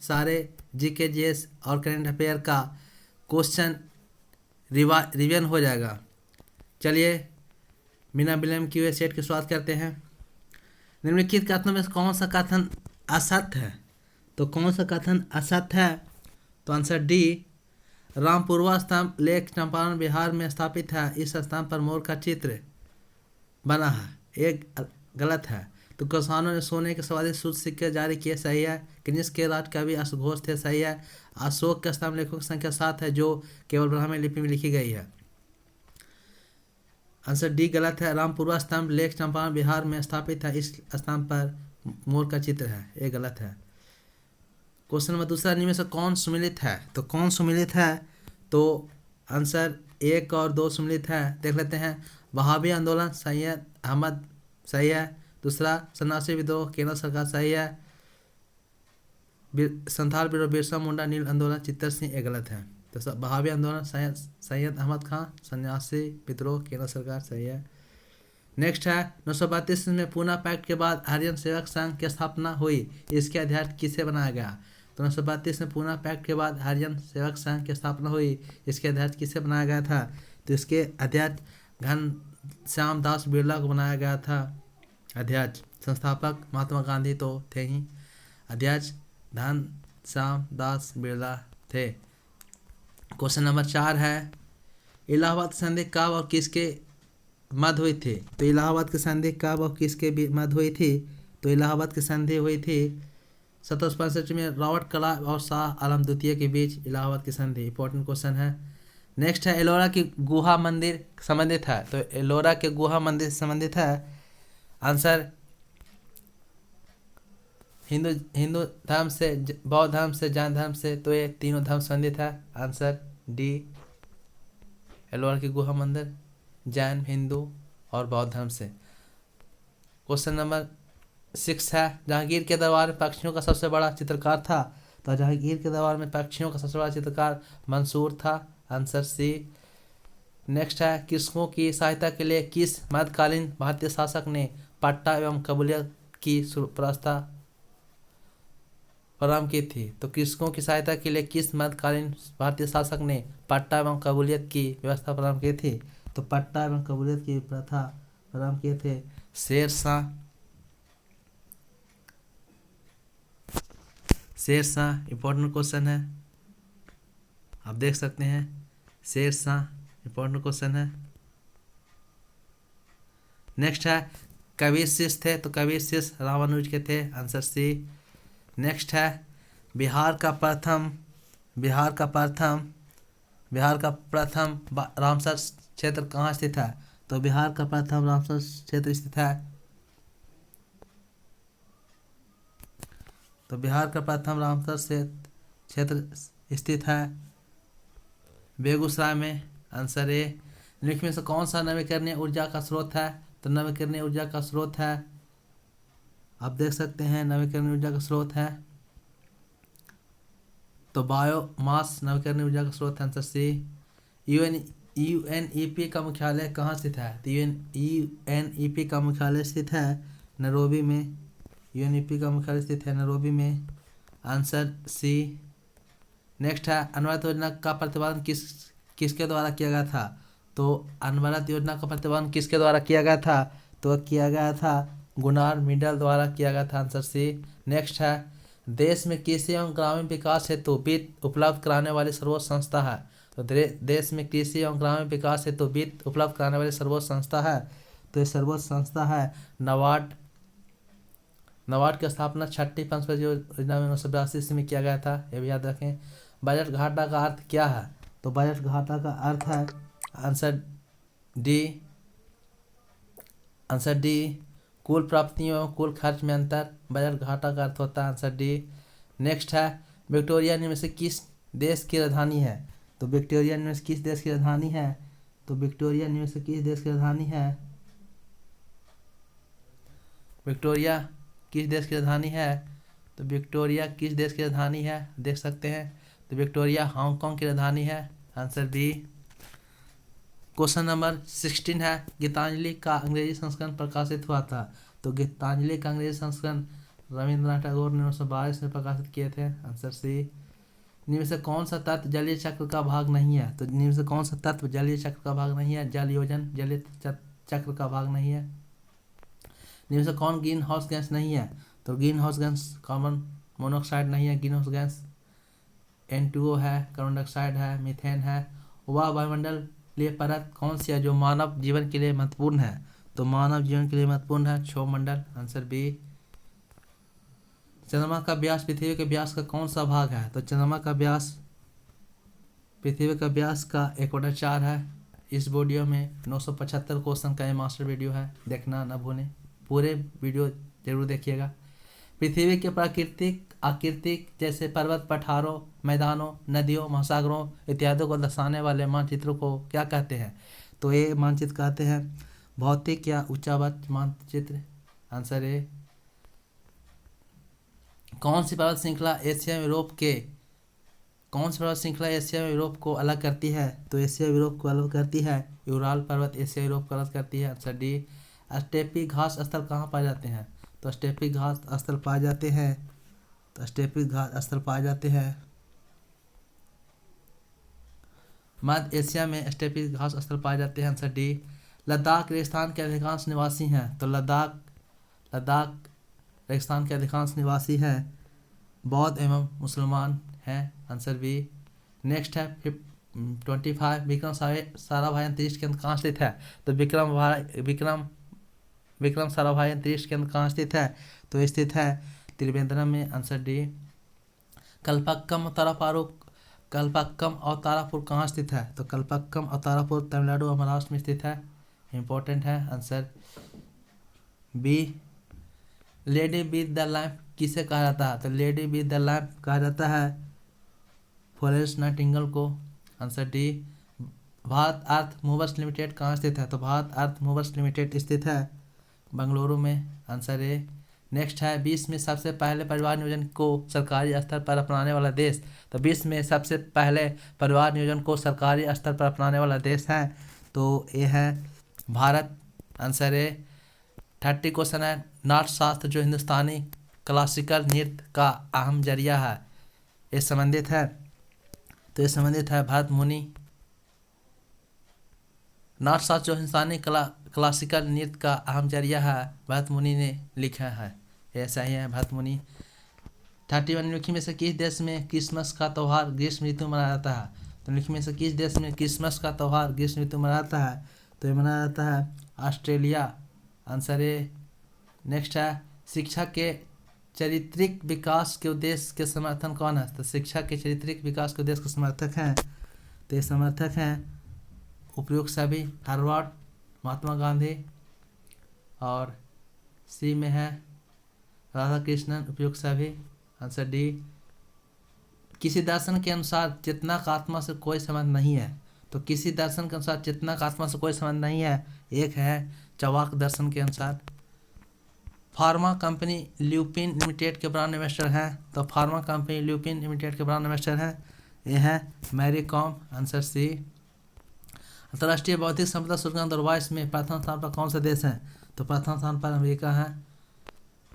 सारे GK GS और current affair का क्वेश्चन रिवीजन हो जाएगा। चलिए बिना विलंब किए सेट की शुरुआत करते हैं। निम्नलिखित कथनों में कौन सा कथन असत्य है? तो कौन सा कथन असत्य है? तो आंसर डी, रामपुरवा स्तंभ लेक चंपारण बिहार में स्थापित है। इस स्तंभ पर मोर का चित्र बना है, एक गलत है। तो किसानों ने सोने के स्वादिष्ट शुद्ध सिक्के जारी किए, सही है। कनिष्क के राज कवि अश्वघोष थे, सही है। अशोक के स्तंभ लेखों की संख्या 7 है, जो केवल ब्राह्मी लिपि में लिखी गई है। आंसर डी गलत है। रामपुरवा स्तंभ लेक चंपारण बिहार में स्थापित है। इस स्तंभ पर मोर का चित्र है, ये गलत है। क्वेश्चन नंबर दूसरा, निम्न में से कौन सुमिलित है? तो कौन सुमिलित है? तो आंसर 1 और 2 सुमिलित है। देख लेते हैं। वहाबी आंदोलन सैयद अहमद, सही है। दूसरा सन्यासी विद्रोह केंद्र सरकार, सही है। संथाल विद्रोह बिरसा मुंडा नील आंदोलन चित्तर सिंह, ये गलत है। तो वहाबी आंदोलन सैयद अहमद खां, सन्यासी विद्रोह केंद्र सरकार, सही है। नेक्स्ट है 1932 में पूना पैक्ट के बाद हरिजन सेवक संघ की स्थापना हुई। इसके अध्यक्ष किसे बनाया गया? तो 1932 में पूना पैक्ट के बाद हरिजन सेवक संघ की स्थापना हुई। इसके अध्यक्ष किसे बनाया गया था? तो इसके अध्यक्ष घनश्याम दास बिरला को बनाया गया था अध्यक्ष। संस्थापक महात्मा गांधी तो थे ही, अध्यक्ष घनश्याम दास बिरला थे। क्वेश्चन नंबर 4 है, इलाहाबाद संधि कब और किसके मध्य हुई थी? तो इलाहाबाद की संधि कब और किसके मध्य हुई थी? तो इलाहाबाद की संधि हुई थी 1765 में रॉबर्ट क्लाइव और शाह आलम द्वितीय के बीच इलाहाबाद की संधि। इंपॉर्टेंट क्वेश्चन है। नेक्स्ट है, एलोरा की गुहा मंदिर संबंधित है। तो एलोरा के गुहा मंदिर संबंधित है। आंसर हिंदू धर्म से, बौद्ध धर्म से, जैन धर्म से, तो ये तीनों धर्म संबंधित है। आंसर डी, एलोरा की गुहा मंदिर जैन, हिंदू और बौद्ध धर्म से। क्वेश्चन नंबर 6 है, जहांगीर के दरबार में पक्षियों का सबसे बड़ा चित्रकार था। तो जहांगीर के दरबार में पक्षियों का सबसे बड़ा चित्रकार मंसूर था। Answer C. नेक्स्ट है, कृषकों की सहायता के लिए किस मध्यकालीन भारतीय शासक ने पट्टा एवं कबूलियत की व्यवस्था प्रारंभ की थी? तो कृषकों की सहायता के लिए किस मध्यकालीन भारतीय शासक ने पट्टा एवं कबूलियत की व्यवस्था प्रारंभ की थी? तो पट्टा एवं कबूलियत की प्रथा प्रारंभ किए थे शेरशाह। शेरशाह इंपॉर्टेंट क्वेश्चन है, आप देख सकते हैं। शेरशाह इंपॉर्टेंट क्वेश्चन है। नेक्स्ट है, कबीर शिष्य थे। तो कबीर शिष्य रामानुज के थे। Answer C. नेक्स्ट है, बिहार का प्रथम रामसर क्षेत्र कहाँ स्थित है? तो बिहार का प्रथम रामसर क्षेत्र स्थित है। तो बिहार का प्रथम रामसर क्षेत्र स्थित है बेगूसराय में। Answer A. निम्नलिखित में से कौन सा नवीकरणीय ऊर्जा का स्रोत है? तो नवीकरणीय ऊर्जा का स्रोत है, आप देख सकते हैं, नवीकरणीय ऊर्जा का स्रोत है तो बायोमास नवीकरणीय ऊर्जा का स्रोत है। आंसर सी। यूएनईपी का मुख्यालय कहाँ स्थित है? तो यूएनईपी का मुख्यालय स्थित है नैरोबी में। यूएनईपी का मुख्यालय स्थित है नैरोबी में। Answer C. नेक्स्ट है, अनवरत योजना का प्रतिपादन किसके द्वारा किया गया था? तो अनवरत योजना का प्रतिपादन किसके द्वारा किया गया था? तो किया गया था गुनार मिडल द्वारा किया गया था। Answer C. नेक्स्ट है, देश में कृषि एवं ग्रामीण विकास हेतु वित्त उपलब्ध कराने वाली सर्वोच्च संस्था है। तो देश में कृषि एवं ग्रामीण विकास हेतु वित्त उपलब्ध कराने वाली सर्वोच्च संस्था है। तो ये सर्वोच्च संस्था है नाबार्ड। नाबार्ड की स्थापना 6ठी पंचवर्षीय योजना में 1982 में किया गया था, ये भी याद रखें। बजट घाटा का अर्थ क्या है? तो बजट घाटा का अर्थ है आंसर डी, कुल प्राप्तियों एवं कुल खर्च में अंतर बजट घाटा का अर्थ होता है। Answer D. नेक्स्ट है, विक्टोरिया निम्न में से किस देश की राजधानी है? तो विक्टोरिया निम्न में से किस देश की राजधानी है? तो विक्टोरिया निम्न में से किस देश की राजधानी है? विक्टोरिया किस देश की राजधानी है? तो विक्टोरिया किस देश की राजधानी है, देख सकते हैं। तो विक्टोरिया हांगकांग की राजधानी है। Answer B. क्वेश्चन नंबर 16 है, गीतांजलि का अंग्रेजी संस्करण प्रकाशित हुआ था। तो गीतांजलि का अंग्रेजी संस्करण रविंद्रनाथ टैगोर ने 1922 में प्रकाशित किए थे। Answer C. निम्न से कौन सा तत्व जलीय चक्र का भाग नहीं है? तो निम्न से कौन सा तत्व जलीय चक्र का भाग नहीं है? जल योजन जलीय चक्र का भाग नहीं है। निम्न से कौन ग्रीन हाउस गैस नहीं है? तो green house gas carbon monoxide नहीं है। ग्रीन हाउस गैस N2O है, कार्बन डाइऑक्साइड है, मीथेन है। वह वायुमंडलीय परत कौन सी है जो मानव जीवन के लिए महत्वपूर्ण है? तो मानव जीवन के लिए महत्वपूर्ण है क्षोभमंडल। Answer B. चंद्रमा का व्यास पृथ्वी के व्यास का कौन सा भाग है? तो चंद्रमा का व्यास पृथ्वी का व्यास का 1/4 है। इस वीडियो में 975 क्वेश्चन का ये मास्टर वीडियो है, देखना ना भूलें, पूरे वीडियो जरूर देखिएगा। पृथ्वी के प्राकृतिक आकृतिक जैसे पर्वत, पठारों, मैदानों, नदियों, महासागरों इत्यादि को दर्शाने वाले मानचित्रों को क्या कहते हैं? तो ये मानचित्र कहते हैं भौतिक या उच्चावच मानचित्र। Answer A. कौन सी पर्वत श्रृंखला एशिया में यूरोप को अलग करती है? तो एशिया यूरोप को अलग करती है यूराल पर्वत एशिया यूरोप को अलग करती है। Answer D. स्टेपी घास स्थल कहाँ पाए जाते हैं? तो स्टेपी घास स्थल पाए जाते हैं मध्य एशिया में स्टेपी घास स्थल पाए जाते हैं। Answer D. लद्दाख रेगिस्तान के अधिकांश निवासी हैं। तो लद्दाख रेगिस्तान के अधिकांश निवासी हैं बौद्ध एवं मुसलमान हैं। Answer B. नेक्स्ट है 25 विक्रम साराभाई अंतरिक्ष केंद्र कहाँ स्थित है? तो विक्रम साराभाई अंतरिक्ष केंद्र कहाँ स्थित है? तो स्थित है त्रिवेंद्रम में। Answer D. कल्पक्कम और तारापुर कहाँ स्थित है? तो कल्पक्कम और तारापुर तमिलनाडु और महाराष्ट्र में स्थित है, इंपॉर्टेंट है। Answer B. Lady with the lamp किसे कहा जाता है? तो लेडी विद द लैम्प कहा जाता है फ्लोरेंस नाइटिंगेल को। Answer D. भारत अर्थ मूवर्स लिमिटेड कहाँ स्थित है? तो भारत अर्थ मूवर्स लिमिटेड स्थित है बेंगलुरु में। Answer A. नेक्स्ट है विश्व में सबसे पहले परिवार नियोजन को सरकारी स्तर पर अपनाने वाला देश। तो विश्व में सबसे पहले परिवार नियोजन को सरकारी स्तर पर अपनाने वाला देश है, तो ये है भारत। Answer A. 30 क्वेश्चन है नाट्यशास्त्र जो हिंदुस्तानी क्लासिकल नृत्य का अहम जरिया है, ये संबंधित है। तो ये संबंधित है भरत मुनि। नाट्यशास्त्र जो हिंदुस्तानी क्लासिकल नृत्य का अहम जरिया है, भरत मुनि ने लिखा है, ऐसा ही है भरत मुनि। 31 निम्नलिखित में से किस देश में क्रिसमस का त्यौहार ग्रीष्म ऋतु मनाया जाता है? तो निम्नलिखित में से किस देश में क्रिसमस का त्यौहार ग्रीष्म ऋतु मनाया जाता है? तो ये मनाया जाता है ऑस्ट्रेलिया। Answer A. नेक्स्ट है शिक्षा के चारित्रिक विकास के उद्देश्य के समर्थन कौन है? तो शिक्षा के चारित्रिक विकास के उद्देश्य के समर्थक हैं, तो ये समर्थक हैं उपयुक्त सभी हार्वर्ड, महात्मा गांधी, और सी में है राधा कृष्णन, उपयुक्त सभी। Answer D. किसी दर्शन के अनुसार चेतना का आत्मा से कोई संबंध नहीं है। तो किसी दर्शन के अनुसार चेतना का आत्मा से कोई संबंध नहीं है, एक है चवाक दर्शन के अनुसार। फार्मा कंपनी ल्यूपिन लिमिटेड के ब्रांड एम्बेसडर हैं। तो फार्मा कंपनी ल्यूपिन लिमिटेड के ब्रांड एम्बेसडर हैं, ये है मैरी कॉम। Answer C. अंतर्राष्ट्रीय बौद्धिक संपदा सूचकांक 2022 में प्रथम स्थान पर कौन सा देश है? तो प्रथम स्थान पर अमेरिका है।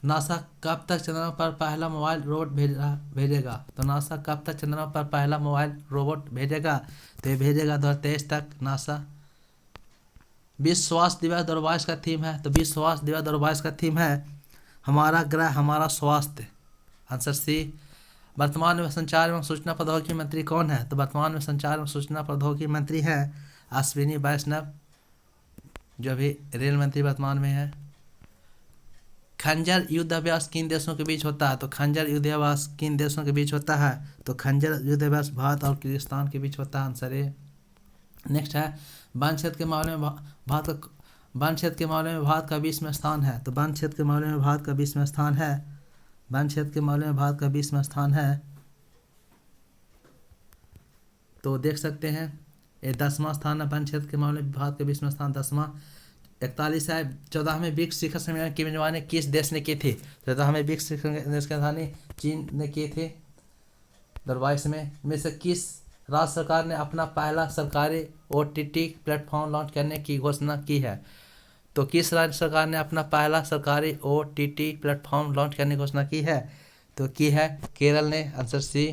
नासा कब तक चंद्रमा पर पहला मोबाइल रोबोट भेजेगा? तो नासा कब तक चंद्रमा पर पहला मोबाइल रोबोट भेजेगा? तो ये भेजेगा 2023 तक नासा। विश्व स्वास्थ्य दिवस 2022 का थीम है। तो विश्व स्वास्थ्य दिवस 2022 का थीम है हमारा ग्रह हमारा स्वास्थ्य। Answer C. वर्तमान में संचार एवं सूचना प्रौद्योगिकी मंत्री कौन है? तो वर्तमान में संचार एवं सूचना प्रौद्योगिकी मंत्री है अश्विनी वैष्णव, जो अभी रेल मंत्री वर्तमान में है। खंजर युद्ध अभ्यास किन देशों के बीच होता है? तो खंजर युद्ध अभ्यास किन देशों के बीच होता है? तो खंजर युद्ध अभ्यास भारत और किर्गिस्तान के बीच होता है। Answer A. नेक्स्ट है वन क्षेत्र के मामले में भारत का 20वां स्थान है। तो वन क्षेत्र के मामले में भारत का 20वां स्थान है। वन क्षेत्र के मामले में भारत का 20वां स्थान है, तो देख सकते हैं ये 10वां स्थान है। वन क्षेत्र के मामले में भारत का 20वां स्थान 10वां। 41 है 14वें ब्रिक्स शिखर सम्मेलन की मेजबानी किस देश ने की थी? 14वें ब्रिक्स शिखर देश की राजधानी चीन ने की थी 2022 में से किस राज्य सरकार ने अपना पहला सरकारी OTT प्लेटफॉर्म लॉन्च करने की घोषणा की है? तो किस राज्य सरकार ने अपना पहला सरकारी OTT प्लेटफॉर्म लॉन्च करने की घोषणा की है? तो की है केरल ने, आंसर सी।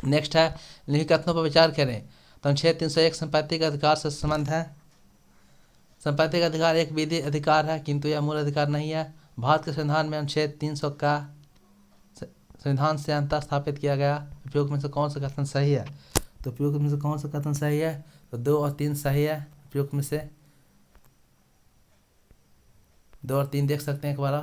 नेक्स्ट है, निम्नलिखित कथनों पर विचार करें। तो अनुच्छेद 301 संपत्ति का अधिकार से संबंध है। संपत्ति का अधिकार एक विधि अधिकार है, किंतु यह मूल अधिकार नहीं है। भारत के संविधान में अनुच्छेद 300 का संविधान से अंतर स्थापित किया गया। उपयुक्त में से कौन सा कथन सही है? तो उपयुक्त में से कौन सा कथन सही है? तो 2 और 3 सही है। उपयुक्त में से 2 और 3 देख सकते हैं एक बार।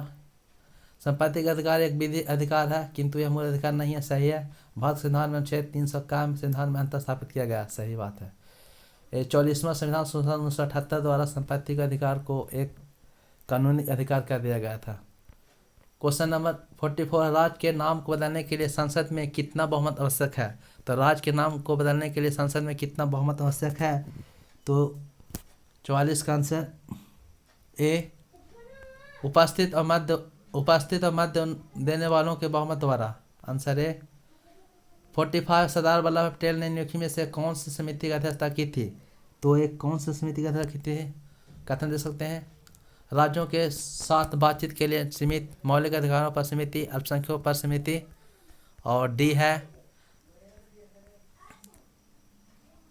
संपत्ति का अधिकार एक विधि अधिकार है, किंतु यह मूल अधिकार नहीं है, सही है। भारत संविधान में अनुच्छेद 300 का संविधान में अंतर स्थापित किया गया, सही बात है। 44वां संविधान संशोधन 1978 द्वारा संपत्ति के अधिकार को एक कानूनी अधिकार कर दिया गया था। क्वेश्चन नंबर 44, राज्य के नाम को बदलने के लिए संसद में कितना बहुमत आवश्यक है? तो राज्य के नाम को बदलने के लिए संसद में कितना बहुमत आवश्यक है? तो 44 का आंसर ए, उपस्थित और मत देने वालों के बहुमत द्वारा, आंसर ए। 45, सरदार वल्लभ भाई पटेल ने निम्नलिखित में से कौन सी समिति की अध्यक्षता की थी? तो एक कौन सी समिति की अध्यक्षता की थी? कथन दे सकते हैं, राज्यों के साथ बातचीत के लिए समिति, मौलिक अधिकारों पर समिति, अल्पसंख्यकों पर समिति, और डी है,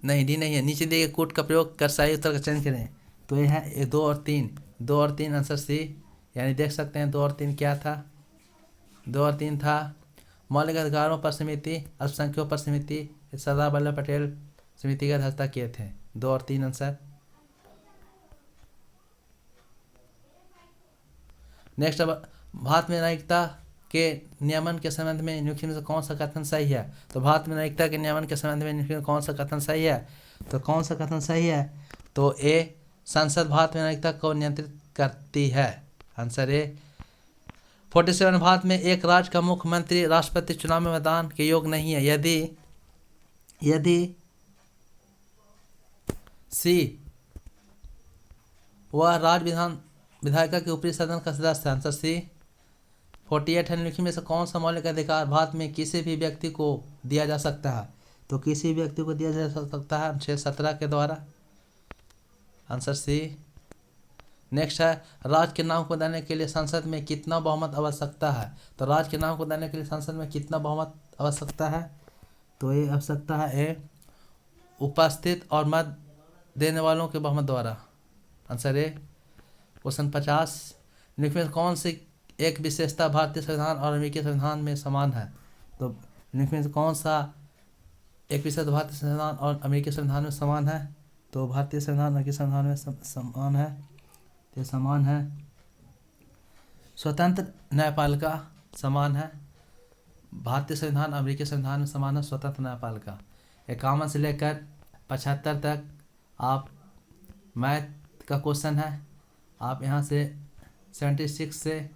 नहीं डी नहीं है, नीचे दिए कूट का प्रयोग कर सही उत्तर का चयन करें। तो ये है 2 और 3, 2 और 3 आंसर सी, यानी देख सकते हैं 2 और 3 क्या था? 2 और 3 था मौलिक अधिकारों पर समिति, अल्पसंख्यकों पर समिति, सरदार वल्लभ पटेल समिति की अध्यक्षता किए थे। 2 और 3 आंसर। नेक्स्ट, अब भारत में नागरिकता के नियमन के संबंध में निम्नलिखित में से कौन सा कथन सही है? तो भारत में नागरिकता के नियमन के संबंध में निम्नलिखित में कौन सा कथन सही है? तो कौन सा कथन सही है? तो ए, संसद भारत में नागरिकता को नियंत्रित करती है, आंसर ए। 47, भारत में एक राज्य का मुख्यमंत्री राष्ट्रपति चुनाव में मतदान के योग्य नहीं है यदि सी, वह राज्य विधायिका के ऊपरी सदन का सदस्य है, आंसर सी। 48 है, निम्नलिखित में से कौन सा मौलिक अधिकार भारत में किसी भी व्यक्ति को दिया जा सकता है? तो किसी व्यक्ति को दिया जा सकता है अनुच्छेद 17 के द्वारा, आंसर सी। नेक्स्ट है, राज्य के नाम को बदलने के लिए संसद में कितना बहुमत आवश्यकता है? तो राज्य के नाम को बदलने के लिए संसद में कितना बहुमत आवश्यकता है? तो ये आवश्यकता है ए, उपस्थित और मत देने वालों के बहुमत द्वारा, आंसर ए। क्वेश्चन 50, निम्नलिखित में कौन सी एक विशेषता भारतीय संविधान और अमेरिकी संविधान में समान है? तो निम्नलिखित में कौन सा एक विशेषता भारतीय संविधान और अमेरिकी संविधान में समान है? तो भारतीय संविधान अमेरिकी संविधान में समान है, ये समान है। स्वतंत्र न्यायपालिका समान है, भारतीय संविधान अमेरिकी संविधान में समान है स्वतंत्र न्यायपालिका। 51 से लेकर 75 तक आप मैथ का क्वेश्चन है, आप यहाँ से 76 से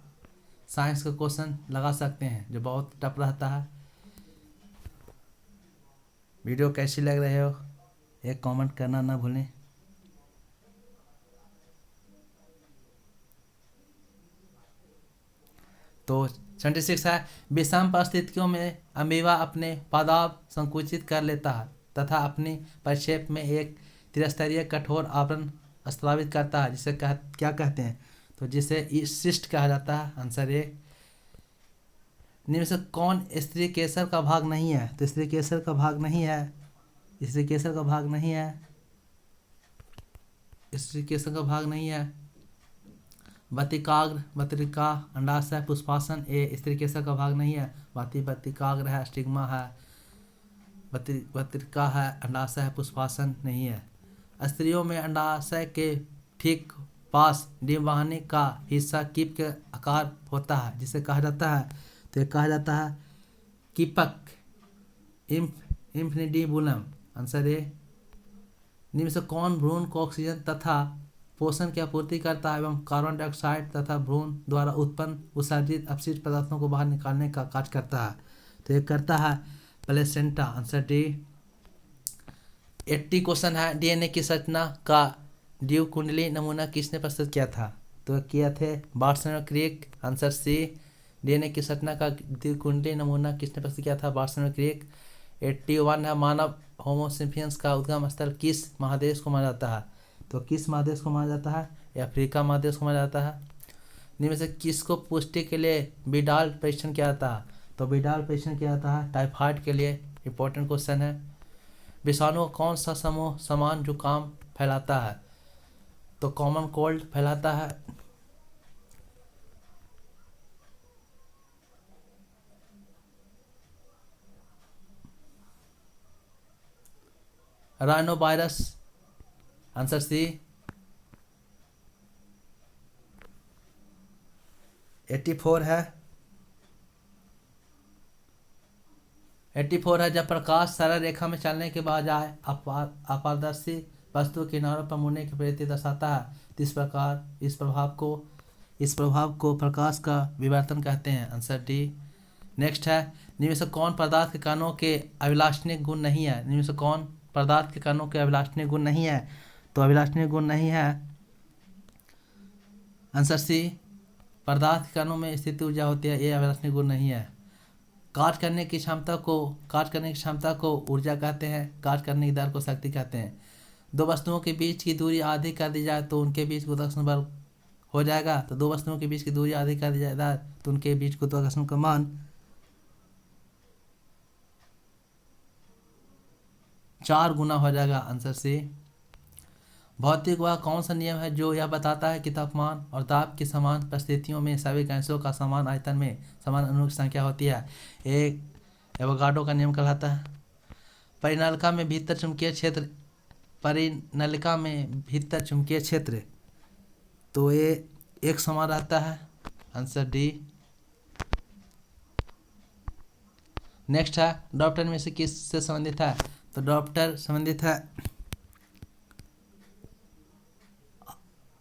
साइंस का क्वेश्चन लगा सकते हैं जो बहुत टफ रहता है। वीडियो कैसी लग रही हो एक कमेंट करना ना भूलें। तो 76 है, विषम परिस्थितियों में अमीबा अपने पादाब संकुचित कर लेता है तथा अपनी परिक्षेप में एक त्रिस्तरीय कठोर आवरण स्त्रावित करता है, जिसे क्या कहते हैं? तो जिसे सिस्ट कहा जाता है, आंसर ए। निम्न से कौन स्त्री केसर का भाग नहीं है? तो स्त्री केसर का भाग नहीं है, स्त्री केसर का भाग नहीं है, स्त्री केसर का भाग नहीं है। बतिकाग्र, बत्रिका, अंडाशय, पुष्पासन, ए स्त्री केसर का भाग नहीं है। बतिकाग्र है, स्टिग्मा है, बत्रिका है, अंडाशय है, पुष्पासन नहीं है। स्त्रियों में अंडाशय के ठीक पास डिम्बानी का हिस्सा कीप के आकार होता है, जिसे कहा जाता है, तो ये कहा जाता है कीपक, इम्फिनिडिबुलम, आंसर ए। निम्न से कौन भ्रूण को ऑक्सीजन तथा पोषण की आपूर्ति करता है एवं कार्बन डाइऑक्साइड तथा भ्रूण द्वारा उत्पन्न उत्सर्जित अपशिष्ट पदार्थों को बाहर निकालने का कार्य करता है? तो ये करता है प्लेसेंटा, आंसर डी। 80 क्वेश्चन है, डीएनए की संरचना का ड्यू कुंडली नमूना किसने प्रस्तुत किया था? तो किया थे वाटसन और क्रिक, आंसर सी। डीएनए की संरचना का ड्यू कुंडली नमूना किसने प्रस्तुत किया था? वाटसन और क्रिक। 81 है, मानव होमो सेपियंस का उद्गम स्थल किस महादेश को माना जाता है? तो किस महादेश को माना जाता है? ये अफ्रीका महादेश को माना जाता है। इनमें से किसको पुष्टि के लिए विडाल परीक्षण किया जाता है? तो विडाल परीक्षण किया जाता है टाइफाइड के लिए। इंपॉर्टेंट क्वेश्चन है। विषाणु का कौन सा समूह समान जुकाम फैलाता है? तो कॉमन कोल्ड फैलाता है। Rhino virus, answer C. 84 है। 84 है, जब प्रकाश सरल रेखा में चलने के बजाय अपारदर्शी वस्तु किनारों पर मुड़ने की प्रवृत्ति दर्शाता है, तो इस प्रभाव को प्रकाश का विवर्तन कहते हैं, आंसर डी। नेक्स्ट है, निम्न में से कौन पदार्थ के कणों के अभिलाषणीय गुण नहीं है? निम्न में से कौन पदार्थ के कणों के अभिलाषणीय गुण नहीं है? तो अभिलाषणीय गुण नहीं है, आंसर सी। पदार्थ के कणों में स्थिति ऊर्जा होती है, ये अभिलाषणीय गुण नहीं है। कार्य करने की क्षमता को ऊर्जा कहते हैं, कार्य करने की दर को शक्ति कहते हैं। दो वस्तुओं के बीच की दूरी आधी कर दी जाए तो उनके बीच गुरुत्वाकर्षण बल हो जाएगा। तो दो वस्तुओं के बीच की दूरी आधी कर दी जाए तो उनके बीच गुरुत्वाकर्षण का मान 4 गुना हो जाएगा, आंसर सी। भौतिक वह कौन सा नियम है जो यह बताता है कि तापमान और दाब की समान परिस्थितियों में सभी गैसों का समान आयतन में समान अणुओं की संख्या होती है? एक एवोगाड्रो का नियम कहलाता है। परिनलिका में भीतर चुंबकीय क्षेत्र तो ये एक समान रहता है, आंसर डी। नेक्स्ट है, डायप्टर में से किस से संबंधित है? तो डायप्टर संबंधित है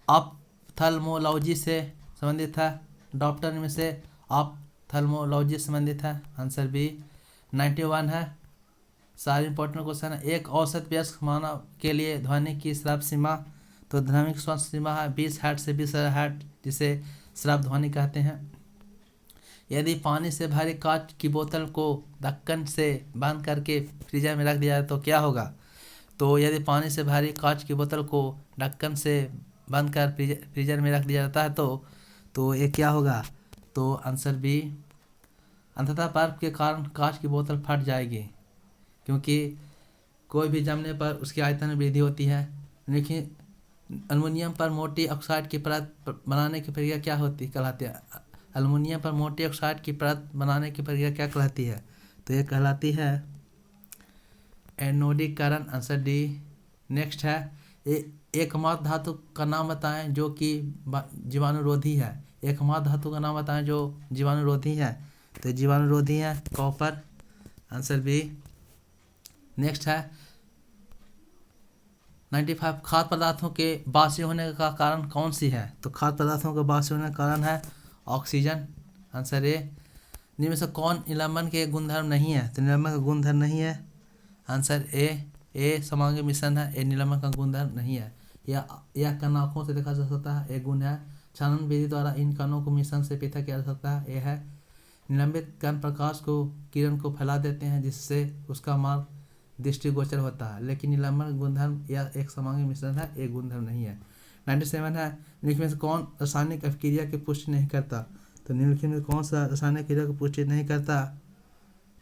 ऑप्थेल्मोलॉजी से संबंधित है। डायप्टर में से ऑप्थेल्मोलॉजी संबंधित है, आंसर बी। 91 है, सारे इंपॉर्टेंट क्वेश्चन है। एक औसत वयस्क मानव के लिए ध्वनि की श्रव्य सीमा, तो ध्वनि की श्रव्य सीमा है 20 हर्ट्ज से 20,000 हर्ट्ज, जिसे श्रव्य ध्वनि कहते हैं। यदि पानी से भरी कांच की बोतल को ढक्कन से बंद करके फ्रीजर में रख दिया जाए तो क्या होगा? तो यदि पानी से भरी कांच की बोतल को ढक्कन से बंद कर फ्रीजर में रख दिया जाता है तो ये क्या होगा? तो आंसर बी। अंततः बर्फ के कारण कांच की बोतल फट जाएगी, क्योंकि कोई भी जमने पर उसकी आयतन में वृद्धि होती है। लेकिन एल्युमिनियम पर मोटी ऑक्साइड की परत बनाने की प्रक्रिया क्या कहलाती है? एल्युमिनियम पर मोटी ऑक्साइड की परत बनाने की प्रक्रिया क्या कहलाती है? तो ये कहलाती है एनोडीकरण, आंसर डी। नेक्स्ट है, एकमात्र धातु का नाम बताएं जो कि जीवाणुरोधी है। एकमात्र धातु का नाम बताएं जो जीवाणुरोधी है, तो जीवाणुरोधी है कॉपर, आंसर बी। नेक्स्ट है 95, खाद्य पदार्थों के बासी होने का कारण कौन सी है? तो खाद्य पदार्थों के बासी होने का कारण है ऑक्सीजन, आंसर ए। निम्न में से कौन निलंबन के गुणधर्म नहीं है? तो निलंबन का गुणधर्म नहीं है, आंसर ए समांगी मिश्रण है, ए निलंबन का गुणधर्म नहीं है। यह कण आँखों से देखा जा सकता है, ए गुण है। छानन विधि द्वारा इन कणों को मिश्रण से पृथक किया जा सकता है, ए है। निलंबित कण प्रकाश को किरण को फैला देते हैं जिससे उसका मार्ग दृष्टिगोचर होता है, लेकिन निलंबन गुणधर्म यह एक समांगी मिश्रण है, एक गुणधर्म नहीं है। 97 है, निम्नलिखित में से कौन रासायनिक अभिक्रिया की पुष्टि नहीं करता? तो निम्नलिखित में कौन सा रासायनिक क्रिया की पुष्टि नहीं करता?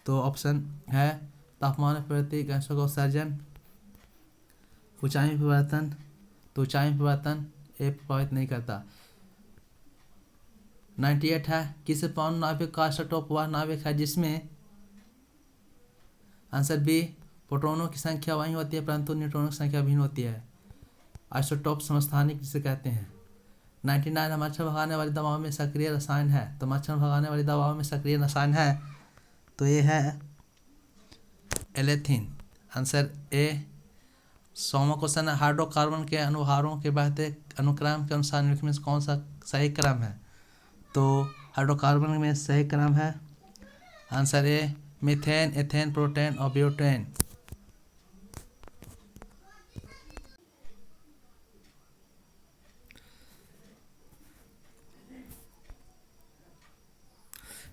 तो ऑप्शन है तापमान में प्रवृत्ति, गैसों का उत्सर्जन, ऊंचाई में परिवर्तन। तो ऊंचाई में परिवर्तन ये प्रभावित नहीं करता। 98 है, किसी परमाणु नाभिक का आइसोटोप वह नाभिक है जिसमें, आंसर बी, प्रोटॉनों की संख्या वही होती है परंतु न्यूट्रॉनों की संख्या भिन्न होती है, आइसोटोप समस्थानिक जिसे कहते हैं। 99 है, मच्छर भगाने वाली दवाओं में सक्रिय रसायन है। तो मच्छर भगाने वाली दवाओं में सक्रिय रसायन है, तो ये है एलेथिन, आंसर ए। 100वां क्वेश्चन है, हाइड्रोकार्बन के अनुभारों के बढ़ते अनुक्रम के अनुसार निम्नलिखित में से कौन सा सही क्रम है? तो हाइड्रोकार्बन में सही क्रम है, answer A, methane, ethane, protein और ब्यूटेन।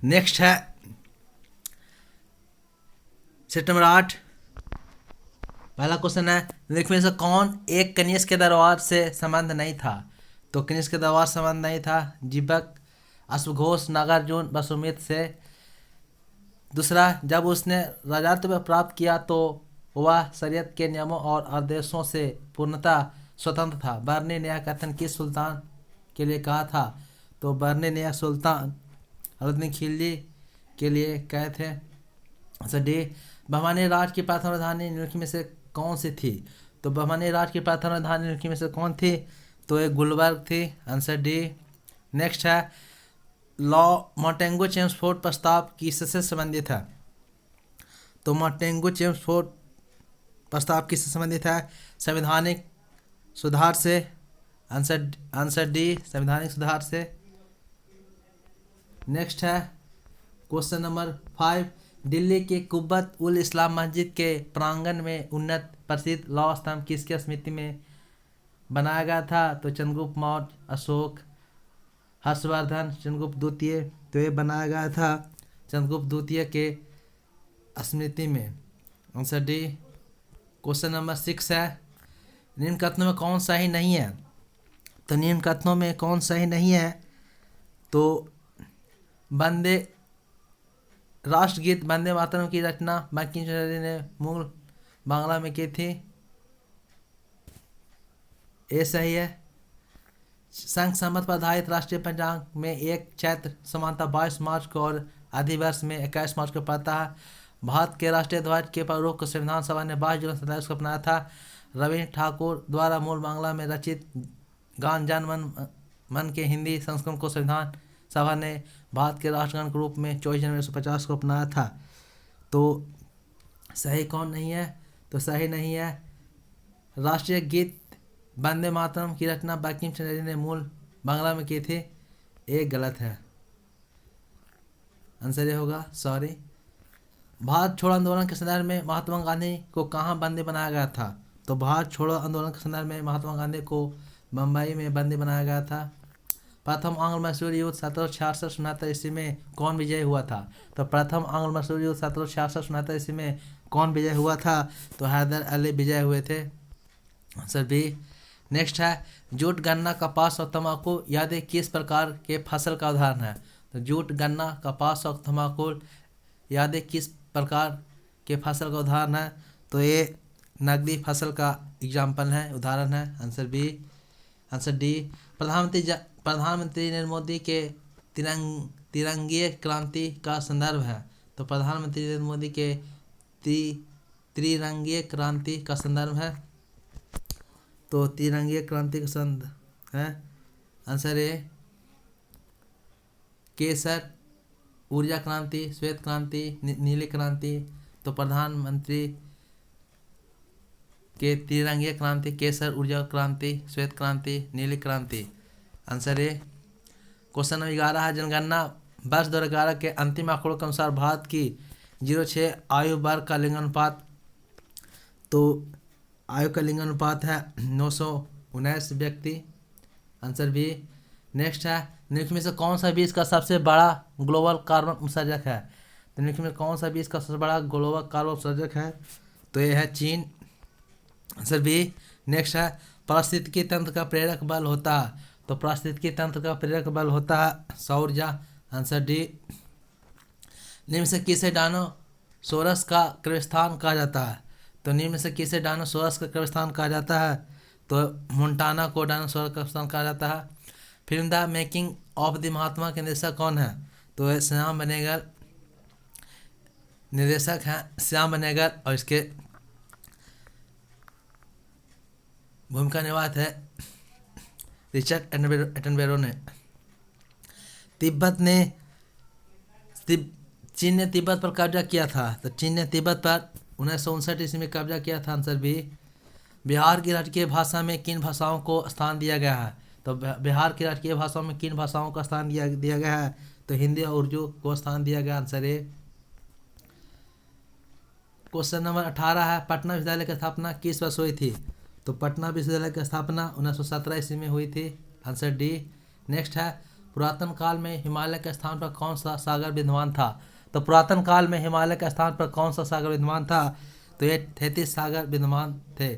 नेक्स्ट है सितंबर 8, पहला क्वेश्चन है, निम्नलिखित में से कौन एक कनिष्क के दरबार से संबंध नहीं था? तो कनिष्क के दरबार संबंध नहीं था। जीवक अश्वघोष नागार्जुन वसुमित्र से। दूसरा, जब उसने राजत्व प्राप्त किया तो वह शरीयत के नियमों और आदेशों से पूर्णतः स्वतंत्र था। बरनी ने यह कथन किस सुल्तान के लिए कहा था? तो बरनी ने यह सुल्तान अलाउद्दीन खिलजी के लिए कहे थे। डी, बहमानी राज की प्रथम राजधानी निम्नलिखित में से कौन सी थी? तो बहमानी राज की प्रथम राजधानी निम्नलिखित में से कौन थी? तो ये गुलबर्ग थी। Answer D. नेक्स्ट है, लॉ मोंटेगू चेम्सफोर्ड प्रस्ताव किससे संबंधित है? तो मोंटेगू चेम्सफोर्ड प्रस्ताव किससे संबंधित है? संवैधानिक सुधार से। आंसर डी, संवैधानिक सुधार से। नेक्स्ट है क्वेश्चन नंबर 5, दिल्ली के कुब्बत उल इस्लाम मस्जिद के प्रांगण में उन्नत प्रसिद्ध लौह स्तंभ किसके स्मृति में बनाया गया था? तो चंद्रगुप्त मौर्य, अशोक, हर्षवर्धन, चंद्रगुप्त द्वितीय। तो ये बनाया गया था चंद्रगुप्त द्वितीय के स्मृति में। Answer D. क्वेश्चन नंबर 6 है, निम्न कथनों में कौन सही नहीं है? तो निम्न कथनों में कौन सही नहीं है? तो वंदे राष्ट्रगीत वंदे मातरम की रचना बंकिम चंद्र ने मूल बांग्ला में की थी। ये सही है। संघ सम्मत पर आधारित राष्ट्रीय पंचांग में 1 चैत्र समानता 22 मार्च को और अधिवर्ष में 21 मार्च को पड़ता है। भारत के राष्ट्रीय ध्वज के प्रारूप को संविधान सभा ने 22 जुलाई 1947 को अपनाया था। रविन्द्र ठाकुर द्वारा मूल बांग्ला में रचित गान जन मन के हिंदी संस्करण को संविधान सभा ने भारत के राष्ट्रगान के रूप में 24 जनवरी 1950 को अपनाया था। तो सही कौन नहीं है? तो सही नहीं है। राष्ट्रीय गीत वंदे मातरम की रचना बंकिम चंद्र ने मूल बांग्ला में की थी। ये गलत है। आंसर ये होगा सॉरी। भारत छोड़ो आंदोलन के संदर्भ में महात्मा गांधी को कहाँ बंदी बनाया गया था? तो भारत छोड़ो आंदोलन के संदर्भ में महात्मा गांधी को बम्बई में बंदी बनाया गया था। प्रथम आंग्ल मैसूर युद्ध 1766-69 ईस्वी में कौन विजय हुआ था? तो प्रथम आंग्ल मैसूर युद्ध 1766-69 ईस्वी में कौन विजय हुआ था? तो हैदर अली विजय हुए थे। Answer B. नेक्स्ट है, जूट, गन्ना, कपास और तंबाकू आदि किस प्रकार के फसल का उदाहरण है? तो जूट, गन्ना, कपास और तंबाकू आदि किस प्रकार के फसल का उदाहरण है? तो ये नकदी फसल का एग्जाम्पल है, उदाहरण है। Answer B. आंसर डी, प्रधानमंत्री नरेंद्र मोदी के तिरंगीय क्रांति का संदर्भ है। तो प्रधानमंत्री नरेंद्र मोदी के त्रिरंगीय क्रांति का संदर्भ है। तो तिरंगीय क्रांति का संदर्भ है। आंसर ए, केसर, ऊर्जा क्रांति, श्वेत क्रांति, नीली क्रांति। तो प्रधानमंत्री के तिरंगीय क्रांति, केसर, ऊर्जा क्रांति, श्वेत क्रांति, नीली क्रांति। Answer A. क्वेश्चन नंबर 11 है, जनगणना वर्ष 2011 के अंतिम आंकड़ों के अनुसार भारत की 0-6 आयु वर्ग का लिंगानुपात। तो आयु का लिंगानुपात है 919 व्यक्ति। Answer B. नेक्स्ट है, निम्नलिखित में से कौन सा विश्व का सबसे बड़ा ग्लोबल कार्बन उत्सर्जक है? तो निम्नलिखित में कौन सा विश्व का सबसे बड़ा ग्लोबल कार्बन उत्सर्जक है? तो यह है चीन। Answer B. नेक्स्ट है, पारिस्थितिकी तंत्र का प्रेरक बल होता है। तो पारिस्थितिकी तंत्र का प्रेरक बल होता है सौर ऊर्जा। Answer D. निम्न से किसे डायनासोरस का कब्रिस्तान कहा जाता है? तो निम्न से किसे डायनासोरस का कब्रिस्तान कहा जाता है? तो मोंटाना को डायनासोरस का कब्रिस्तान कहा जाता है। Film the making of the Mahatma के निर्देशक कौन है? तो श्याम बेनेगल निर्देशक हैं, श्याम बेनेगल, और इसके भूमिका निभाते है रिचर्ड एटनबरो ने। चीन ने तिब्बत पर कब्जा किया था। तो चीन ने तिब्बत पर 1959 ईस्वी में कब्जा किया था। Answer B. बिहार की राजकीय भाषा में किन भाषाओं को स्थान दिया गया है? तो बिहार की राजकीय भाषाओं में किन भाषाओं का स्थान दिया गया है? तो हिंदी और उर्दू को स्थान दिया गया। Answer A. क्वेश्चन नंबर 18 है, पटना विश्वविद्यालय की स्थापना किस वर्ष हुई थी? तो पटना विश्वविद्यालय की स्थापना 1917 ईस्वी में हुई थी। Answer D. नेक्स्ट है, पुरातन काल में हिमालय के स्थान पर कौन सा सागर विद्यमान था? तो पुरातन काल में हिमालय के स्थान पर कौन सा सागर विद्यमान था? तो ये 33 सागर विद्यमान थे।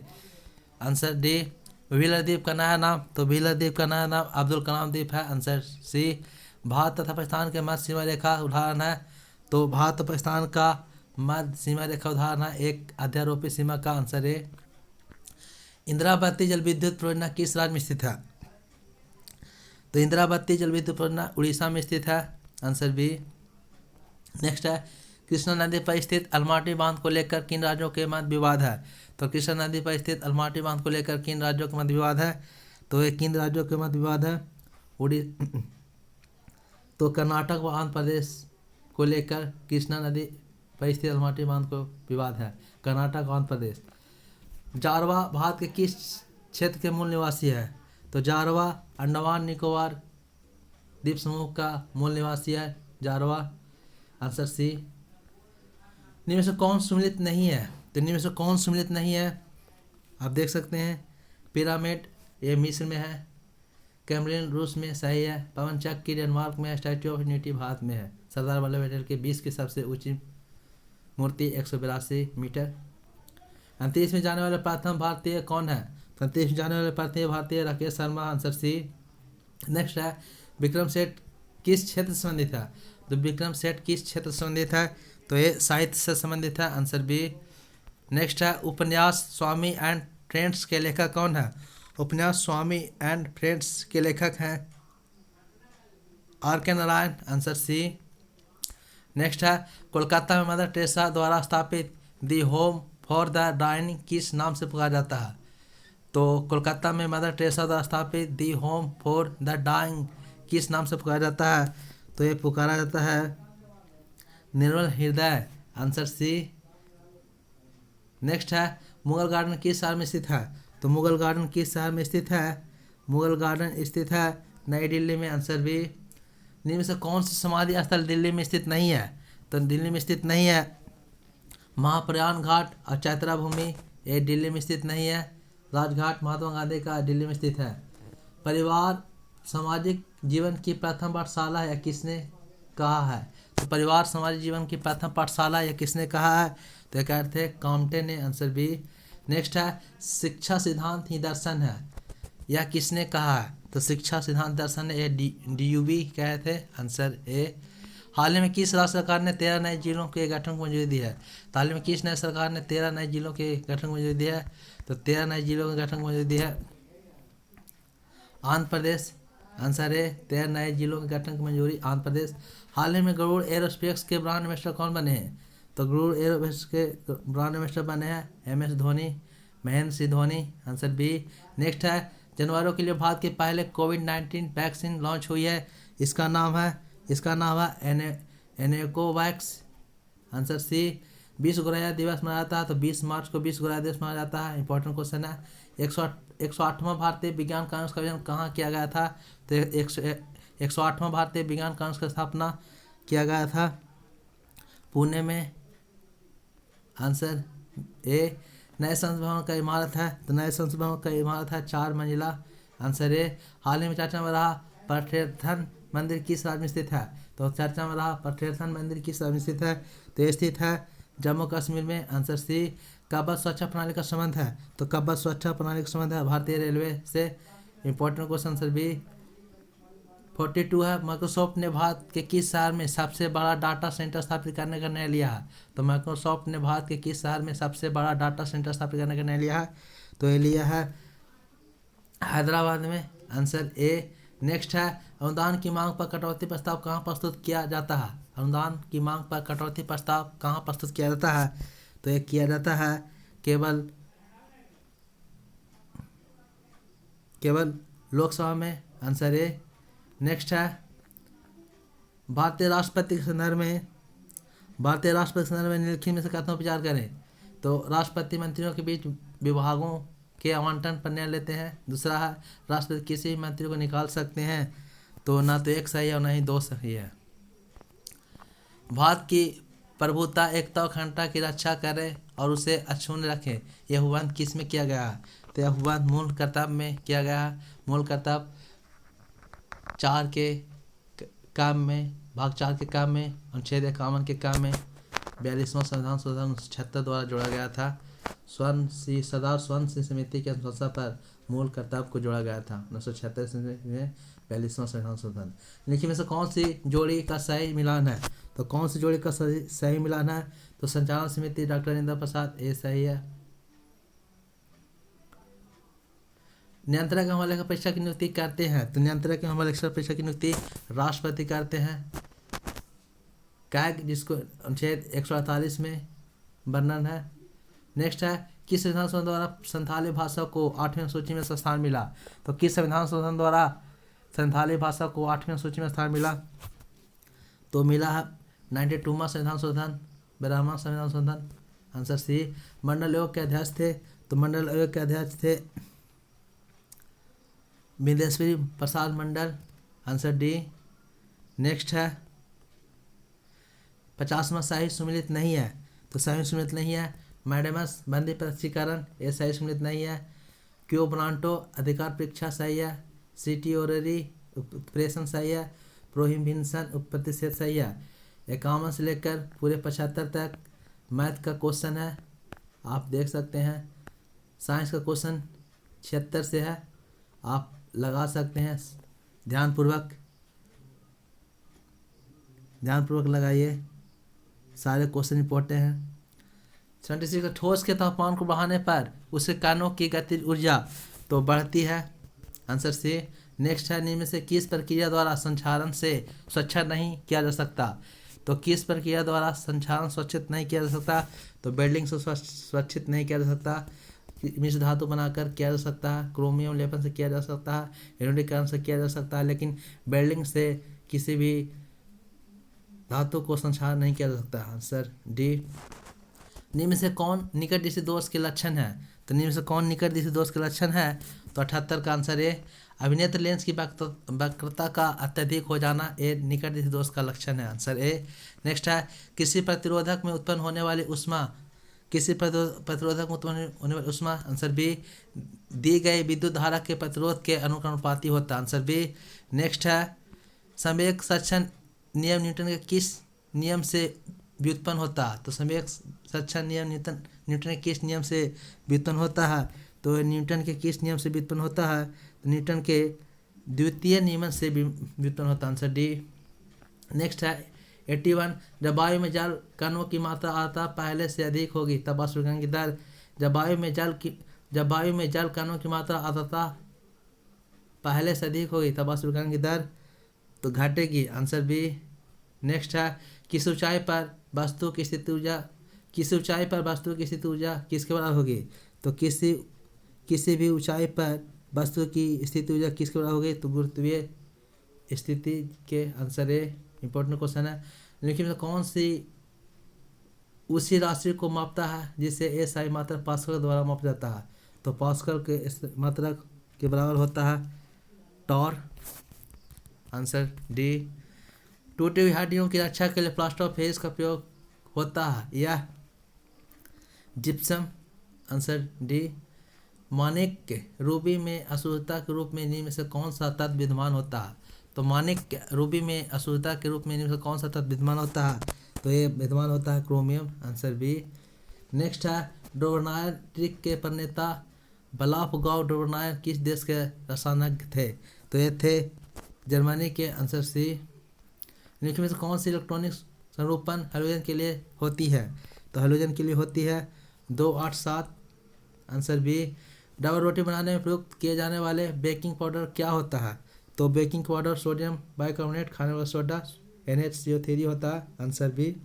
Answer D. व्हीलर द्वीप का नया नाम, तो व्हीलर द्वीप का नया नाम अब्दुल कलाम द्वीप है। आंसर सी। भारत तथा पाकिस्तान के मध्य सीमा रेखा उदाहरण है, तो भारत और पाकिस्तान का मध्य सीमा रेखा उदाहरण है एक अध्यारोपी सीमा का। Answer A. इंदिरावती जल विद्युत परियोजना किस राज्य में स्थित है, तो इंदिरावती जल विद्युत परियोजना उड़ीसा में स्थित है। Answer B. नेक्स्ट है, कृष्णा नदी पर स्थित अलमाटी बांध को लेकर किन राज्यों के मध्य विवाद है, तो कृष्णा नदी पर स्थित अलमाटी बांध को लेकर किन राज्यों के मध्य विवाद है, तो ये किन राज्यों के मध्य विवाद है, तो कर्नाटक व आंध्र प्रदेश को लेकर कृष्णा नदी पर स्थित अलमाटी बांध को विवाद है, कर्नाटक और आंध्र प्रदेश। जारवा भारत के किस क्षेत्र के मूल निवासी है, तो जारवा अंडमान निकोबार द्वीप समूह का मूल निवासी है जारवा। Answer C. निम्न में से कौन सम्मिलित नहीं है, तो निम्न में से कौन सम्मिलित नहीं है, आप देख सकते हैं पिरामिड ये मिस्र में है, कैमरिन रूस में सही है, पवन चक्की डेनमार्क में है, स्टैच्यू ऑफ यूनिटी भारत में है, सरदार वल्लभ भाई पटेल की 20 की सबसे ऊंची मूर्ति 182 मीटर। अंतरिक्ष में जाने वाले प्रथम भारतीय कौन है, तो अंतरिक्ष में जाने वाले प्रथम भारतीय Rakesh Sharma. Answer C. Next है, विक्रम सेठ किस क्षेत्र से संबंधित है, तो विक्रम सेठ किस क्षेत्र से संबंधित है, तो ये साहित्य से संबंधित है। Answer B. नेक्स्ट है, उपन्यास स्वामी एंड फ्रेंड्स के लेखक कौन है, उपन्यास स्वामी एंड फ्रेंड्स के लेखक हैं आर के नारायण। Answer C. नेक्स्ट है, कोलकाता में मदर टेरेसा द्वारा स्थापित the home for the dying किस नाम से पुकारा जाता है, तो कोलकाता में मदर टेरेसा द्वारा स्थापित the home for the dying किस नाम से पुकारा जाता है, तो ये पुकारा जाता है निर्मल हृदय। Answer C. नेक्स्ट है, मुगल गार्डन किस शहर में स्थित है, तो मुगल गार्डन किस शहर में स्थित है, मुगल गार्डन स्थित है नई दिल्ली में। Answer B. निम्न में से कौन सा समाधि स्थल दिल्ली में स्थित नहीं है, तो दिल्ली में स्थित नहीं है महाप्रयाण घाट और चैत्रा भूमि, ये दिल्ली में स्थित नहीं है। राजघाट महात्मा गांधी का दिल्ली में स्थित है। परिवार सामाजिक जीवन की प्रथम पाठशाला या किसने कहा है, तो परिवार सामाजिक जीवन की प्रथम पाठशाला या किसने कहा है, तो ये कहते हैं काम्टे ने। Answer B. नेक्स्ट है, शिक्षा सिद्धांत ही दर्शन है या किसने कहा है, तो शिक्षा सिद्धांत दर्शन है ये DUV कहे थे। Answer A. हाल ही में किस राज्य सरकार ने 13 नए जिलों के गठन को मंजूरी दी है, तो हाल ही में किस नए सरकार ने 13 नए जिलों के गठन को मंजूरी दी है, तो 13 नए जिलों के गठन को मंजूरी दी है आंध्र प्रदेश। आंसर ए, 13 नए जिलों के गठन की मंजूरी आंध्र प्रदेश। हाल ही में गरुड़ एरोस्पेस के ब्रांड एम्बेसडर कौन बने हैं, तो गरुड़ एरोस्पेस के ब्रांड एम्बेसडर बने हैं MS Dhoni, Mahendra Singh Dhoni. Answer B. Next है, जानवरों के लिए भारत के पहले कोविड-19 वैक्सीन लॉन्च हुई है, इसका नाम है एनेकोवैक्स। Answer C. विश्व गौरैया दिवस मनाया जाता है, तो 20 मार्च को विश्व गौरैया दिवस मनाया जाता है। इंपॉर्टेंट क्वेश्चन है। 108वां भारतीय विज्ञान कांग्रेस का आयोजन कहाँ किया गया था, तो 108वां भारतीय विज्ञान कांग्रेस की स्थापना किया गया था पुणे में। Answer A. नए संसद भवन का इमारत है, तो नए संसद भवन का इमारत है 4 मंजिला। Answer A. हाल ही में चर्चा में रहा पर्थेरथन मंदिर किस राज्य में स्थित है, तो चर्चा में रहा पर्थेरथन मंदिर किस राज्य में स्थित है, तो ये स्थित है जम्मू कश्मीर में। Answer C. कब्बत सुरक्षा प्रणाली का संबंध है, तो कब्बत सुरक्षा प्रणाली का संबंध है भारतीय रेलवे से। Important question answer B. 42 है, माइक्रोसॉफ्ट ने भारत के किस शहर में सबसे बड़ा डाटा सेंटर स्थापित करने का निर्णय लिया है, तो माइक्रोसॉफ्ट ने भारत के किस शहर में सबसे बड़ा डाटा सेंटर स्थापित करने का निर्णय लिया है, तो ये लिया है हैदराबाद में। Answer A. नेक्स्ट है, अनुदान की मांग पर कटौती प्रस्ताव कहाँ प्रस्तुत किया जाता है, अनुदान की मांग पर कटौती प्रस्ताव कहाँ प्रस्तुत किया जाता है, तो ये किया जाता है केवल लोकसभा में। Answer A. नेक्स्ट है, भारतीय राष्ट्रपति के संदर्भ में निम्नलिखित में से कथनों पर विचार करें, तो राष्ट्रपति मंत्रियों के बीच विभागों के आवंटन पर निर्णय लेते हैं। दूसरा है, राष्ट्रपति किसी भी मंत्री को निकाल सकते हैं, तो ना तो 1 सही है और ना ही 2 सही है। भारत की प्रभुता, एकता और अखंडता की रक्षा करें और उसे अक्षुण्ण रखें, यह हुबंद किस में किया गया है, तो यह हुबंद मूल कर्तव्य में किया गया है। मूल कर्तव्य 4 के काम में, भाग 4 के काम में, अनुच्छेद 51 के काम में 42वां संविधान संशोधन 1976 द्वारा जोड़ा गया था। सरदार स्वर्ण सिंह समिति की अनुशंसा पर मूल कर्तव्य को जोड़ा गया था 1976 में 42वां संविधान संशोधन। निम्नलिखित में से कौन सी जोड़ी का सही मिलान है? तो कौन सी जोड़ी का सही मिलान है? तो संचालन समिति डॉक्टर इंद्र प्रसाद, ये सही है। नियंत्रक एवं अभिलेखा परीक्षा की नियुक्ति करते हैं, तो नियंत्रक एवं अभिलेखा परीक्षा की नियुक्ति राष्ट्रपति करते हैं। कैग, जिसको अनुच्छेद 148 में वर्णन है। नेक्स्ट है, किस संविधान संशोधन द्वारा संथाली भाषा को 8वीं सूची में स्थान मिला? तो किस संविधान संशोधन द्वारा संथाली भाषा को 8वीं सूची में स्थान मिला? तो मिला है 92वां संविधान संशोधन, 12वां संविधान संशोधन। Answer C. मंडल आयोग के अध्यक्ष थे, तो मंडल आयोग के अध्यक्ष थे Bindeshwari Prasad Mandal. Answer D. Next है, 50वां सही सुमिलित नहीं है, तो सही सुमिलित नहीं है। मैडमस बंदी प्रशिक्षीकरण, ये सही सुमिलित नहीं है। क्यू ब्रांटो अधिकार परीक्षा सही है। सिटी ऑपरेशन सही है। प्रोहिबिशन प्रतिषेध सही है। 51 से लेकर पूरे 75 तक मैथ का क्वेश्चन है, आप देख सकते हैं। साइंस का क्वेश्चन 76 से है, आप लगा सकते हैं। ध्यानपूर्वक लगाइए, सारे क्वेश्चन इंपॉर्टेंट हैं। 76 का ठोस के तापमान को बढ़ाने पर उसके कणों की गतिज ऊर्जा तो बढ़ती है। Answer C. नेक्स्ट है, निम्न में से किस प्रक्रिया द्वारा संक्षारण से स्वच्छत नहीं किया जा सकता? तो किस प्रक्रिया द्वारा संक्षारण स्वच्छित नहीं किया जा सकता? तो वेल्डिंग से स्वच्छित नहीं किया जा सकता। मिश्र धातु बनाकर किया जा सकता है। क्रोमियम लेपन से किया जा सकता है। एनोडीकरण से किया जा सकता है, लेकिन वेल्डिंग से किसी भी धातु को संक्षारण नहीं किया जा सकता। Answer D. निम्न में से कौन निकट दृष्टि दोष के लक्षण है? तो निम्न में से कौन निकट दृष्टि दोष के लक्षण है? तो 78 का आंसर ए। अभिनेत्र लेंस की वक्रता का अत्यधिक हो जाना, ये निकट दृष्टि दोष का लक्षण है। Answer A. नेक्स्ट है, किसी प्रतिरोधक में उत्पन्न होने वाली उष्मा, आंसर बी। दी गई विद्युत धारा के प्रतिरोध के अनुपाती होता है। Answer B. नेक्स्ट है, संवेग संरक्षण नियम न्यूटन के किस नियम से व्युत्पन्न होता है? तो संवेग संरक्षण नियम न्यूटन के किस नियम से व्युत्पन्न होता है? तो न्यूटन के किस नियम से व्युत्पन्न होता है? तो न्यूटन के द्वितीय नियम से व्युत्पन्न होता है। Answer D. नेक्स्ट है, 81, जब वायु में जल कणों की मात्रा आर्द्रता पहले से अधिक होगी तब वाष्पीकरण की दर। जब वायु में जल कणों की मात्रा आर्द्रता पहले से अधिक होगी तब वाष्पीकरण की दर तो घटेगी। Answer B. नेक्स्ट है, किस ऊंचाई पर वस्तु की स्थिति ऊर्जा किसके बराबर होगी? तो किसी भी ऊंचाई पर वस्तु की स्थिति ऊर्जा किसके बराबर होगी? तो गुरुत्वीय स्थिति के। Answer A. इंपॉर्टेंट क्वेश्चन है। लेकिन कौन सी उसी राशि को मापता है जिसे एसआई मात्रक पास्कल द्वारा मापा जाता है? तो पास्कल के मात्रक के बराबर होता है टॉर। Answer D. टूटी हुई हड्डियों की रक्षा के लिए प्लास्टर ऑफ पेरिस का प्रयोग होता है या जिप्सम। Answer D. माणिक्य रूबी में अशुद्धता के रूप में निम्न में से कौन सा तत्व विद्यमान होता है? तो माणिक्य रूबी में अशुद्धता के रूप में निम्न में से कौन सा तत्व विद्यमान होता है? तो ये विद्यमान होता है क्रोमियम। Answer B. नेक्स्ट है, डोबरनायर ट्रिक के प्रणेता वोल्फगांग डोबरनायर किस देश के रसायनज्ञ थे? तो ये थे जर्मनी के। Answer C. निम्न में से कौन सी इलेक्ट्रॉनिक संरूपण हैलोजन के लिए होती है? तो हैलोजन के लिए होती है 287। Answer B. डबल रोटी बनाने में प्रयुक्त किए जाने वाले बेकिंग पाउडर क्या होता है? तो बेकिंग पाउडर सोडियम बाइकार्बोनेट, खाने वाला सोडा NaCO3 होता है। Answer B.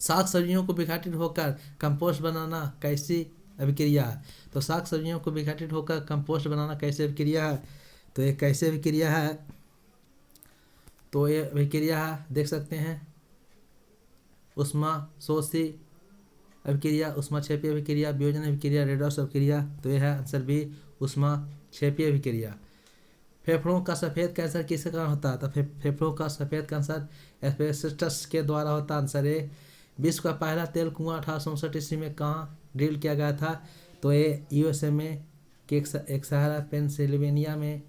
साग सब्जियों को विघटित होकर कंपोस्ट बनाना कैसी अभिक्रिया है? तो साग सब्जियों को विघटित होकर कंपोस्ट बनाना कैसे अभिक्रिया है? तो ये कैसे अभिक्रिया है? तो ये अभिक्रिया है, देख सकते हैं, उष्मा शोषी अभिक्रिया, उष्मा क्षेपीय अभिक्रिया, वियोजन अभिक्रिया, रेडॉक्स अभिक्रिया। तो यह है आंसर बी, उष्मा क्षेपीय अभिक्रिया। फेफड़ों का सफ़ेद कैंसर किसके कारण होता है? तो फेफड़ों का सफ़ेद कैंसर एस्बेस्टस के द्वारा होता है। Answer A. विश्व का पहला तेल कुआं 1859 ईस्वी में कहाँ ड्रिल किया गया था? तो ये USA में एक शहर पेंसिल्वेनिया में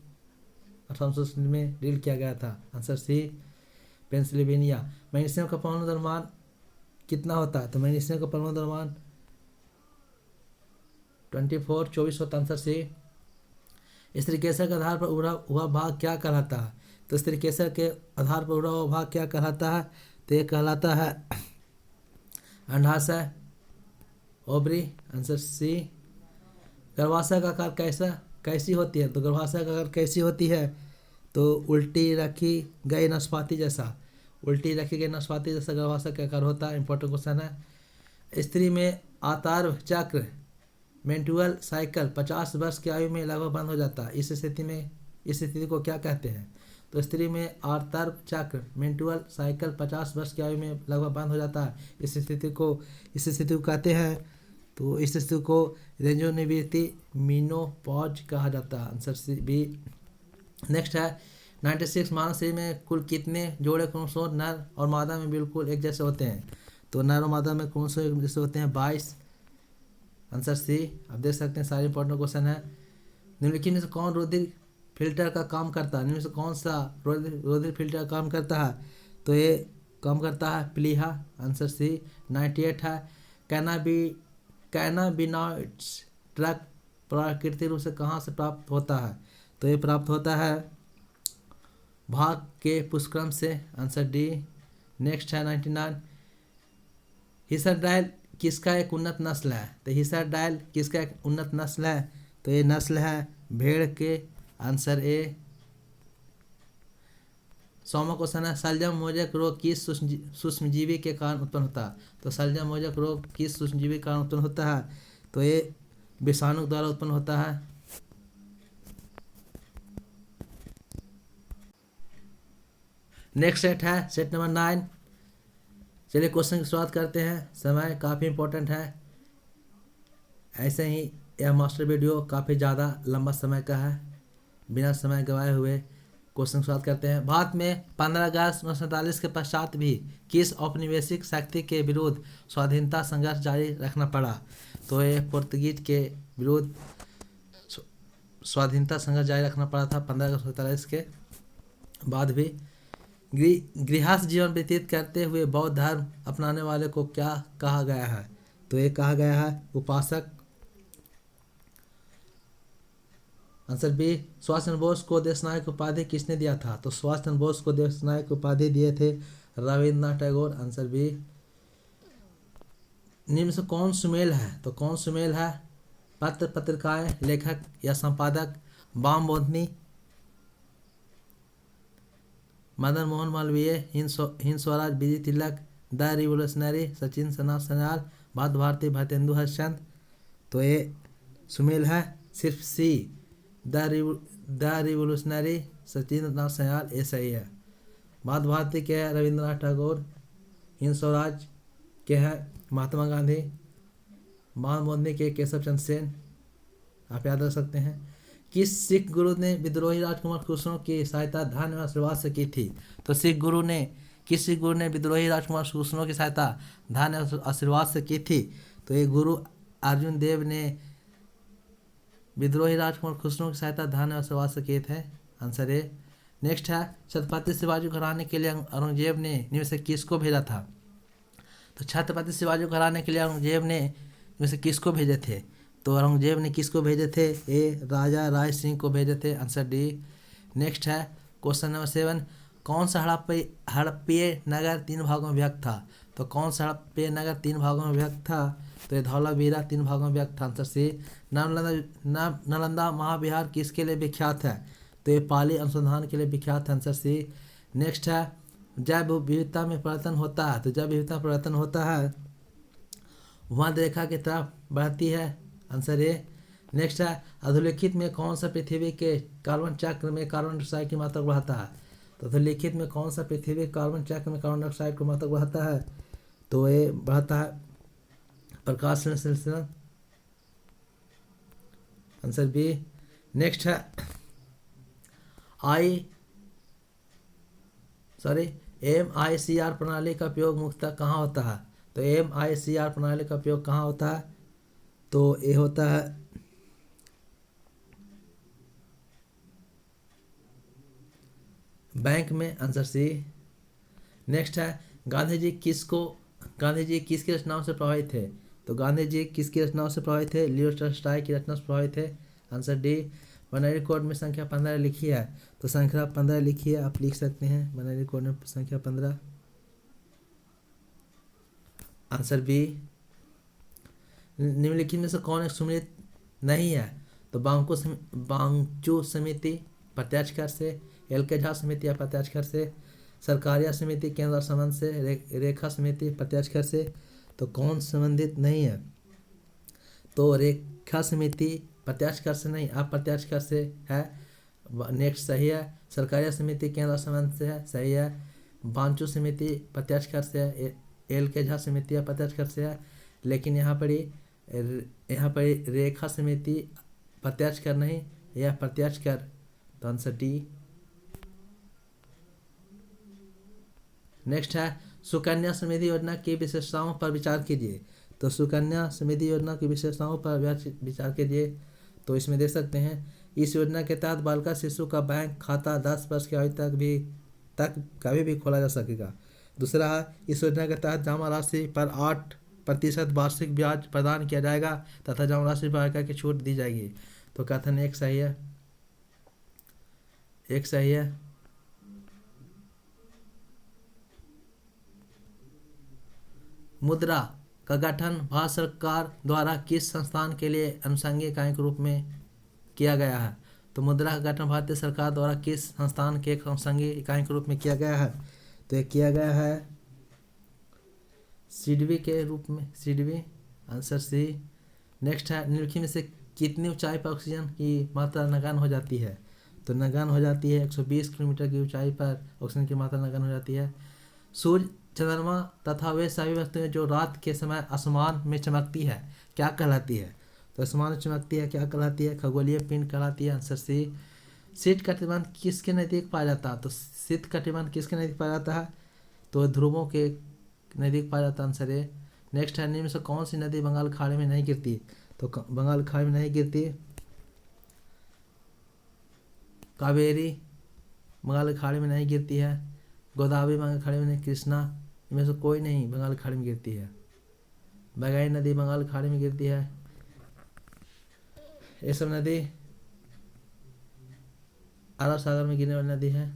1860 में ड्रिल किया गया था। Answer C, Pennsylvania. मैग्नीशियम का परमाणु द्रव्यमान कितना होता है? तो मैग्नीशियम का परमाणु द्रव्यमान 24 होता है, आंसर सी। स्त्रीकेसर के आधार पर उभरा हुआ भाग क्या कहलाता है? तो स्त्रीकेसर के आधार पर उभरा हुआ भाग क्या कहलाता है? तो ये कहलाता है अंडाशय, ओवरी, आंसर सी। गर्भाशय का आकार कैसी होती है? तो गर्भाशय का आकार कैसी होती है? तो उल्टी रखी गई नाशपाती जैसा, उल्टी रखी गई नाशपाती जैसा गर्भाशय का आकार होता है। इंपॉर्टेंट क्वेश्चन है। स्त्री में आतार्व चक्र, मेंटुअल साइकिल 50 वर्ष की आयु में लगभग बंद हो जाता है। इस स्थिति को क्या कहते हैं? तो स्त्री में आर्तर्व चक्र, मेंटुअल साइकिल 50 वर्ष की आयु में लगभग बंद हो जाता है। इस स्थिति को कहते हैं, तो इस स्थिति को रेंजोनिविटी मीनोपॉज कहा जाता है, आंसर सी बी। नेक्स्ट है 96 मानव शरीर में कुल कितने जोड़े क्रोमोसोम नर और मादा में बिल्कुल एक जैसे होते हैं? तो नर और मादा में क्रोमोसोम एक जैसे होते हैं 22, आंसर सी। आप देख सकते हैं सारे इंपॉर्टेंट क्वेश्चन है। निम्नलिखित में से कौन रुधिर फिल्टर का काम करता है? निम्न में से कौन सा रुधिर फिल्टर का काम करता है? तो ये काम करता है प्लीहा, आंसर सी। 98 है कैनाबिनॉइड्स ड्रग प्राकृतिक रूप से कहाँ से प्राप्त होता है? तो ये प्राप्त होता है भाग के पुष्करम से, आंसर डी। नेक्स्ट है 99 हिसरडाइल किसका एक उन्नत नस्ल है? तो हिसरडाइल किसका एक उन्नत नस्ल है? तो ये नस्ल है भेड़ के, आंसर ए। 100वां क्वेश्चन है शलजम मोजक रोग किस सूक्ष्मजीवी के कारण उत्पन्न होता है? तो शलजम मोजक रोग किस सूक्ष्मजीवी के कारण उत्पन्न होता है? तो ये विषाणु द्वारा उत्पन्न होता है। नेक्स्ट सेट है सेट नंबर 9। चलिए क्वेश्चन की शुरुआत करते हैं। समय काफ़ी इंपॉर्टेंट है, ऐसे ही यह मास्टर वीडियो काफ़ी ज़्यादा लंबा समय का है। बिना समय गवाए हुए क्वेश्चन की शुरुआत करते हैं। भारत में 15 अगस्त 1947 के पश्चात भी किस औपनिवेशिक शक्ति के विरुद्ध स्वाधीनता संघर्ष जारी रखना पड़ा? तो ये पुर्तगीज के विरुद्ध स्वाधीनता संघर्ष जारी रखना पड़ा था 15 अगस्त 1947 के बाद भी। गृहस्थ जीवन व्यतीत करते हुए बौद्ध धर्म अपनाने वाले को क्या कहा गया है? तो ये कहा गया है उपासक, आंसर बी। सुभाष चंद्र बोस को देश नायक उपाधि किसने दिया था? तो सुभाष चंद्र बोस को देश नायक उपाधि दिए थे रविन्द्रनाथ टैगोर, आंसर बी। निम्न से कौन सुमेल है? तो कौन सुमेल है? पत्र पत्रिकाएं, लेखक या संपादक? Bama Bodhini, Madan Mohan Malviya, Hind Swaraj, Vijay Tilak, the revolutionary, Sachin Sanyal, Bharati Bharatendu Harishchandra. तो ये सुमेल है सिर्फ C, the revolutionary, Sachin Sanyal, ये सही है। भारती के है रविंद्रनाथ टैगोर, हिंद स्वराज के है महात्मा गांधी, महात्मा गांधी के केशव चंद्र सेन, आप याद रख सकते हैं। किस सिख गुरु ने विद्रोही राजकुमार खुसरो की सहायता धन एवं आशीर्वाद से की थी? तो किस सिख गुरु ने विद्रोही राजकुमार खुसरो की सहायता धन एवं आशीर्वाद से की थी? तो ये गुरु अर्जुन देव ने विद्रोही राजकुमार खुसरो की सहायता धन एवं आशीर्वाद से किए थे, आंसर ए। नेक्स्ट है छत्रपति शिवाजी को हराने के लिए औरंगजेब ने निम्न से किसको भेजा था? तो छत्रपति शिवाजी को हराने के लिए औरंगजेब ने निम्न से किसको भेजे थे? तो औरंगजेब ने किसको भेजे थे? ए राजा राय सिंह को भेजे थे, आंसर डी। नेक्स्ट है क्वेश्चन नंबर 7। कौन सा हड़प्पीय नगर 3 भागों में विभक्त था? तो कौन सा हड़प्पीय नगर 3 भागों में विभक्त था? तो ये धौलावीरा 3 भागों में विभक्त था, आंसर सी। नालंदा महाविहार किसके लिए विख्यात है? तो ये पाली अनुसंधान के लिए विख्यात है, आंसर सी। नेक्स्ट है जब विविधता में परिवर्तन होता है, तो जब विविधता में परिवर्तन होता है वहाँ रेखा की तरफ बढ़ती है, आंसर ए। नेक्स्ट है अधोलिखित में कौन सा पृथ्वी के कार्बन चक्र में कार्बन डाइऑक्साइड की मात्रा बढ़ाता है? तो अधोलिखित में कौन सा पृथ्वी कार्बन चक्र में कार्बन डाइऑक्साइड की मात्रा बढ़ाता है? तो ये बढ़ाता है प्रकाश संश्लेषण, आंसर बी। नेक्स्ट है MICR प्रणाली का उपयोग मुख्यतः कहाँ होता है? तो MICR प्रणाली का उपयोग कहाँ होता है? तो ये होता है बैंक में, आंसर सी। नेक्स्ट है गांधी जी गांधी जी किसकी रचनाओं से प्रभावित थे? तो गांधी जी किसकी रचनाओं से प्रभावित थे? लियो टॉल्स्टॉय की रचना से प्रभावित थे। Answer D. बनारी कोड में संख्या 15 लिखी है, तो संख्या 15 लिखी है, आप लिख सकते हैं बनारी कोड में संख्या 15। Answer B. निम्नलिखित में से कौन एक सुमिलित नहीं है? तो बांचू समिति प्रत्यक्ष कर से, एल के झा समिति अप्रत्यक्ष कर से, सरकारिया समिति केंद्र और संबंध से, रेखा समिति प्रत्यक्ष कर से। तो कौन संबंधित नहीं है? तो रेखा समिति प्रत्यक्ष कर से नहीं, अप्रत्यक्ष कर से है। नेक्स्ट सही है। सरकारिया समिति केंद्र और संबंध से है, सही है। बांचू समिति प्रत्यक्ष कर से है, एल के झा समिति अप्रत्यक्ष कर से है। लेकिन यहाँ पर रेखा समिति प्रत्यक्ष कर नहीं, यह प्रत्यक्ष कर। तो आंसर डी। नेक्स्ट है सुकन्या समृद्धि योजना की विशेषताओं पर विचार कीजिए। तो सुकन्या समृद्धि योजना की विशेषताओं पर विचार कीजिए। तो इसमें देख सकते हैं, इस योजना के तहत बालिका शिशु का बैंक खाता 10 वर्ष की आयु तक कभी भी खोला जा सकेगा। दूसरा है, इस योजना के तहत जमा राशि पर 8% वार्षिक ब्याज प्रदान किया जाएगा तथा जमा राशि पर आयकर की छूट दी जाएगी। तो कथन एक सही है, एक सही है। मुद्रा का गठन भारत सरकार द्वारा किस संस्थान के लिए अनुषंगिक इकाई के रूप में किया गया है? तो मुद्रा का गठन भारतीय सरकार द्वारा किस संस्थान के एक अनुषंगिक इकाई के रूप में किया गया है? तो ये किया गया है सिडबी के रूप में, सिडबी। Answer C. नेक्स्ट है, निम्नलिखित में से कितनी ऊंचाई पर ऑक्सीजन की मात्रा नगण्य हो जाती है? तो नगण्य हो जाती है 120 किलोमीटर की ऊंचाई पर ऑक्सीजन की मात्रा नगण्य हो जाती है। सूर्य, चंद्रमा तथा वे सभी वस्तुएं जो रात के समय आसमान में चमकती है क्या कहलाती है? तो आसमान में चमकती है क्या कहलाती है? खगोलीय पिंड कहलाती है। Answer C. शीत कटिबंध किसके नज़दीक पाया जाता है? तो शीत कटिबंध किसके नज़दीक पाया जाता है? तो ध्रुवों के नज़दीक पाया जाता है। Answer A. नेक्स्ट है, निम्न में से कौन सी नदी बंगाल खाड़ी में नहीं गिरती? तो बंगाल खाड़ी में नहीं गिरती कावेरी बंगाल खाड़ी में नहीं गिरती है, गोदावरी बंगाल खाड़ी में नहीं, कृष्णा, इनमें से कोई नहीं बंगाल खाड़ी में गिरती है। बगाई नदी बंगाल खाड़ी में गिरती है। ये सब नदी अरब सागर में गिरने वाली नदी है।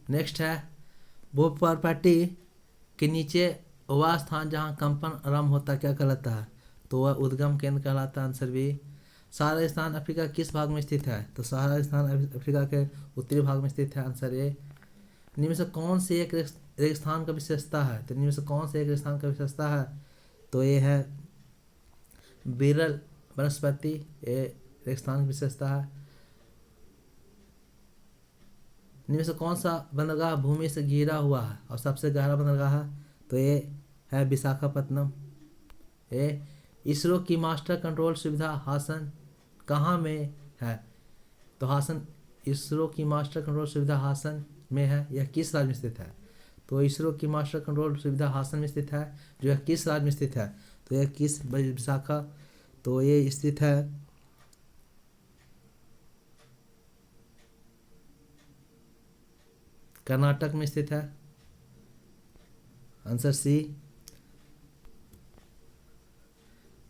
नेक्स्ट है, भूपर्पट्टी के नीचे वह स्थान जहाँ कंपन आरंभ होता क्या कहलाता है? तो वह उद्गम केंद्र कहलाता है। Answer B. सहारा स्थान अफ्रीका किस भाग में स्थित है? तो सहारा स्थान अफ्रीका के उत्तरी भाग में स्थित है। Answer A. निम्न में से कौन सी एक रेगिस्तान का विशेषता है? तो निम्न में से कौन सी एक रेगिस्तान का विशेषता है? तो ये है विरल वनस्पति, ये रेगिस्तान की विशेषता है। निम्न में से कौन सा बंदरगाह भूमि से घिरा हुआ है और सबसे गहरा बंदरगाह है? तो ये है विशाखापत्तनम। ये इसरो की मास्टर कंट्रोल सुविधा हासन कहाँ में है? तो हासन, इसरो की मास्टर कंट्रोल सुविधा हासन में है। यह किस राज्य में स्थित है? तो इसरो की मास्टर कंट्रोल सुविधा हासन में स्थित है। जो यह किस राज्य में स्थित है? तो यह किस विशाखा, तो ये स्थित है कर्नाटक में स्थित है। Answer C.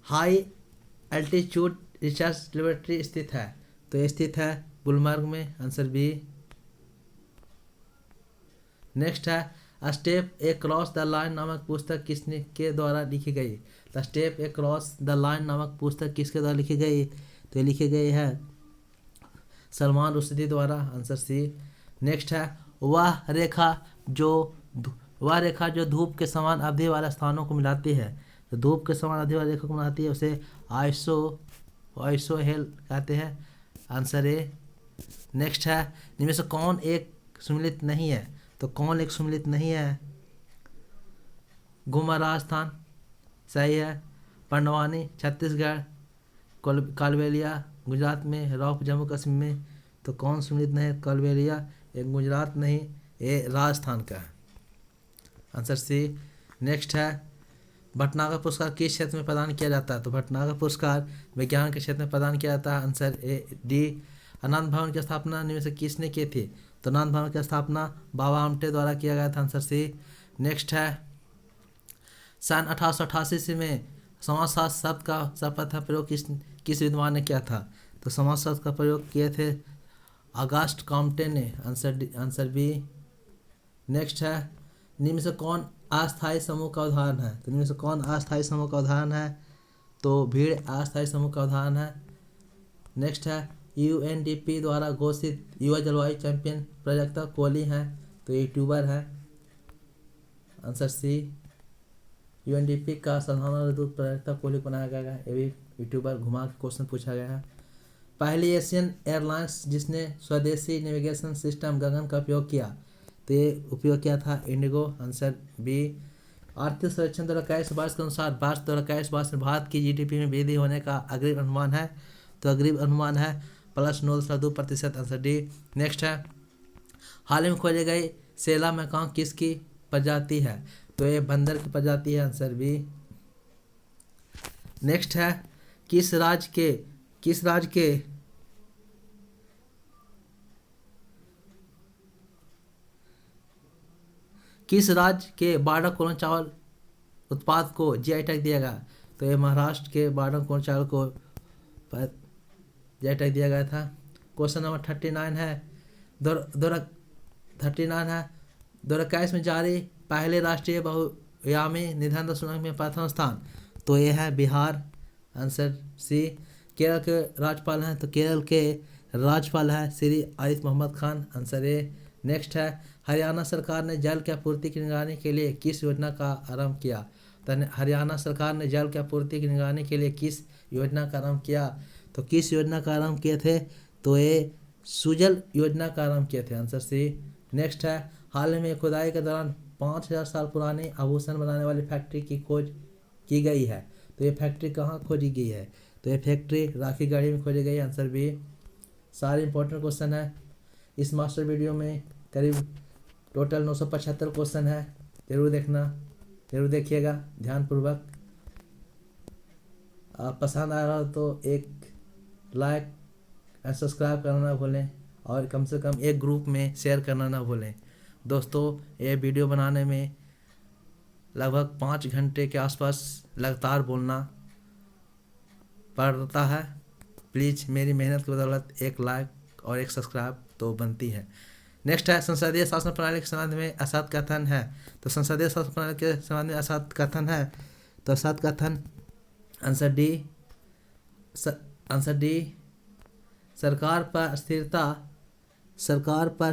High altitude research laboratory स्थित है? तो ये स्थित है गुलमर्ग में। Answer B. नेक्स्ट है, step a cross the line नामक पुस्तक किसने के द्वारा लिखी गई? The step a cross the line नामक पुस्तक किसके द्वारा लिखी गई? तो ये लिखी गई है सलमान रुश्दी द्वारा। Answer C. नेक्स्ट है, वह रेखा जो धूप के समान अवधि वाले स्थानों को मिलाती है, तो धूप के समान अवधि वाली रेखा को मिलाती है, उसे आइसोहेल कहते हैं। Answer A. नेक्स्ट है, इनमें से कौन एक सुमिलित नहीं है? तो कौन एक सुमिलित नहीं है? घुमा राजस्थान, सही है। पंडवानी छत्तीसगढ़, कालबेलिया गुजरात में, रॉक जम्मू कश्मीर में। तो कौन सुमिलित नहीं है? कालबेलिया, ये गुजरात नहीं, ये राजस्थान का है। Answer C. नेक्स्ट है, भटनागर पुरस्कार किस क्षेत्र में प्रदान किया जाता है? तो भटनागर पुरस्कार विज्ञान के क्षेत्र में प्रदान किया जाता है। Answer A D. आनंद भवन की स्थापना निम्न में से किसने की थी? तो नाथ भवन की स्थापना बाबा आमटे द्वारा किया गया था, आंसर सी। नेक्स्ट है सन 1888 ईस्वी में समाजशास्त्र शब्द का सर्वप्रथम प्रयोग किस विद्वान ने किया था? तो समाजशास्त्र का प्रयोग किए थे अगस्ट कॉम्टे ने, आंसर बी। नेक्स्ट है निम्न में से कौन अस्थायी समूह का उदाहरण है? तो निम्न में से कौन अस्थायी समूह का उदाहरण है? तो भीड़ अस्थायी समूह का उदाहरण है। नेक्स्ट है यूएनडीपी द्वारा घोषित युवा जलवायु चैंपियन प्राजक्ता कोहली हैं, तो यूट्यूबर है, आंसर सी। यूएनडीपी का साधारण दूत प्राजक्ता कोहली को बनाया गया है, ये भी यूट्यूबर। घुमा के क्वेश्चन पूछा गया है। पहली एशियन एयरलाइंस जिसने स्वदेशी नेविगेशन सिस्टम गगन का उपयोग किया, तो ये उपयोग किया था इंडिगो, आंसर बी। आर्थिक सर्वेक्षण 2021 वर्ष के अनुसार वर्ष 2021 वर्ष में भारत की जीडीपी में वृद्धि होने का अग्रिम अनुमान है, तो अग्रिम अनुमान है +9.2%, आंसर डी। नेक्स्ट है हाल ही में खोजे गए सेला मैकाओ किसकी प्रजाति है? तो ये बंदर की प्रजाति है, आंसर बी। नेक्स्ट है किस राज्य के बारह करोड़ चावल उत्पाद को जीआई टैग दिया गया? तो ये महाराष्ट्र के बारह करोड़ चावल को जीआई टैग दिया गया था। क्वेश्चन नंबर 39 है 2021 में जारी पहले राष्ट्रीय बहुआयामी निबंध सूचकांक में प्रथम स्थान, तो ये है बिहार, आंसर सी। केरल के राज्यपाल हैं, तो केरल के राज्यपाल हैं Shri Arif Mohammad Khan, answer A. Next है हरियाणा सरकार ने जल की आपूर्ति की निगरानी के लिए किस योजना का आरंभ किया? तो हरियाणा सरकार ने जल की आपूर्ति की निगरानी के लिए किस योजना का आरंभ किया? तो किस योजना का आरंभ किए थे? तो ये सुजल योजना का आरंभ किए थे, आंसर सी। नेक्स्ट है हाल में खुदाई के दौरान 5000 साल पुरानी आभूषण बनाने वाली फैक्ट्री की खोज की गई है, तो ये फैक्ट्री कहाँ खोजी गई है? तो ये फैक्ट्री राखीगढ़ी में खोजी गई, आंसर बी। सारे इंपॉर्टेंट क्वेश्चन है इस मास्टर वीडियो में, करीब टोटल 975 क्वेश्चन है, जरूर देखिएगा ध्यानपूर्वक। आप पसंद आ रहा हो तो एक लाइक और सब्सक्राइब करना ना भूलें, और कम से कम एक ग्रुप में शेयर करना ना भूलें। दोस्तों ये वीडियो बनाने में लगभग 5 घंटे के आसपास लगातार बोलना पड़ता है। प्लीज़ मेरी मेहनत की बदौलत एक लाइक और एक सब्सक्राइब तो बनती है। नेक्स्ट है संसदीय शासन प्रणाली के संबंध में असत कथन है, तो संसदीय शासन प्रणाली के संबंध में असत कथन है, तो असत कथन आंसर डी। सरकार पर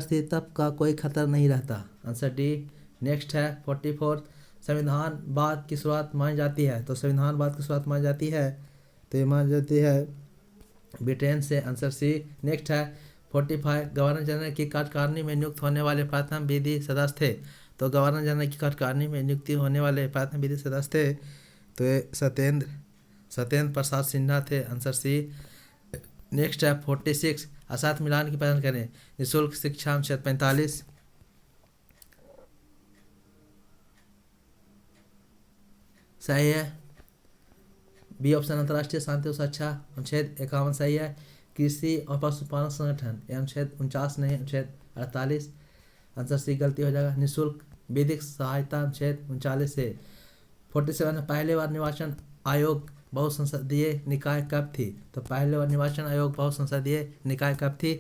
स्थिरता का कोई खतरा नहीं रहता, आंसर डी। नेक्स्ट है 44 संविधानवाद की शुरुआत मानी जाती है, तो संविधानवाद की शुरुआत मानी जाती है, तो ये मानी जाती है ब्रिटेन से, आंसर सी। नेक्स्ट है 45 गवर्नर जनरल की कार्यकारिणी में नियुक्त होने वाले प्रथम विधि सदस्य थे, तो गवर्नर जनरल की कार्यकारिणी में नियुक्ति होने वाले प्रथम विधि सदस्य थे, तो ये सत्येंद्र प्रसाद सिन्हा थे, आंसर सी। नेक्स्ट है 46 असत मिलान की पहचान करें, निःशुल्क शिक्षा अनुच्छेद 45, सही है बी ऑप्शन। अंतर्राष्ट्रीय शांति और सुरक्षा अनुच्छेद 51 सही है। कृषि और पशुपालन संगठन अनुच्छेद 49 नहीं, अनुच्छेद 48, आंसर सी गलती हो जाएगा। निःशुल्क विधिक सहायता अनुच्छेद 39 से। 47 पहले बार निर्वाचन आयोग बहुसंसदीय निकाय कब थी? तो पहले बार निर्वाचन आयोग बहुसंसदीय निकाय कब थी?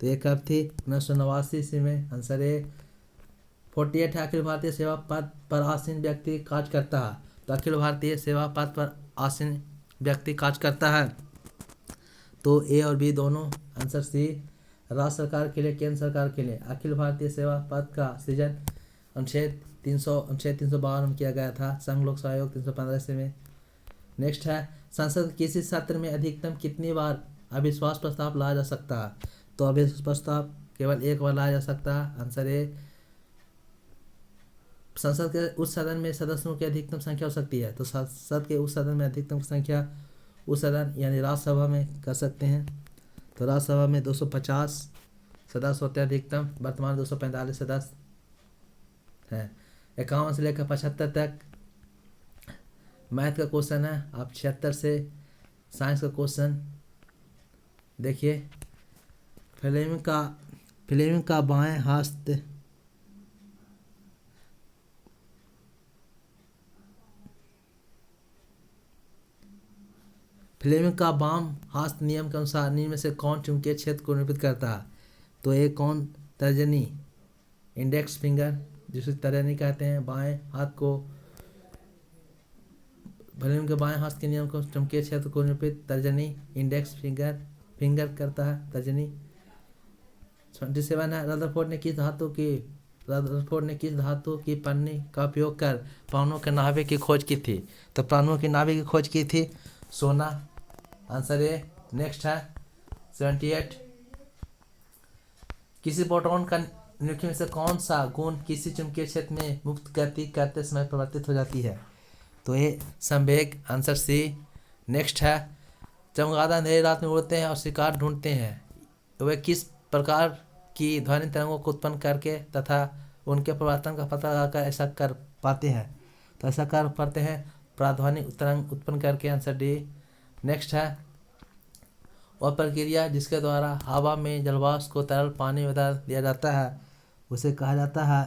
तो ये कब थी? 1989 ईस्वी में, आंसर ए। 48 अखिल भारतीय सेवा पद पर आसीन व्यक्ति कार्य करता है, तो अखिल भारतीय सेवा पद पर आसीन व्यक्ति कार्य करता है, तो ए और बी दोनों, आंसर सी। राज्य सरकार के लिए केंद्र सरकार के लिए अखिल भारतीय सेवा पद का सृजन अनुच्छेद 352 में किया गया था, संघ लोक सेवा आयोग 315 से में। नेक्स्ट है संसद किसी सत्र में अधिकतम कितनी बार अविश्वास प्रस्ताव लाया जा सकता है? तो अविश्वास प्रस्ताव केवल एक बार लाया जा सकता है, आंसर ए। संसद के उस सदन में सदस्यों की अधिकतम संख्या हो सकती है, तो संसद के उस सदन में अधिकतम संख्या उस सदन यानी राज्यसभा में कर सकते हैं, तो राज्यसभा में 250 सदस्य होते हैं अधिकतम, वर्तमान 245 सदस्य हैं। 51 से लेकर 75 तक मैथ का क्वेश्चन है, आप 76 से साइंस का क्वेश्चन देखिए। फ्लेमिंग का बाएं हस्त फ्लेमिंग का बाम हस्त नियम के अनुसार निम्न में से कौन चुंबकीय क्षेत्र को निरूपित करता है? तो ये कौन तर्जनी इंडेक्स फिंगर जिसे तर्जनी कहते हैं, बाएं हाथ को फ्लेमिंग के बाएं हाथ के नियम को चुंबकीय क्षेत्र को निरूपित तर्जनी इंडेक्स फिंगर करता है तर्जनी। 27 है रदरफोर्ड ने किस धातु की पन्नी का उपयोग कर प्राणों के नाभिक की खोज की थी? तो प्राणों की नाभिक की खोज की थी सोना, आंसर ए। नेक्स्ट है 78, किसी प्रोटॉन का निम्नलिखित में से कौन सा गुण किसी चुंबकीय क्षेत्र में मुक्त गति करते समय परिवर्तित हो जाती है? तो ये संवेग, आंसर सी। नेक्स्ट है चमगादड़ अंधेरी रात में उड़ते हैं और शिकार ढूंढते हैं, वे किस प्रकार की ध्वनि तरंगों को उत्पन्न करके तथा उनके परिवर्तन का पता लगाकर ऐसा कर पाते हैं? तो ऐसा कर पाते हैं प्राध्वनिक तरंग उत्पन्न करके, आंसर डी। नेक्स्ट है वह प्रक्रिया जिसके द्वारा हवा में जलवाष्प को तरल पानी में बदल दिया जाता है उसे कहा जाता है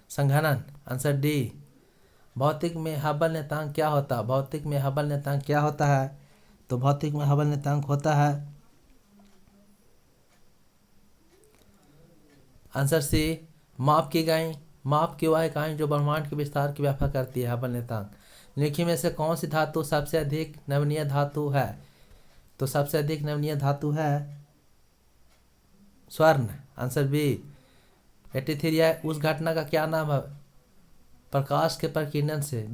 संघनन, आंसर डी। भौतिक में हबल नियतांक क्या होता है? भौतिक में हबल नियतांक क्या होता है? तो भौतिक में हबल नियतांक होता है, आंसर सी, माप की वह इकाई जो ब्रह्मांड के विस्तार की व्याख्या करती है, हबल नियतांक। निम्नलिखित में से कौन सी धातु सबसे अधिक नवीनीय धातु है? तो सबसे अधिक नवीनीय धातु है स्वर्ण, आंसर बी। 83 है उस घटना का क्या नाम है प्रकाश के प्रकीर्णन से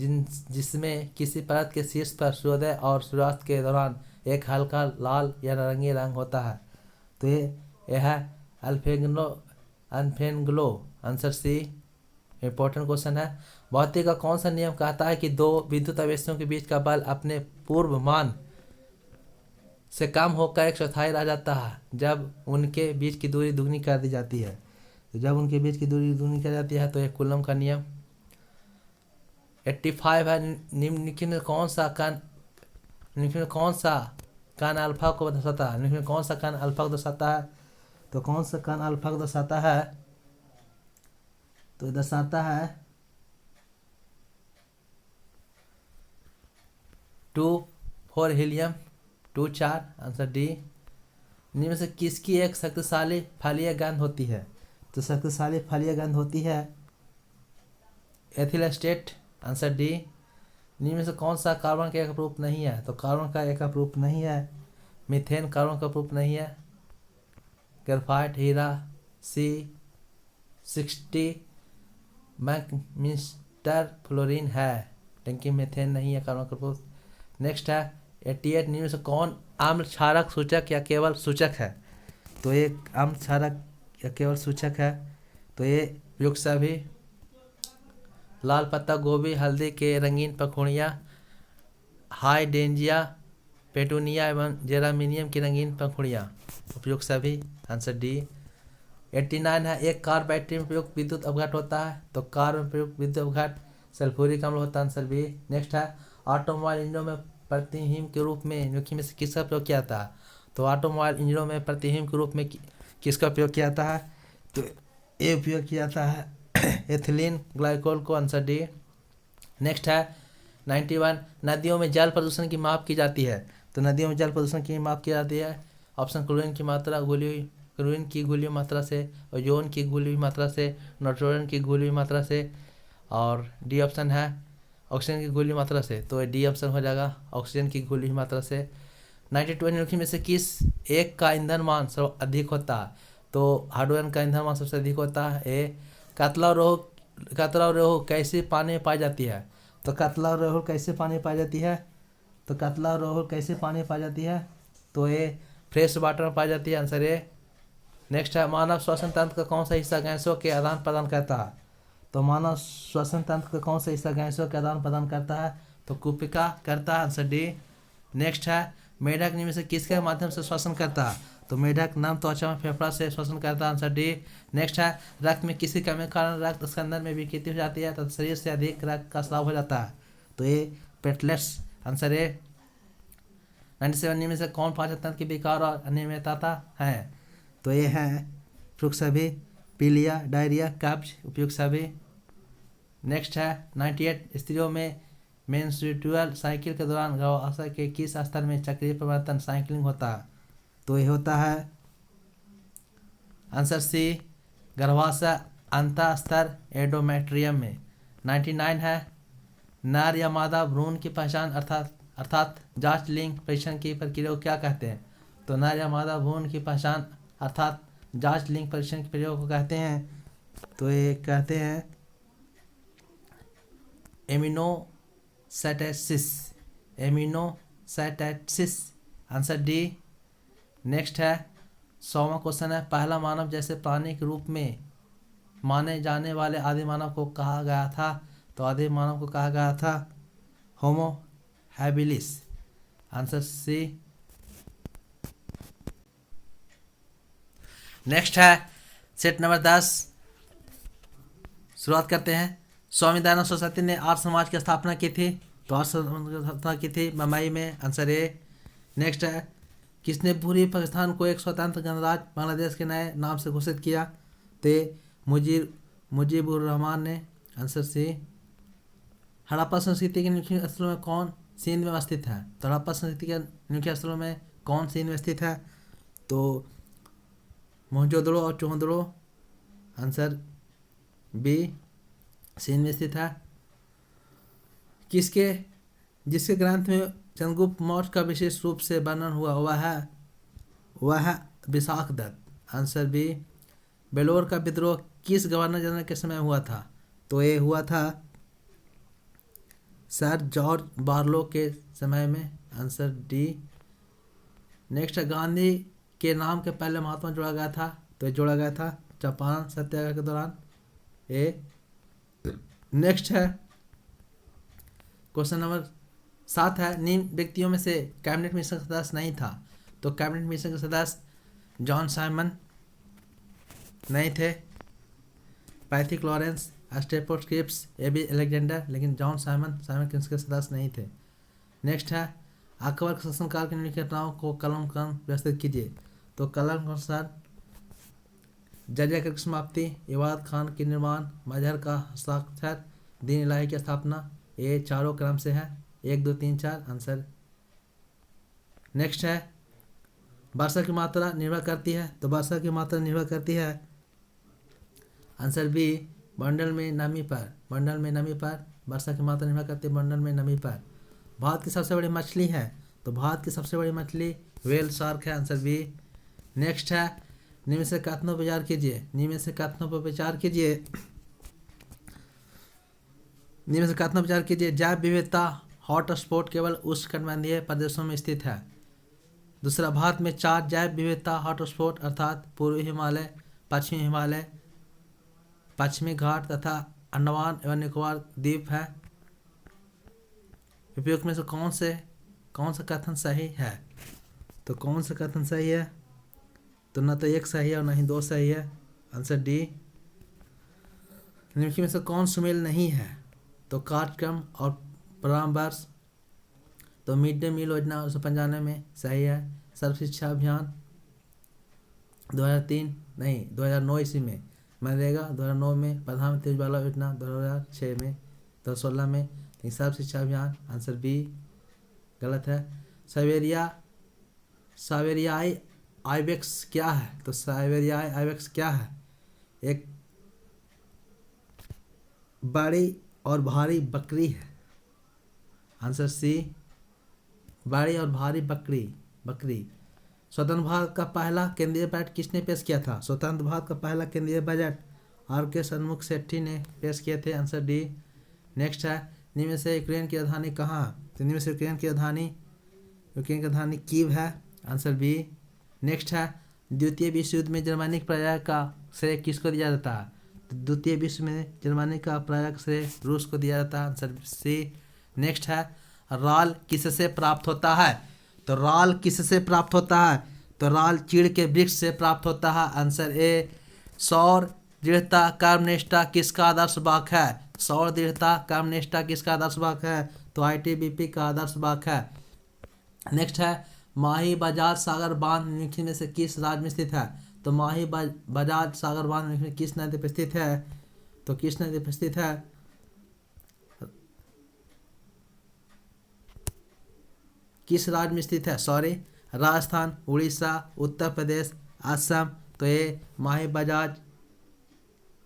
जिसमें किसी परत के शीर्ष पर सूर्योदय और सूर्यास्त के दौरान एक हल्का लाल या नारंगी रंग होता है? तो ये है अल्फेंग्लो, आंसर सी। इंपॉर्टेंट क्वेश्चन है भौतिकी का कौन सा नियम कहता है कि दो विद्युत आवेशों के बीच का बल अपने पूर्व मान से कम होकर एक चौथाई रह जाता है जब उनके बीच की दूरी दुगनी कर दी जाती है? तो जब उनके बीच की दूरी दुगनी कर जाती है तो एक कूलम का नियम। 85 है निम्नलिखित में कौन सा कण अल्फा को दर्शाता है? निम्नलिखित में कौन सा कण अल्फा को दर्शाता है? तो कौन सा कण अल्फा को दर्शाता है? तो दर्शाता है 2 हीलियम 2 4, आंसर डी। निम्न में से किसकी एक शक्तिशाली फलीय गंध होती है? तो शक्तिशाली फलीय गंध होती है एथिल एस्टेट, आंसर डी। निम्न में से कौन सा कार्बन का एक रूप नहीं है? तो कार्बन का एक रूप नहीं है मीथेन, कार्बन का रूप नहीं है ग्रेफाइट, हीरा, सी। 60 मैकमिस्टर फ्लोरीन है लेकिन मीथेन नहीं है कार्बन का रूप। नेक्स्ट है 88 निम्न में से कौन आम्ल क्षारक सूचक या केवल सूचक है? तो ये आम्ल क्षारक या केवल सूचक है, तो ये युक्त सभी लाल पत्ता गोभी, हल्दी के रंगीन पखुड़ियाँ, हाइडेंजिया, पेटूनिया एवं जेरामिनियम की रंगीन पंखुड़ियाँ, उपयुक्त सभी, आंसर डी। 89 है एक कार बैटरी में प्रयुक्त विद्युत अपघट होता है? तो कार में प्रयुक्त विद्युत अपघट सल्फ्यूरिक अम्ल होता है, आंसर बी। नेक्स्ट है ऑटोमोबाइल इंजनों में प्रतिहिम के रूप में निम्नलिखित में से किसका प्रयोग किया जाता है? तो ऑटोमोबाइल इंजनों में प्रतिहिम के रूप में किसका उपयोग किया जाता है? तो ये उपयोग किया जाता है एथिलीन ग्लाइकोल को, आंसर डी। नेक्स्ट है 91 नदियों में जल प्रदूषण की माप की जाती है? तो नदियों में जल प्रदूषण की माप की जाती है ऑप्शन क्लोरीन की मात्रा क्लोरीन की घुली हुई मात्रा से, ओजोन की घुली हुई मात्रा से, नाइट्रोजन की घुली हुई मात्रा से, और डी ऑप्शन है ऑक्सीजन की घुली हुई मात्रा से। तो डी ऑप्शन हो जाएगा ऑक्सीजन की घुली हुई मात्रा से। 92 निम्नलिखित में से किस एक का ईंधन मान सब अधिक होता है? तो हाइड्रोजन का ईंधन मान सबसे अधिक होता है। ए कतला और रोहू कैसे पानी में पाई जाती है? तो कतला और रोहू कैसे पानी में पाई जाती है? तो कतला और रोहू कैसे पानी में पाई जाती है? तो ये फ्रेश वाटर में पाई जाती है, आंसर ए। नेक्स्ट है मानव श्वसन तंत्र का कौन सा हिस्सा गैसों के आदान प्रदान करता है? तो मानव श्वसन तंत्र का कौन सा हिस्सा गैसों के आदान प्रदान करता है? तो कुपिका करता है, आंसर डी। नेक्स्ट है मेढक निम्न से किसके माध्यम से श्वसन करता है? तो मेढक नम त्वचा में फेफड़ा से श्वसन करता है, आंसर डी। नेक्स्ट है रक्त में किसी कमी के कारण रक्त स्कंदन में विकृति हो जाती है तथा शरीर से अधिक रक्त का स्राव हो जाता है? तो ये प्लेटलेट्स, आंसर ए। 97 में से कौन पाचन तंत्र की विकार और अनियमितता है? तो ये है उपयुक्त सभी। पीलिया, डायरिया, कब्ज, उपयुक्त सभी। नेक्स्ट है 98, स्त्रियों में मेंस्ट्रुअल साइकिल के दौरान गर्भाशय के किस स्तर में चक्रीय परिवर्तन साइक्लिंग होता है? तो ये होता है आंसर सी, गर्भाशय अंतःस्तर एंडोमेट्रियम में। 99 है नर या मादा भ्रूण की पहचान अर्थात जांच लिंग परीक्षण की प्रक्रिया को क्या कहते हैं? तो नर या मादा भ्रूण की पहचान अर्थात जांच लिंग परीक्षण की प्रक्रिया को कहते हैं, तो ये कहते हैं एमिनोसाइटोसिस। एमिनोसाइटोसिस, आंसर डी। नेक्स्ट है 100वां क्वेश्चन है पहला मानव जैसे प्राणी के रूप में माने जाने वाले आदि मानव को कहा गया था? तो आदि मानव को कहा गया था Homo habilis, answer C. Next है सेट नंबर 10, शुरुआत करते हैं। स्वामी दयानंद सरस्वती ने आर्य समाज की स्थापना की थी? तो आर्य समाज की स्थापना की थी मुंबई में, आंसर ए। नेक्स्ट है किसने पूर्वी पाकिस्तान को एक स्वतंत्र गणराज्य बांग्लादेश के नए नाम से घोषित किया? तो मुजीबुर रहमान ने, आंसर सी। हड़प्पा संस्कृति के निचले स्थलों में कौन सिंध में स्थित है? तो हड़प्पा संस्कृति के निचले स्थलों में कौन सिंध में स्थित है? तो मोहनजोदड़ो और चौहदड़ो, आंसर बी, सिंध में स्थित है। जिसके ग्रंथ में चंद्रगुप्त मौर्य का विशेष रूप से वर्णन हुआ वह है विशाखदत्त, आंसर बी। बेलोर का विद्रोह किस गवर्नर जनरल के समय हुआ था? तो ये हुआ था सर जॉर्ज बार्लो के समय में, आंसर डी। नेक्स्ट, गांधी के नाम के पहले महात्मा जोड़ा गया था? तो ये जोड़ा गया था चंपारण सत्याग्रह के दौरान, ए। नेक्स्ट है क्वेश्चन नंबर 7 है निम्न व्यक्तियों में से कैबिनेट मिशन का सदस्य नहीं था? तो कैबिनेट मिशन के सदस्य जॉन साइमन नहीं थे, Pethick Lawrence, Stafford Cripps, AB Alexander, लेकिन जॉन साइमन के सदस्य नहीं थे। नेक्स्ट है अकबर के शासनकाल की निम्नलिखित घटनाओं को कलम व्यवस्थित कीजिए। तो कलम के अनुसार जजिया की समाप्ति, इबादत खान की निर्माण, मजहर का हस्ताक्षर, दीन इलाही की स्थापना, ये चारों क्रम से है 1, 2, 3, 4, आंसर। नेक्स्ट है वर्षा की मात्रा निर्भर करती है? तो वर्षा की मात्रा निर्भर करती है, आंसर बी, बंडल में नमी पर वर्षा की मात्रा निर्भर करती है बंडल में नमी पर। भारत की सबसे बड़ी मछली है? तो भारत की सबसे बड़ी मछली व्हेल शार्क है, आंसर बी। नेक्स्ट है निम्न से कथनों पर विचार कीजिए। निम्न से कथनों पर विचार कीजिए। जैव विविधता हॉटस्पॉट केवल उष्णकटिबंधीय प्रदेशों में स्थित है। दूसरा, भारत में 4 जैव विविधता हॉटस्पॉट अर्थात पूर्वी हिमालय, पश्चिमी हिमालय, पश्चिमी घाट तथा अंडमान एवं निकोबार द्वीप है। उपयुक्त में से कौन सा कथन सही है? तो कौन सा कथन सही है? तो न तो 1 सही है और न ही 2 सही है, आंसर डी। निम्नलिखित में से कौन सुमेल नहीं है? तो कार्यक्रम और परामर्श। तो मिड डे मील योजना 1995 में सही है। सर्व शिक्षा अभियान 2009 ईस्वी में, मनरेगा 2009 में, प्रधानमंत्री उज्ज्वला योजना 2006 में, 2016 में, लेकिन सर्व शिक्षा अभियान, आंसर बी गलत है। साइबेरियाई आइबेक्स क्या है? तो साइबेरियाई आइबेक्स क्या है? एक बड़ी और भारी बकरी है, आंसर सी, बड़ी और भारी बकरी। स्वतंत्र भारत का पहला केंद्रीय बजट किसने पेश किया था? स्वतंत्र भारत का पहला केंद्रीय बजट आर.के. षणमुख सेठी ने पेश किए थे, आंसर डी। नेक्स्ट है निम्न से यूक्रेन की राजधानी कहाँ? तो निम्न से यूक्रेन की राजधानी कीव है, आंसर बी। नेक्स्ट है द्वितीय विश्व युद्ध में जर्मनी के पराजय का श्रेय किसको दिया जाता है? तो द्वितीय विश्व में जर्मनी का पराजय का श्रेय रूस को दिया जाता है, आंसर सी। नेक्स्ट है राल किससे प्राप्त होता है? तो राल किससे प्राप्त होता है? तो राल चीड़ के वृक्ष से प्राप्त होता है, आंसर ए। सौर दृढ़ता कर्मनिष्ठा किसका आदर्श वाक्य है? सौर दृढ़ता कर्मनिष्ठा किसका आदर्श वाक्य है? तो ITBP का आदर्श वाक्य है। नेक्स्ट है माही बाजार सागर बांध निम्नलिखित में से किस राज्य में स्थित है? तो माही बजाज सागर बांध किस नदी पर स्थित है? तो किस नदी पर स्थित है? किस राज्य में स्थित है? सॉरी, राजस्थान, उड़ीसा, उत्तर प्रदेश, असम। तो ये माही बजाज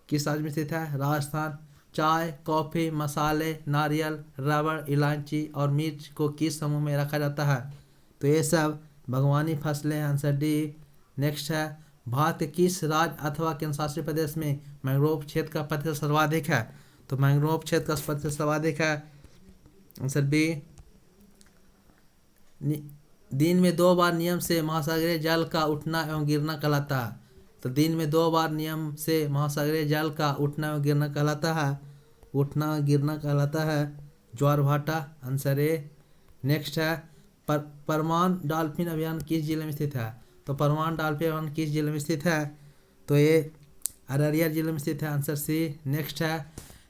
किस राज्य में स्थित है? राजस्थान। चाय, कॉफ़ी, मसाले, नारियल, रबड़, इलायची और मिर्च को किस समूह में रखा जाता है? तो ये सब बागवानी फसलें हैं। Answer D. नेक्स्ट है, भारत के किस राज्य अथवा केंद्र शासित प्रदेश में मैंग्रोव क्षेत्र का प्रतिशत सर्वाधिक है? तो मैंग्रोव क्षेत्र का प्रतिशत सर्वाधिक है। Answer B. दिन में 2 बार नियम से महासागरीय जल का उठना एवं गिरना कहलाता है। तो दिन में 2 बार नियम से महासागरीय जल का उठना एवं गिरना कहलाता है। उठना गिरना कहलाता है ज्वार भाटा। Answer A. नेक्स्ट है, परमान डॉल्फिन अभियान किस जिले में स्थित है? तो परमान डॉल्फिन अभियान किस जिले में स्थित है? तो ये अररिया जिले में स्थित है। Answer C. नेक्स्ट है,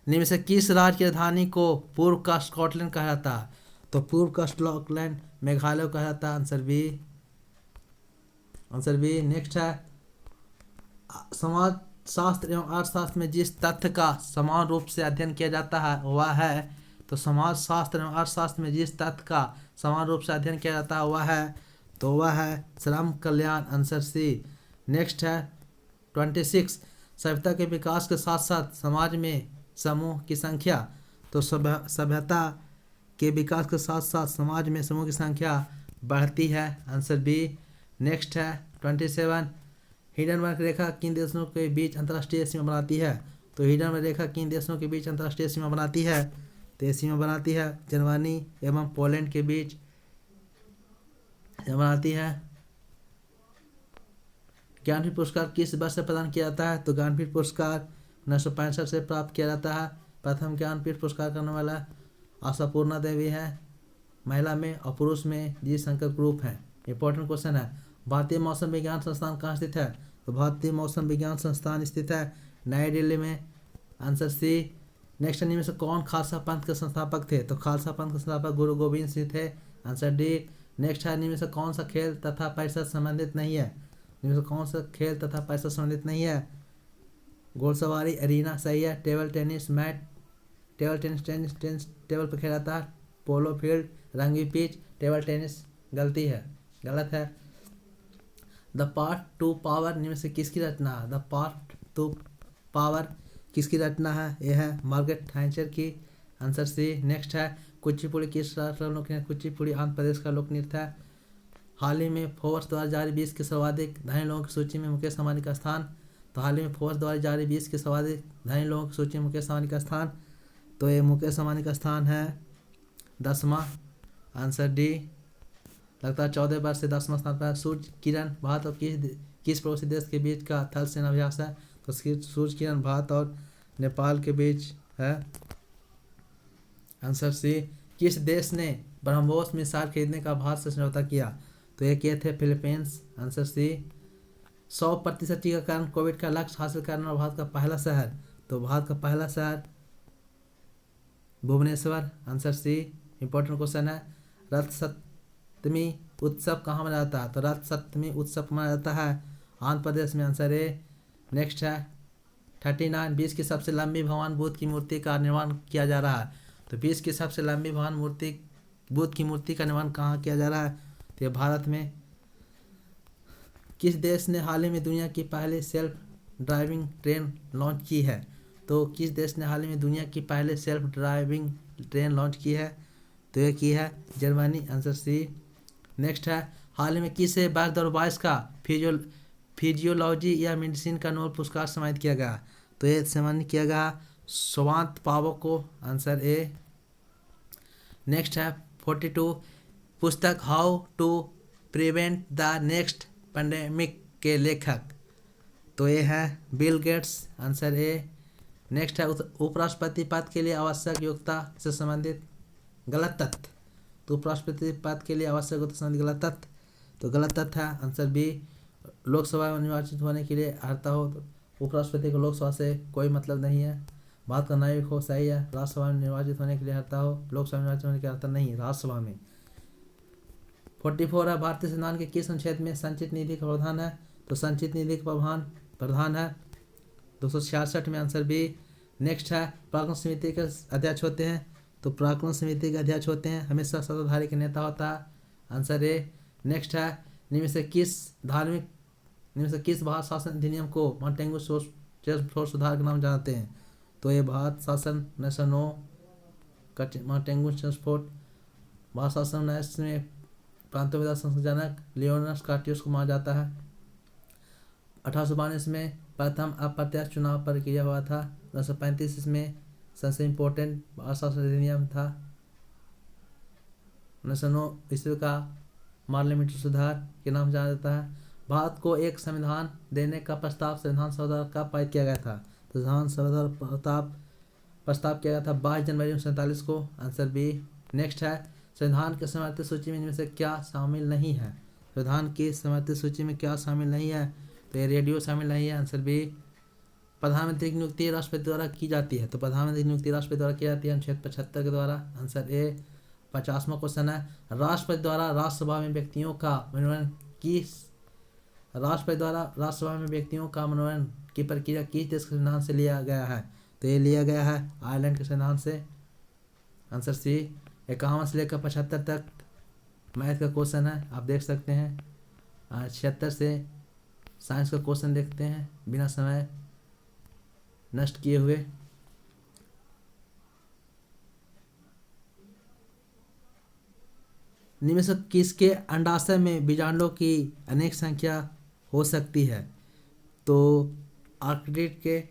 निम्न से किस राज्य की राजधानी को पूर्व का स्कॉटलैंड कहा जाता है? तो पूर्व का स्कॉटलैंड मेघालय कहा जाता है। Answer B. Answer B. Next है, समाज शास्त्र एवं अर्थशास्त्र में जिस तथ्य का समान रूप से अध्ययन किया जाता है वह है? तो समाज शास्त्र एवं अर्थशास्त्र में जिस तथ्य का समान रूप से अध्ययन किया जाता है वह है? तो वह है श्रम कल्याण। Answer C. नेक्स्ट है 26, सभ्यता के विकास के साथ साथ समाज में समूह की संख्या। तो सभ्यता के विकास के साथ साथ समाज में समूह की संख्या बढ़ती है। Answer B. नेक्स्ट है 27, हिंडनबर्ग रेखा किन देशों के बीच अंतर्राष्ट्रीय सीमा बनाती है? तो हिंडनबर्ग रेखा किन देशों के बीच अंतर्राष्ट्रीय सीमा बनाती है? तो ये सीमा बनाती है जर्मनी एवं पोलैंड के बीच बनाती है। ज्ञानपीठ पुरस्कार किस वर्ष से प्रदान किया जाता है? तो ज्ञानपीठ पुरस्कार 1965 से प्राप्त किया जाता है। प्रथम ज्ञानपीठ पुरस्कार करने वाला आशापूर्णा देवी है महिला में, और पुरुष में जी शंकर ग्रुप है। इंपॉर्टेंट क्वेश्चन है, भारतीय मौसम विज्ञान संस्थान कहाँ स्थित है? तो भारतीय मौसम विज्ञान संस्थान स्थित है नई दिल्ली में। Answer C. नेक्स्ट, इनमें से कौन खालसा पंथ के संस्थापक थे? तो खालसा पंथ के संस्थापक गुरु गोविंद सिंह थे। Answer D. नेक्स्ट है, इनमें से कौन सा खेल तथा परिषद संबंधित नहीं है? इनमें से कौन सा खेल तथा परिषद संबंधित नहीं है? घोड़सवारी, एरीना सही है। Table tennis, mat table tennis table पर खेला जाता है। पोलो फील्ड, रंगी पिच, टेबल टेनिस गलती है, गलत है। द पार्ट टू पावर निम्न से किसकी रचना है? द पार्ट टू पावर किसकी रचना है? यह है मार्गरेट थैचर की। Answer C. नेक्स्ट है, कुचिपुड़ी किस राष्ट्र का लोक नृत्य? कुचिपुड़ी आंध्र प्रदेश का लोक नृत्य है। हाल ही में फोर्ब्स 2020 के सर्वाधिक धनी लोगों की सूची में मुकेश अंबानी का स्थान। तो हाल ही में फोर्ब्स 2020 के सर्वाधिक धनी लोगों की सूची में मुकेश अंबानी का स्थान। तो ये मुकेश अंबानी का स्थान है 10वां। Answer D. लगातार 14 वर्ष से 10वां स्थान पर। सूर्य किरण भारत और किस पड़ोसी देश के बीच का थल सेना अभ्यास है? तो सूर्य किरण भारत और नेपाल के बीच है। Answer C. किस देश ने ब्रह्मोस मिसाइल खरीदने का भारत से समझौता किया? तो ये किए थे फिलीपींस। Answer C. 100% टीकाकरण कोविड का लक्ष्य हासिल करने वाला भारत का पहला शहर? तो भारत का पहला शहर Bhubaneswar. Answer C. Important question है, रथ सप्तमी उत्सव कहाँ मनाया जाता है? तो रथ सप्तमी उत्सव मनाया जाता है आंध्र प्रदेश में। Answer A. नेक्स्ट है 39, विश्व की सबसे लंबी भगवान बुद्ध की मूर्ति का निर्माण किया जा रहा है। तो विश्व की सबसे लंबी भगवान बुद्ध की मूर्ति का निर्माण कहाँ किया जा रहा है? तो ये भारत में। किस देश ने हाल ही में दुनिया की पहली सेल्फ ड्राइविंग ट्रेन लॉन्च की है? तो किस देश ने हाल ही में दुनिया की पहले सेल्फ ड्राइविंग ट्रेन लॉन्च की है? तो ये की है जर्मनी। Answer C. नेक्स्ट है, हाल ही में किसे वर्ष 2022 का फिजियोलॉजी या मेडिसिन का नोबेल पुरस्कार सम्मानित किया गया? तो ये सम्मानित किया गया स्वांत पावक को। Answer A. नेक्स्ट है 42, पुस्तक how to prevent the next pandemic के लेखक? तो ये है Bill Gates. Answer A. Next है, उपराष्ट्रपति पद के लिए आवश्यक योग्यता से संबंधित गलत तथ्य? तो उपराष्ट्रपति पद के लिए आवश्यक योग्यता से संबंधित गलत तथ्य? तो गलत तथ्य है आंसर बी। लोकसभा में निर्वाचित होने के लिए अर्हता हो, तो उपराष्ट्रपति को लोकसभा से कोई मतलब नहीं है। भारत का नागरिक हो, सही है। राज्यसभा में निर्वाचित होने के लिए अर्हता हो, लोकसभा में निर्वाचित होने की अर्हता नहीं, राज्यसभा में। 44 है, भारतीय संविधान के किस अनुच्छेद में संचित निधि का प्रावधान है? तो संचित निधि का प्रधान है। 266 में आंसर बी। नेक्स्ट है प्राक्कलन समिति के अध्यक्ष होते हैं, तो प्राक्कलन समिति के अध्यक्ष होते हैं हमेशा सत्ताधारी के नेता होता है, आंसर ए। नेक्स्ट है निम्न से किस भारत शासन अधिनियम को मॉन्टेगू चेम्सफोर्ड सुधार के नाम जानते हैं, तो ये भारत शासन 1909 का मॉन्टेगू चेम्सफोर्ड भारत शासन 19 में प्रांतों विधान संशोधनक लियोनस कार्टियस को माना जाता है। 1892 में प्रथम अप्रत्यक्ष चुनाव प्रक्रिया हुआ था। 1935 इसमें सबसे इम्पोर्टेंट भारत शासन अधिनियम था। 1909 ईस्वी का पार्लियामेंट्री सुधार के नाम जाना जाता है। भारत को एक संविधान देने का प्रस्ताव संविधान सभा द्वारा कब पारित किया गया था, तो संविधान सभा द्वारा प्रस्ताव किया गया था 22 जनवरी 1947 को, आंसर बी। नेक्स्ट है संविधान की समर्थित सूची में इनमें से क्या शामिल नहीं है, संविधान की समर्थित सूची में क्या शामिल नहीं है, तो ये रेडियो शामिल नहीं है, आंसर बी। प्रधानमंत्री की नियुक्ति राष्ट्रपति द्वारा की जाती है, तो प्रधानमंत्री की नियुक्ति राष्ट्रपति द्वारा की जाती है अनुच्छेद 75 के द्वारा, आंसर ए। 50वां क्वेश्चन है राष्ट्रपति द्वारा राज्यसभा में व्यक्तियों का मनोनयन की प्रक्रिया किस देश के संविधान से लिया गया है, तो ये लिया गया है आयरलैंड के संविधान से, आंसर सी। 51 से लेकर 75 तक मैथ का क्वेश्चन है, आप देख सकते हैं। 76 से साइंस का क्वेश्चन देखते हैं बिना समय नष्ट किए हुए। निम्न से किसके अंडाशय में बीजांडों की अनेक संख्या हो सकती है, तो आर्किड के,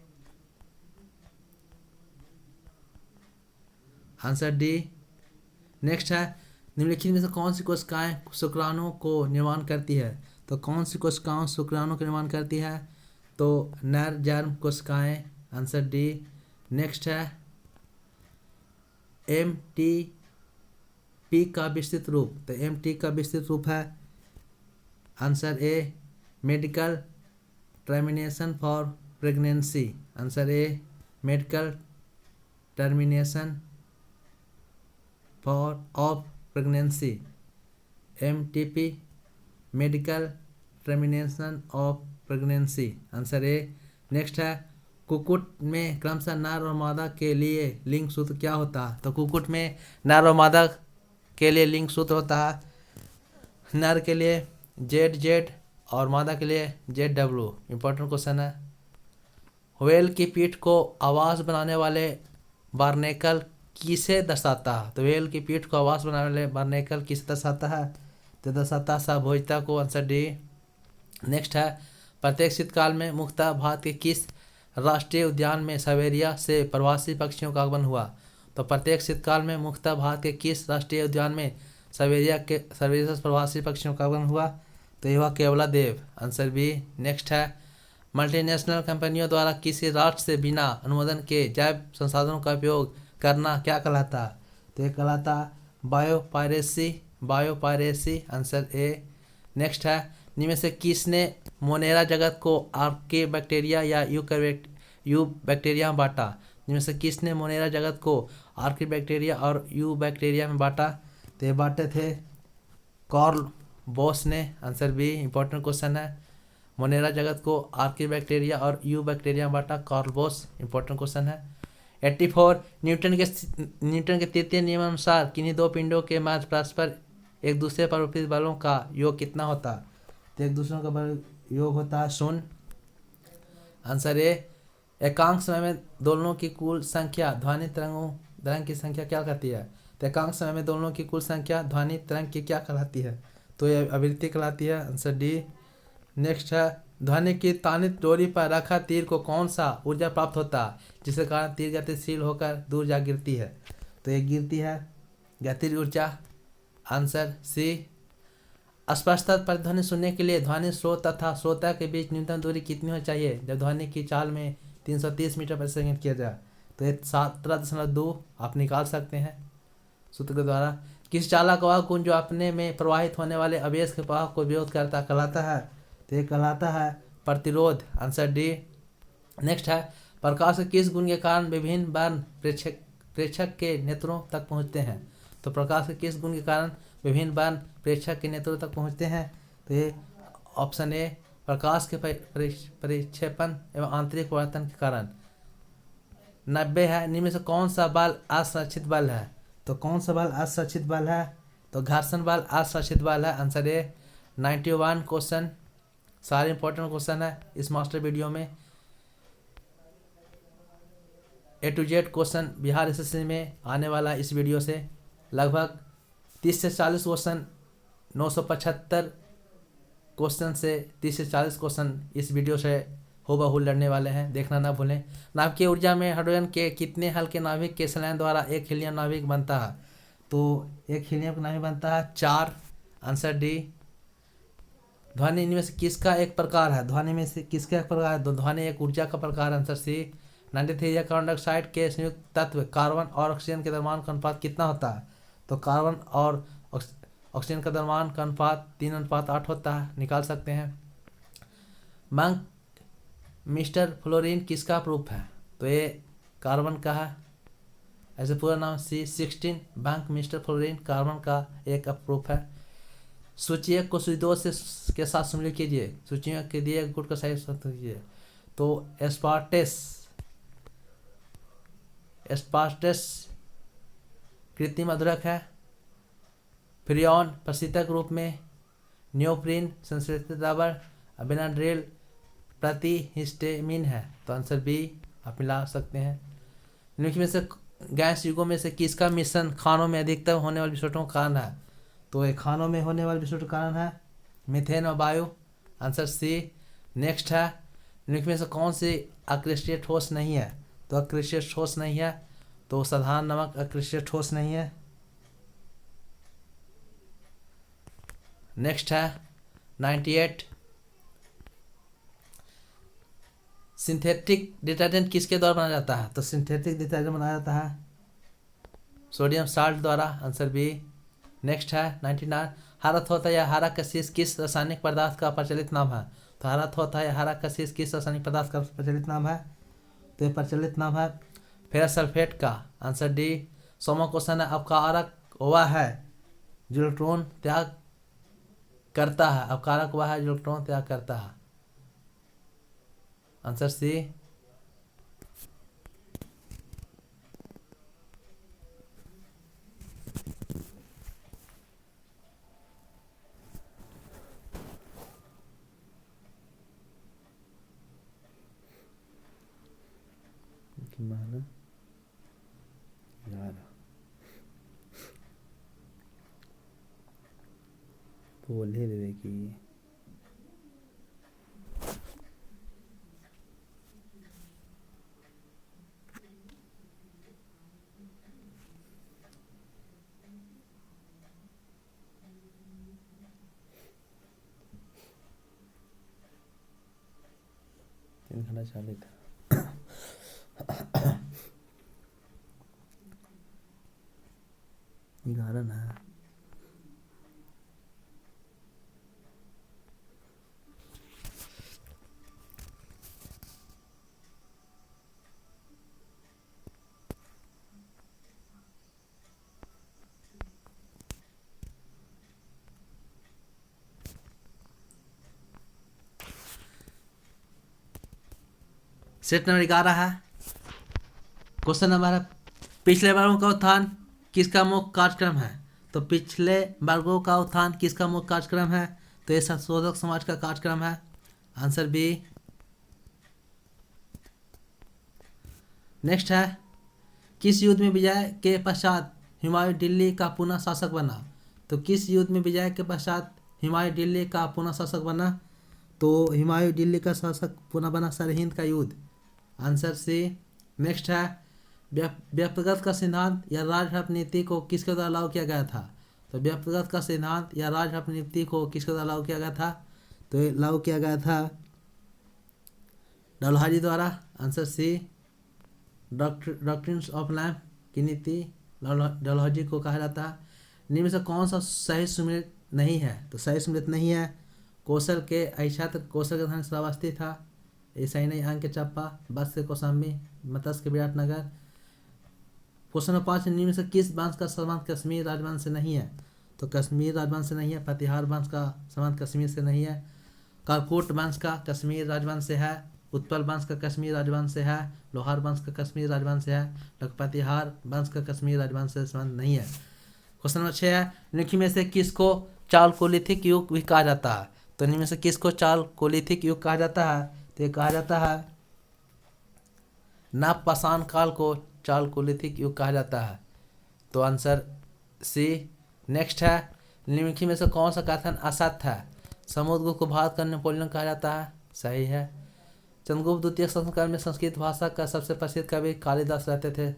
आंसर डी। नेक्स्ट है निम्नलिखित में से कौन सी कोशिकाएं शुक्राणुओं को निर्माण करती है, तो कौन सी कोशिकाओं शुक्राणु का निर्माण करती है, तो नर जर्म कोशिकाएं, आंसर डी। नेक्स्ट है MTP का विस्तृत रूप, तो MT का विस्तृत रूप है answer A medical termination for pregnancy, answer A medical termination for of pregnancy, MTP medical termination of pregnancy, answer A. Next है कुक्कुट में क्रमशः नर और मादा के लिए लिंग सूत्र क्या होता है, तो कुक्कुट में नर और मादा के लिए लिंग सूत्र होता है, नर के लिए ZZ और मादा के लिए ZW। इंपॉर्टेंट क्वेश्चन है व्हेल की पीठ को आवास बनाने वाले बार्नेकल किसे दर्शाता है, तो व्हेल की पीठ को आवास बनाने वाले बार्नेकल किसे दर्शाता है, तो दर्शाता सहभोजिता को, आंसर डी। नेक्स्ट है प्रत्येक शीतकाल में मुख्यतः भारत के किस राष्ट्रीय उद्यान में साइबेरिया से प्रवासी पक्षियों का आगमन हुआ, तो प्रत्येक शीतकाल में मुख्यतः भारत के किस राष्ट्रीय उद्यान में साइबेरिया से प्रवासी पक्षियों का आगमन हुआ, तो यह हुआ केवलादेव, आंसर बी। नेक्स्ट है मल्टीनेशनल कंपनियों द्वारा किसी राष्ट्र से बिना अनुमोदन के जैव संसाधनों का उपयोग करना क्या कहलाता, तो यह कहलाता बायोपायरेसी, आंसर ए। नेक्स्ट है निम्न से किसने मोनेरा जगत को आर्के बैक्टीरिया या यू बैक्टीरिया में बांटा, जिनमें से किसने मोनेरा जगत को आर्के बैक्टीरिया और यू बैक्टीरिया में बांटा, तो ये बांटे थे कार्ल बॉस ने, आंसर बी। इंपॉर्टेंट क्वेश्चन है मोनेरा जगत को आर्के बैक्टीरिया और यू बैक्टीरिया में बांटा कार्ल बॉस, इंपॉर्टेंट क्वेश्चन है। 84 न्यूटन के तृतीय नियमानुसार किन्हीं दो पिंडों के मध्य परस्पर एक दूसरे पर उपस्थित बलों का योग कितना होता, तो एक दूसरे का बल योग होता है 0, आंसर ए। एकांक समय में दोलनों की कुल संख्या ध्वनि तरंग की संख्या क्या कहती है, तो एकांक समय में दोलनों की कुल संख्या ध्वनि तरंग की क्या कहलाती है, तो यह आवृत्ति कहलाती है, आंसर डी। नेक्स्ट है ध्वनि की तानित डोरी पर रखा तीर को कौन सा ऊर्जा प्राप्त होता है जिसके कारण तीर गतिशील होकर दूर जा गिरती है, तो ये गिरती है गतिज ऊर्जा, आंसर सी। स्पष्टता प्रतिध्वनि सुनने के लिए ध्वनि स्रोत तथा श्रोता के बीच न्यूनतम दूरी कितनी होनी चाहिए जब ध्वनि की चाल में 330 मीटर प्रति सेकंड किया जाए, तो ये 17.2 आप निकाल सकते हैं सूत्र के द्वारा। किस चालक वाहक गुण जो अपने में प्रवाहित होने वाले अवयव के प्रवाह को विरोध करता कहलाता है, तो ये कहलाता है प्रतिरोध, आंसर डी। नेक्स्ट है प्रकाश के किस गुण के कारण विभिन्न वर्ण प्रेक्षक के नेत्रों तक पहुँचते हैं, तो प्रकाश के किस गुण के कारण विभिन्न वर्ण प्रेक्षक के नेत्रों तक पहुँचते हैं, तो ये ऑप्शन ए प्रकाश के परिक्षेपण एवं आंतरिक परिवर्तन के कारण। 90 है, निम्न में से कौन सा बल असंरक्षित बल है? तो कौन सा बल असंरक्षित बल है? तो घर्षण बल असंरक्षित बल है। Answer A. 91 क्वेश्चन, सारे इंपॉर्टेंट क्वेश्चन है इस मास्टर वीडियो में। A to Z question Bihar SSC में आने वाला इस वीडियो से। लगभग 30 से 40 क्वेश्चन, 975 क्वेश्चन से 30 से 40 क्वेश्चन इस वीडियो से हूबहू लड़ने वाले हैं, देखना ना भूलें। नाभिकीय ऊर्जा में हाइड्रोजन के कितने हल्के नाभिक के संलयन द्वारा एक हीलियम नाभिक बनता है? तो एक हीलियम नाभिक बनता है 4। Answer D. ध्वनि इनमें से किसका एक प्रकार है? ध्वनि में से किसका एक प्रकार है? तो ध्वनि एक ऊर्जा का प्रकार। Answer C. 93 है, कार्बन डाइऑक्साइड के संयुक्त तत्व कार्बन और ऑक्सीजन के द्रव्यमान का अनुपात कितना होता है? तो कार्बन और ऑक्सीजन का द्रव्यमान का अनुपात 3:8 होता है, निकाल सकते हैं। मंक मिस्टर फ्लोरीन किसका प्रूफ है? तो ये कार्बन का है। ऐसे पूरा नाम C16 bunk mister fluorine carbon का एक प्रूफ है। सूचीयक को सूची 2 के साथ सम्मिलित कीजिए। सूचीयक के दिए गुट का सही कीजिए। तो एस्पार्टेस कृत्रिम अधूरक है। फ्रियोन प्रशीतक रूप में। नियोप्रीन संश्लेषित रबर। बेनाड्रिल प्रतिहिस्टेमिन है। तो आंसर बी आप मिला सकते हैं। निम्नलिखित में से गैस युगों में से किसका मिश्रण खानों में अधिकतम होने वाले विस्फोटों का कारण है? तो ये खानों में होने वाले विस्फोट का कारण है मीथेन और वायु। Answer C. नेक्स्ट है, निम्नलिखित में से कौन सी अक्रिस्टीय ठोस नहीं है? तो अक्रिस्टीय ठोस नहीं है, तो साधारण नमक अक्रिस्टीय ठोस नहीं है। नेक्स्ट है 98, सिंथेटिक डिटर्जेंट किसके द्वारा बनाया जाता है? तो सिंथेटिक डिटर्जेंट बनाया जाता है सोडियम साल्ट द्वारा। Answer B. नेक्स्ट है 99, हरथ होता है या हरा कशिश किस रासायनिक पदार्थ का प्रचलित नाम है? तो हरथ होता है या हरा कशिश किस रासायनिक पदार्थ का प्रचलित नाम है? तो ये प्रचलित नाम है फेरस सल्फेट का। Answer D. 100वां क्वेश्चन है, अपकारक वह है जो इलेक्ट्रॉन त्याग करता है। अपकारक वह है जो इलेक्ट्रॉन त्याग करता है। Answer C. बोले दे कि खाना चालू था। 11 ना। सेट नंबर 11 है। क्वेश्चन नंबर है, पिछले वर्गों का उत्थान किसका मुख्य कार्यक्रम है? तो पिछले वर्गों का उत्थान किसका मुख्य कार्यक्रम है? तो ये संशोधक समाज का कार्यक्रम है। Answer B. नेक्स्ट है, किस युद्ध में विजय के पश्चात हुमायूं दिल्ली का पुनः शासक बना? तो किस युद्ध में विजय के पश्चात हुमायूं दिल्ली का पुनः शासक बना? तो हुमायूं दिल्ली का शासक पुनः बना सरहिंद का युद्ध। Answer C. नेक्स्ट है, व्यक्तिगत का सिद्धांत या राजहप नीति को किसके द्वारा लागू किया गया था? तो व्यक्तिगत का सिद्धांत या राजहप नीति को किसके द्वारा लागू किया गया था? तो ये लागू किया गया था डलहौजी द्वारा। Answer C. डॉक्ट्रिन्स ऑफ लैम्प की नीति डलहौजी को कहा जाता है। निम्न में से कौन सा सही सम्मिलित नहीं है? तो सही सम्मिलित नहीं है कौशल के अहिछत्र, कौशल के धन श्रावस्ती था, ये सही नहीं। अंक चप्पा, बस के कौशाम्बी, मत्स्य के विराटनगर। क्वेश्चन नंबर 5, निम्न में से किस वंश का संबंध कश्मीर राजवंश से नहीं है? तो कश्मीर राजवंश से नहीं है। प्रतिहार वंश का संबंध कश्मीर से नहीं है। कालकोट वंश का कश्मीर राजवंश से है, उत्पल वंश का कश्मीर राजवंश से है, लोहार वंश का कश्मीर राजवंश से है, लखपतिहार वंश का कश्मीर राजवंश से संबंध नहीं है। क्वेश्चन नंबर 6 है, निम्न में से किसको चालकोलिथिक युग भी कहा जाता है? तो इनमें से किसको चालकोलिथिक युग कहा जाता है? तो ये कहा जाता है नवपाषाण काल को चालकोलिथिक युग कहा जाता है। तो आंसर सी। नेक्स्ट है, निम्नलिखित में से कौन सा कथन असत्य है? समुद्रगुप्त को भारत का नेपोलियन कहा जाता है, सही है। चंद्रगुप्त द्वितीय शासनकाल में संस्कृत भाषा का सबसे प्रसिद्ध कवि कालिदास रहते थे,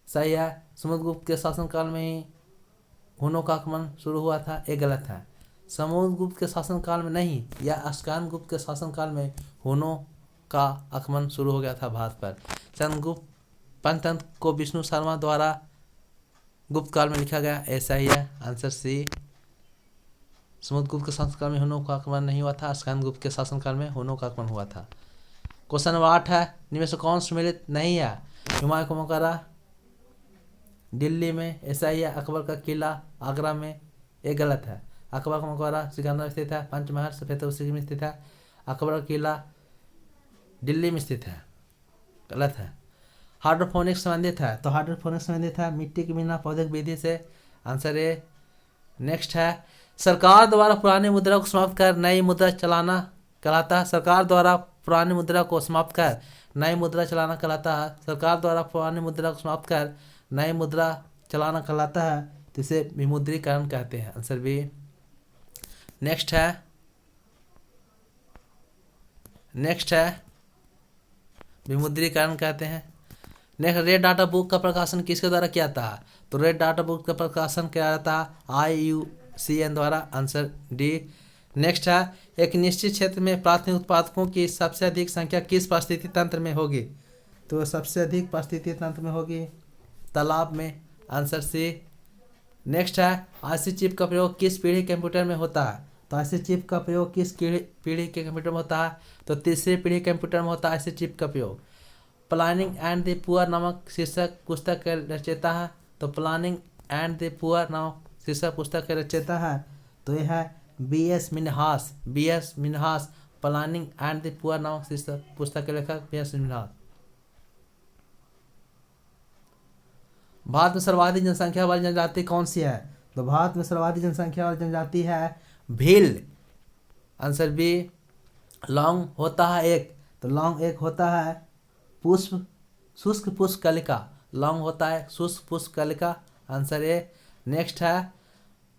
सही है। समुद्रगुप्त के शासनकाल में ही हुनों का आक्रमण शुरू हुआ था, ये गलत है। समुद्रगुप्त के शासनकाल में नहीं, या अस्कयान के शासनकाल में हुनों का आक्रमण शुरू हो गया था भारत पर। चंद्रगुप्त पंचतंत्र को विष्णु शर्मा द्वारा गुप्त काल में लिखा गया, ऐसा ही है, आंसर सी। समुद्रगुप्त के शासनकाल में हुनों का आक्रमण नहीं हुआ था, अस्कयान के शासनकाल में हुनों का आक्रमण हुआ था। क्वेश्चन नंबर 8 है, इनमें से कौन सम्मिलित नहीं है? हुमायूं का मकबरा दिल्ली में, ऐसा ही है। अकबर का किला आगरा में, ये गलत है। अकबर का मकबरा सिकंदर स्थित है, पंचमहल सफेद सिटी में स्थित है। अकबर का किला दिल्ली में स्थित है, गलत है। हाइड्रोपोनिक्स संबंधित है, तो हाइड्रोपोनिक्स संबंधित है मिट्टी के बिना पौधे की विधि से, आंसर ए। नेक्स्ट है, सरकार द्वारा पुरानी मुद्रा को समाप्त कर नई मुद्रा चलाना कहलाता है। सरकार द्वारा पुरानी मुद्रा को समाप्त कर नई मुद्रा चलाना कहलाता है। सरकार द्वारा पुरानी मुद्रा को समाप्त कर नई मुद्रा चलाना कहलाता है, जिसे विमुद्रीकरण कहते हैं, आंसर बी। नेक्स्ट है विमुद्रीकरण कहते हैं। नेक्स्ट, रेड डाटा बुक का प्रकाशन किसके द्वारा किया था? तो रेड डाटा बुक का प्रकाशन किया जाता है IUCN द्वारा, आंसर डी। नेक्स्ट है, एक निश्चित क्षेत्र में प्राथमिक उत्पादकों की सबसे अधिक संख्या किस पारिस्थितिकी तंत्र में होगी? तो सबसे अधिक पारिस्थितिकी तंत्र में होगी तालाब में, आंसर सी। नेक्स्ट है, आईसी चिप का प्रयोग किस पीढ़ी कंप्यूटर में होता है? तो आईसी चिप का प्रयोग किस पीढ़ी के कंप्यूटर में होता है? तो तीसरी पीढ़ी कंप्यूटर में होता है आईसी चिप का प्रयोग। प्लानिंग एंड द पुअर नामक शीर्षक पुस्तक के रचयिता है, तो प्लानिंग एंड द पुअर नामक शीर्षक पुस्तक के रचयिता है, तो यह है BS Minhas. Planning and the poor नामक शीर्षक पुस्तक के लेखक BS मिन्हास। भारत में सर्वाधिक जनसंख्या वाली जनजाति कौन सी है? तो भारत में सर्वाधिक जनसंख्या वाली जनजाति है भील, आंसर बी। लौंग होता है एक, तो लौंग एक होता है शुष्क पुष्प कलिका, लौंग होता है शुष्क पुष्प कलिका, आंसर ए। नेक्स्ट है,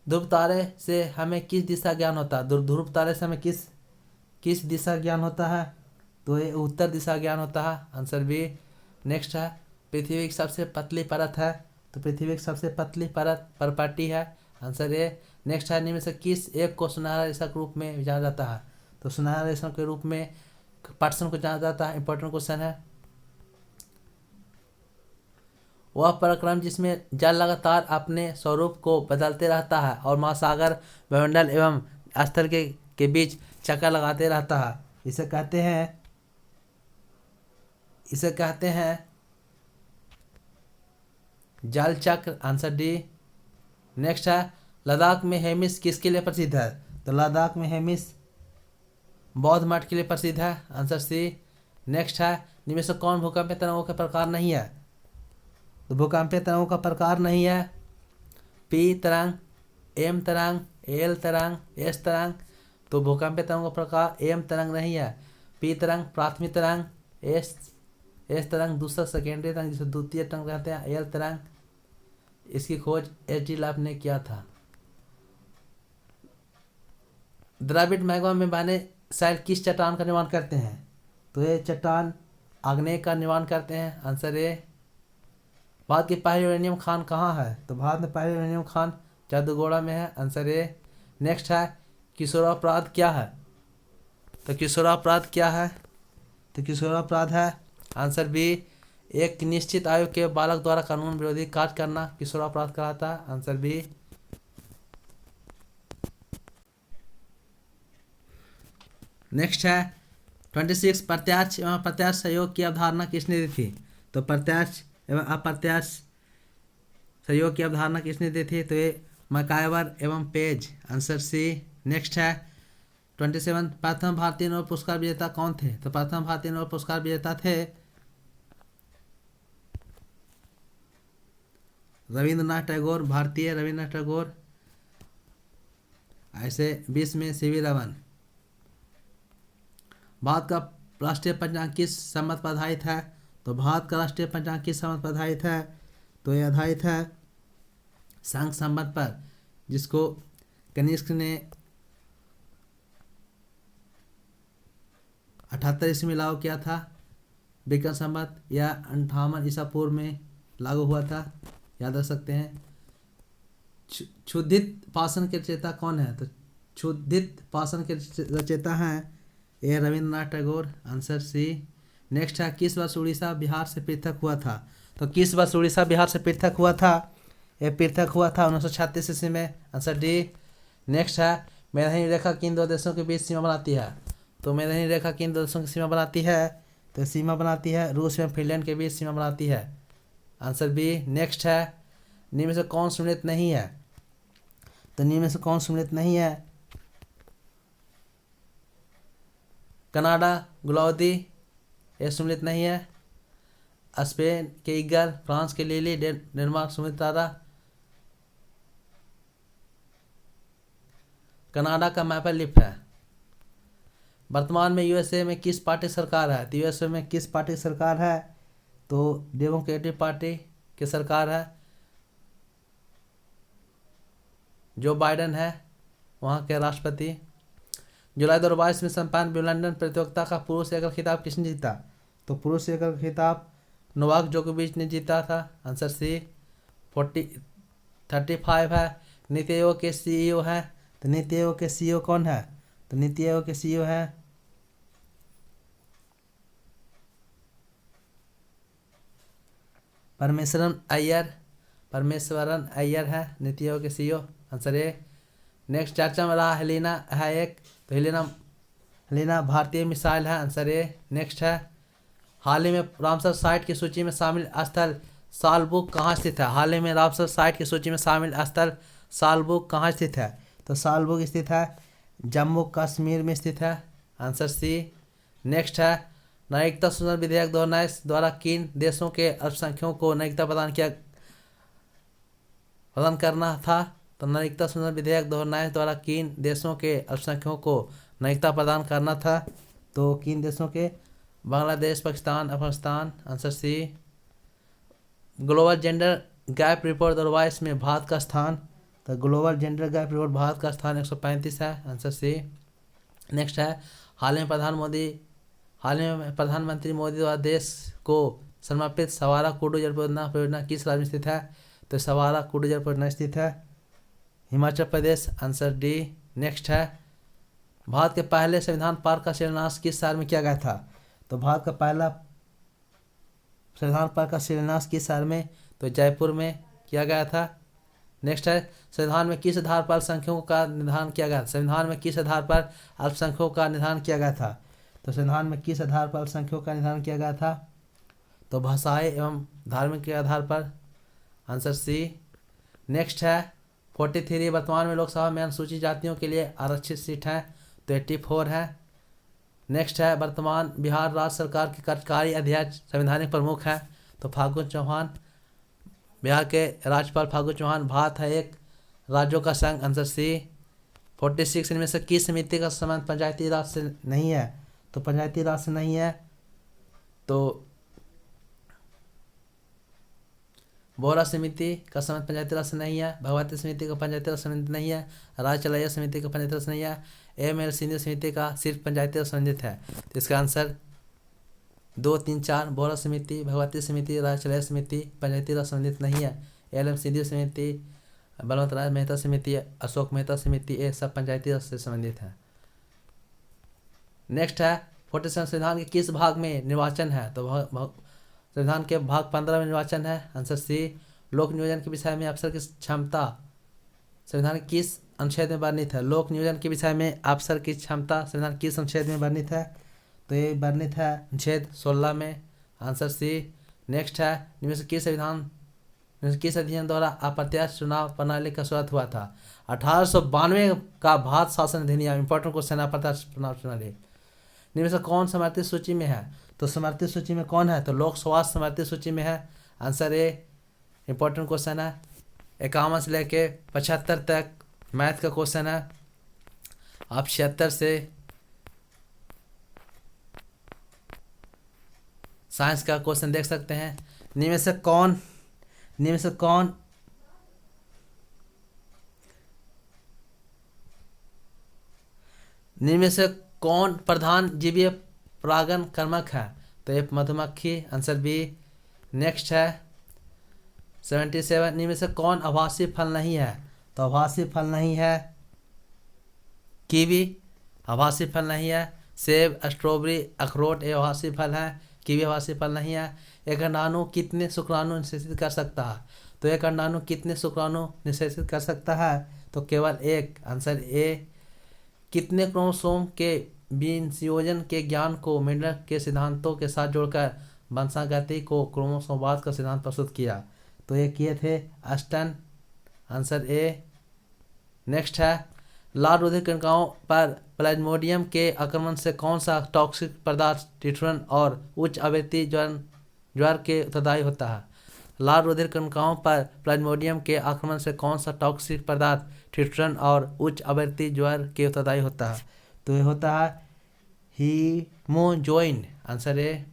ध्रुव तारे से हमें किस दिशा ज्ञान होता है? ध्रुव तारे से हमें किस दिशा ज्ञान होता है? तो ये उत्तर दिशा ज्ञान होता है, आंसर बी। नेक्स्ट है, पृथ्वी की सबसे पतली परत है, तो पृथ्वी की सबसे पतली परत परपाटी है, आंसर ए। नेक्स्ट है, इनमें से किस एक को सुनहरा रेशा के रूप में जाना जाता है? तो सुनहरा रेशा के रूप में पटसन को जाना जाता है, इंपॉर्टेंट क्वेश्चन है। वह पराक्रम जिसमें जल लगातार अपने स्वरूप को बदलते रहता है और महासागर वायुमंडल एवं स्थल के बीच चक्कर लगाते रहता है, इसे कहते हैं जल चक्र, आंसर डी। नेक्स्ट है, लद्दाख में हेमिस किसके लिए प्रसिद्ध है? तो लद्दाख में हेमिस बौद्ध मठ के लिए प्रसिद्ध है, आंसर सी। नेक्स्ट है, इनमें से कौन भूकंपीय तरंगों का प्रकार नहीं है? तो भूकंपीय तरंगों का प्रकार नहीं है P तरंग, M तरंग, L तरंग, S तरंग। तो भूकंपीय तरंगों का प्रकार M तरंग नहीं है, P तरंग प्राथमिक तरंग, S तरंग दूसरा सेकेंडरी तरंग जिसे द्वितीय तरंग कहते हैं, L तरंग। इसकी खोज H.G. लैप ने किया था। द्रविड़ मैग्मा में बने शैल किस चट्टान का निर्माण करते हैं? तो ये चट्टान आग्नेय का निर्माण करते हैं, आंसर ए। भारत की पहली यूरेनियम खान कहाँ है? तो भारत में पहली यूरेनियम खान जादूगोड़ा में है, आंसर ए। नेक्स्ट है, किशोरापराध क्या है? तो किशोरापराध क्या है? तो किशोरापराध है, आंसर बी। एक निश्चित आयु के बालक द्वारा कानून विरोधी कार्य करना किशोरापराध कहलाता है, आंसर बी। नेक्स्ट है 26, प्रत्यक्ष एवं अप्रत्यक्ष सहयोग की अवधारणा किसने दी थी? तो प्रत्यक्ष एवं अप्रत्यक्ष सहयोग की अवधारणा किसने दी थी? तो ये मैकाइवर एवं पेज, आंसर सी। नेक्स्ट है, 27 प्रथम भारतीय नोबेल पुरस्कार विजेता कौन थे? तो प्रथम भारतीय नोबेल पुरस्कार विजेता थे रविंद्रनाथ टैगोर, भारतीय रविंद्रनाथ टैगोर। ऐसे 20 में सीवी रमन। भारत का राष्ट्रीय पंचांग किस संवत पर आधारित है? तो भारत का राष्ट्रीय पंचांग किस संवत पर आधारित है? तो यह आधारित है सांग संवत पर, जिसको कनिष्क ने 78 ईस्वी में लागू किया था। विक्रम संवत या 58 ईसा पूर्व में लागू हुआ था, याद रख सकते हैं। क्षुधित पाषाण के रचयिता कौन है? तो क्षुधित पाषाण के रचयिता हैं A Rabindranath Tagore, answer C. Next है किस वर्ष उड़ीसा बिहार से पृथक हुआ था? तो किस वर्ष उड़ीसा बिहार से पृथक हुआ था? यह पृथक हुआ था 1936 ईस्वी में, आंसर डी। नेक्स्ट है मैदानी रेखा किन दो देशों के बीच सीमा बनाती है? तो मैदानी रेखा किन दो देशों की सीमा बनाती है? तो सीमा बनाती है रूस एवं फिनलैंड के बीच सीमा बनाती है, आंसर बी। नेक्स्ट है निम्न में से कौन सम्मिलित नहीं है? तो निम्न में से कौन सम्मिलित नहीं है? कनाडा गुलाउदी ये सम्मिलित नहीं है। स्पेन के ईगल, फ्रांस के लिली, डेनमार्क समुद्री तारा। कनाडा का मैपल लीफ है। वर्तमान में यूएसए में किस पार्टी सरकार है? तो यूएसए में किस पार्टी की सरकार है? तो डेमोक्रेटिक पार्टी की सरकार है। जो बाइडेन है वहाँ के राष्ट्रपति। जुलाई 2022 में संपन्न विंबलडन प्रतियोगिता का पुरुष एकल खिताब किसने जीता? तो पुरुष एकल खिताब नोवाक जोकोविच ने जीता था, आंसर सी। 35 है नीति आयोग के सीईओ है। तो नीति आयोग के सीईओ कौन है? तो नीति आयोग के सीईओ है परमेश्वरन अय्यर है नीति आयोग के सीईओ, आंसर ए। नेक्स्ट चर्चा में रहा हेलिना है एक, तो हेलिना भारतीय मिसाइल है, आंसर ए। नेक्स्ट है हाल ही में रामसर साइट की सूची में शामिल स्थल सालबुक कहाँ स्थित है? हाल ही में रामसर साइट की सूची में शामिल स्थल सालबुक कहाँ स्थित है? तो सालबुक स्थित है जम्मू कश्मीर में स्थित है, आंसर सी। नेक्स्ट है नागरिकता संशोधन विधेयक 2019 द्वारा किन देशों के अल्पसंख्यकों को नागरिकता प्रदान करना था? तो नागरिकता संशोधन विधेयक 2019 द्वारा किन देशों के अल्पसंख्यकों को नागरिकता प्रदान करना था? तो किन देशों के? Bangladesh, Pakistan, Afghanistan, answer C. Global gender gap report 2022 में भारत का स्थान? तो global gender gap report Bharat का स्थान 135 है, आंसर सी। नेक्स्ट है हाल में प्रधानमंत्री मोदी द्वारा देश को समर्पित सवारा कुडू जल परियोजना किस राज्य में स्थित है? तो सवारा कुडू जल परियोजना स्थित है Himachal Pradesh, answer D. Next है भारत के पहले संविधान पार्क का शिलान्यास किस शहर में किया गया था? तो भारत का पहला संविधान पार्क का शिलान्यास किस शहर में? तो जयपुर में किया गया था। नेक्स्ट है संविधान में किस आधार पर अल्पसंख्यकों का निर्धारण किया गया? संविधान में किस आधार पर अल्पसंख्यकों का निर्धारण किया गया था? तो संविधान में किस आधार पर अल्पसंख्यकों का निर्धारण किया गया था? तो भाषाई एवं धार्मिक के आधार पर, आंसर सी। नेक्स्ट है 43 वर्तमान में लोकसभा में अनुसूचित जातियों के लिए आरक्षित सीट है, तो 84 है। नेक्स्ट है वर्तमान बिहार राज्य सरकार के कार्यकारी अध्यक्ष संवैधानिक प्रमुख है, तो फागु चौहान। बिहार के राज्यपाल फागु चौहान। भारत है एक राज्यों का संघ, आंसर सी। 46 इनमें से किस समिति का संबंध पंचायती राज से नहीं है? तो पंचायती राज से नहीं है, तो बोरा समिति का संबंध पंचायती राज से नहीं है, भगवती समिति का पंचायती राज संबंधित नहीं है, राज्य चलाइया समिति का पंचायती राज नहीं है, एम.एल. सिंधु समिति का सिर्फ पंचायती राज संबंधित है। तो इसका आंसर 2, 3, 4 बोरा समिति, भगवती समिति, राज्य चलाइया समिति पंचायती राज संबंधित नहीं है। एल.एम. सिंधु समिति, बलवंत राय मेहता समिति, अशोक मेहता समिति, ये सब पंचायती राज से संबंधित है। नेक्स्ट है 47 संविधान के किस भाग में निर्वाचन है? तो संविधान के भाग 15 में निर्वाचन है, आंसर सी। लोक नियोजन के विषय में अफसर की क्षमता संविधान के किस अनुच्छेद में वर्णित है? लोक नियोजन के विषय में अफसर की क्षमता संविधान किस अनुच्छेद में वर्णित है? तो ये वर्णित है अनुच्छेद 16 में, आंसर सी। नेक्स्ट है निम्न से किस संविधान किस अधिनियम द्वारा अप्रत्यक्ष चुनाव प्रणाली का शुरुआत हुआ था? 1892 का भारत शासन अधिनियम। इंपॉर्टेंट क्वेश्चन है, अप्रत्यक्ष चुनाव प्रणाली। निम्न से कौन समर्थित सूची में है? तो समर्थित सूची में कौन है? तो लोक स्वास्थ्य समर्थित सूची में है। Answer A. इंपॉर्टेंट क्वेश्चन है, 51 से लेके 75 तक मैथ का क्वेश्चन है। आप 76 से साइंस का क्वेश्चन देख सकते हैं। निम्न से कौन प्रधान जीवीय परागण कर्मक है? तो ये मधुमक्खी। Answer B. नेक्स्ट है 77। निम्न से कौन आभासी फल नहीं है? तो आभासी फल नहीं है कीवी, आभासी फल नहीं है। सेब, स्ट्रॉबेरी, अखरोट ये आभासी फल है, कीवी आभासी फल नहीं है। एक अंडाणु कितने शुक्राणु निषेचित कर सकता है? तो एक अंडाणु कितने शुक्राणु निषेचित कर सकता है? तो केवल एक। Answer A. कितने क्रोमोसोम के विसंयोजन के ज्ञान को मेंडल के सिद्धांतों के साथ जोड़कर वंशागति को क्रोमोसोमवाद का सिद्धांत प्रस्तुत किया? तो ये किए थे अस्टन। Answer A. नेक्स्ट है लाल रुधिर कणिकाओं पर प्लाज्मोडियम के आक्रमण से कौन सा टॉक्सिक पदार्थ टिट्रन और उच्च आवृत्ति ज्वर के उत्तरदायी होता है? लाल रुधिर कणिकाओं पर प्लाज्मोडियम के आक्रमण से कौन सा टॉक्सिक पदार्थ टिट्रन और उच्च आवृत्ति ज्वर के उत्तरदायी होता है? तो ये होता है हीमोजोइन। Answer A.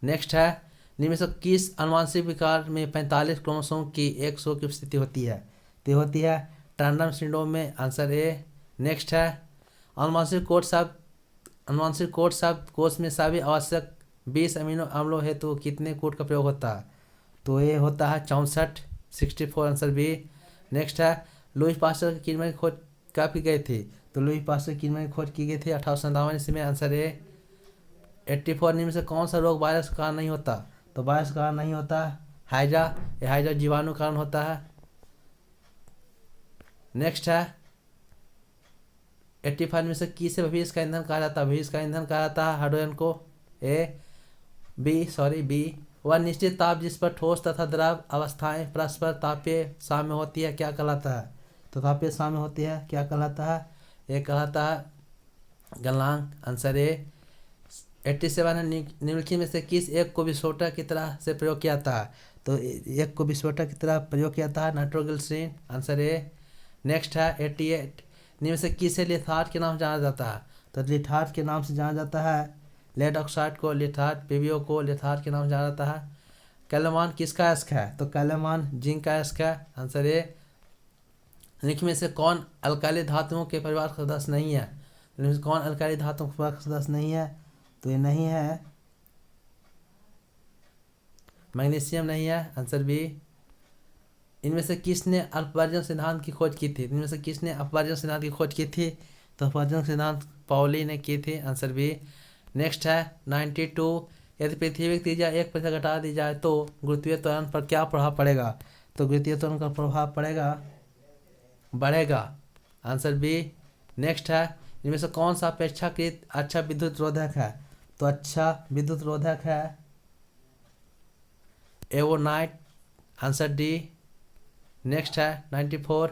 नेक्स्ट है निम्न से किस अनुवांशिक विकार में 45 क्रोमोसोम की 100 की उपस्थिति होती है? तो होती है टर्नर सिंड्रोम में। Answer A. नेक्स्ट है अनुवांशिक कोड शब्द कोश में सभी आवश्यक 20 अमीनो अम्लों हेतु कितने कोड का प्रयोग होता है? तो ये होता है 64, 64। Answer B. नेक्स्ट है लुईस पास्चर की किण्वन की खोज कब की गई थी? तो लुईस पास्चर की किण्वन की खोज की गई थी 1857 ईस्वी में। Answer A. 84। निम्न से कौन सा रोग वायरस का कारण नहीं होता? तो वायरस का कारण नहीं होता हैजा, यह हैजा जीवाणु कारण होता है। नेक्स्ट है 85 में से किसे भविष्य का ईंधन कहा जाता है? भविष्य का ईंधन कहा जाता है हाइड्रोजन को। बी। वह निश्चित ताप जिस पर ठोस तथा द्रव अवस्थाएं परस्पर तापीय साम्य होती है क्या कहलाता है? तो तापीय साम्य होती है क्या कहलाता है? ये कहलाता है गलनांक। Answer A. 87 है निम्नलिखित में से किस एक को विस्फोटक की तरह से प्रयोग किया जाता है? तो एक को विस्फोटक की तरह प्रयोग किया जाता है नाइट्रोग्लिसरीन। Answer A. नेक्स्ट है 88। निम्न से किसे लिथार्ड के नाम से जाना जाता है? तो लिथार्ड के नाम से जाना जाता है लेड ऑक्साइड को लिथार्ड, पीबीओ को लिथार्ड के नाम से जाना जाता है। कैलेमान किसका अयस्क है? तो कैलेमान जिंक का अयस्क है। Answer A. निम्नलिखित में से कौन अल्काली धातुओं के परिवार का सदस्य नहीं है? निम्न से कौन अल्काली धातुओं के परिवार का सदस्य नहीं है? तो ये नहीं है मैग्नीशियम नहीं है। Answer B. इनमें से किसने अपवर्जन सिद्धांत की खोज की थी? इनमें से किसने अपवर्जन सिद्धांत की खोज की थी? तो अपवर्जन सिद्धांत पाउली ने की थी। Answer B. नेक्स्ट है 92। यदि पृथ्वी की त्रिज्या 1% घटा दी जाए तो गुरुत्वीय त्वरण पर क्या प्रभाव पड़ेगा? तो गुरुत्वीय त्वरण का प्रभाव बढ़ेगा। Answer B. नेक्स्ट है इनमें से कौन सा अपेक्षाकृत अच्छा विद्युत रोधक है? तो अच्छा विद्युत रोधक है एवोनाइट। Answer D. नेक्स्ट है 94।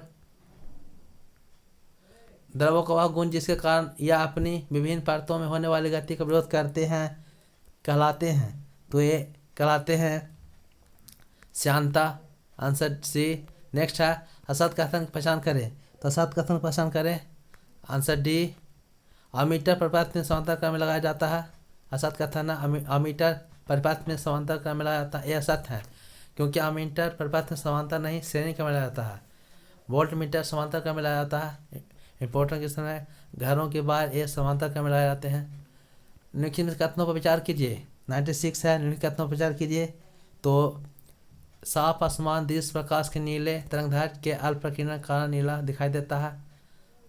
द्रवों का वह गुण जिसके कारण यह अपनी विभिन्न परतों में होने वाली गति का विरोध करते हैं कहलाते हैं? तो ये कहलाते हैं श्यानता। Answer C. नेक्स्ट है असत कथन की पहचान करें। तो असत कथन की पहचान करें। Answer D. अमीटर परिपथ में समांतर क्रम में लगाया जाता है। असत कथन है अमीटर परिपथ में समांतर क्रम में लगाया जाता है, यह असत है क्योंकि अमीटर परिपथ में समांतर नहीं श्रेणी क्रम में लगाया जाता है। वोल्ट मीटर समांतर क्रम में लगाया जाता है। इंपॉर्टेंट क्वेश्चन है घरों के बाहर ये समांतर क्रम में लगाए जाते हैं। निम्नलिखित कथनों पर विचार कीजिए। 96 है निम्नलिखित कथनों पर विचार कीजिए। तो साफ आसमान दृश्य प्रकाश के नीले तरंगदैर्घ्य के अल्प प्रकीर्णन के कारण नीला दिखाई देता है।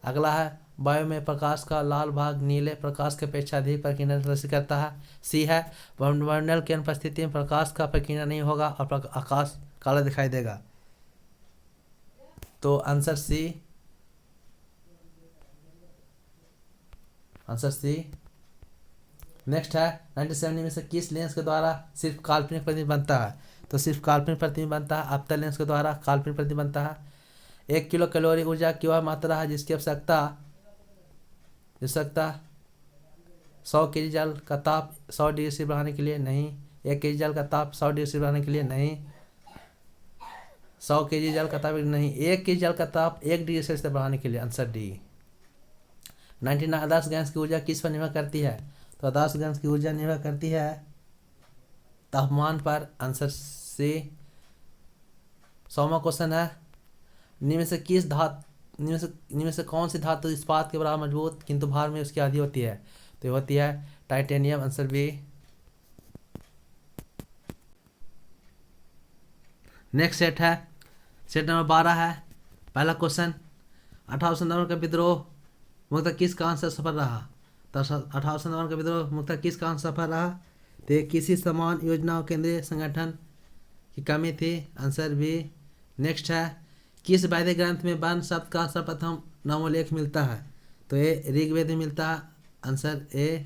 अगला है वायु में प्रकाश का लाल भाग नीले प्रकाश की अपेक्षा अधिक प्रकीर्णन प्रदर्शित करता है। सी है वायुमंडल की अनुपस्थिति में प्रकाश का प्रकीर्णन नहीं होगा और आकाश काला दिखाई देगा। तो आंसर सी। नेक्स्ट है 97 में से किस लेंस के द्वारा सिर्फ काल्पनिक प्रतिबिंब बनता है? तो सिर्फ काल्पनिक प्रतिबिंब बनता है, अवतल लेंस के द्वारा काल्पनिक प्रतिबिंब बनता है। 1 किलो कैलोरी ऊर्जा की वह मात्रा है जिसकी आवश्यकता 100 केजी जल का ताप 100 डिग्री से बढ़ाने के लिए नहीं। 1 केजी जल का ताप 100 डिग्री से बढ़ाने के लिए नहीं। 100 केजी जल का ताप नहीं, 1 केजी जल का ताप 1 डिग्री सेल्सियस बढ़ाने के लिए, आंसर डी। 99 आदर्श गैस की ऊर्जा किस पर निर्भर करती है? तो आदर्श गैस की ऊर्जा निर्भर करती है तापमान पर, आंसर सी। 100वां क्वेश्चन है, निम्न में से कौन सी धातु इस्पात के बराबर मजबूत किंतु भार में उसकी आधी होती है? तो होती है titanium, answer B. Next set है, सेट नंबर 12 है। पहला क्वेश्चन, 1857 का विद्रोह मुख्यतः किस कारण से सफल रहा? तो 1857 का विद्रोह मुख्यतः किस कारण से सफल रहा? तो किसी समान योजना और केंद्रीय संगठन की कमी थी, आंसर बी। नेक्स्ट है, किस वैदिक ग्रंथ में वन शब्द का सर्वप्रथम नामोल्लेख मिलता है? तो ये ऋग्वेद में मिलता है, आंसर ए।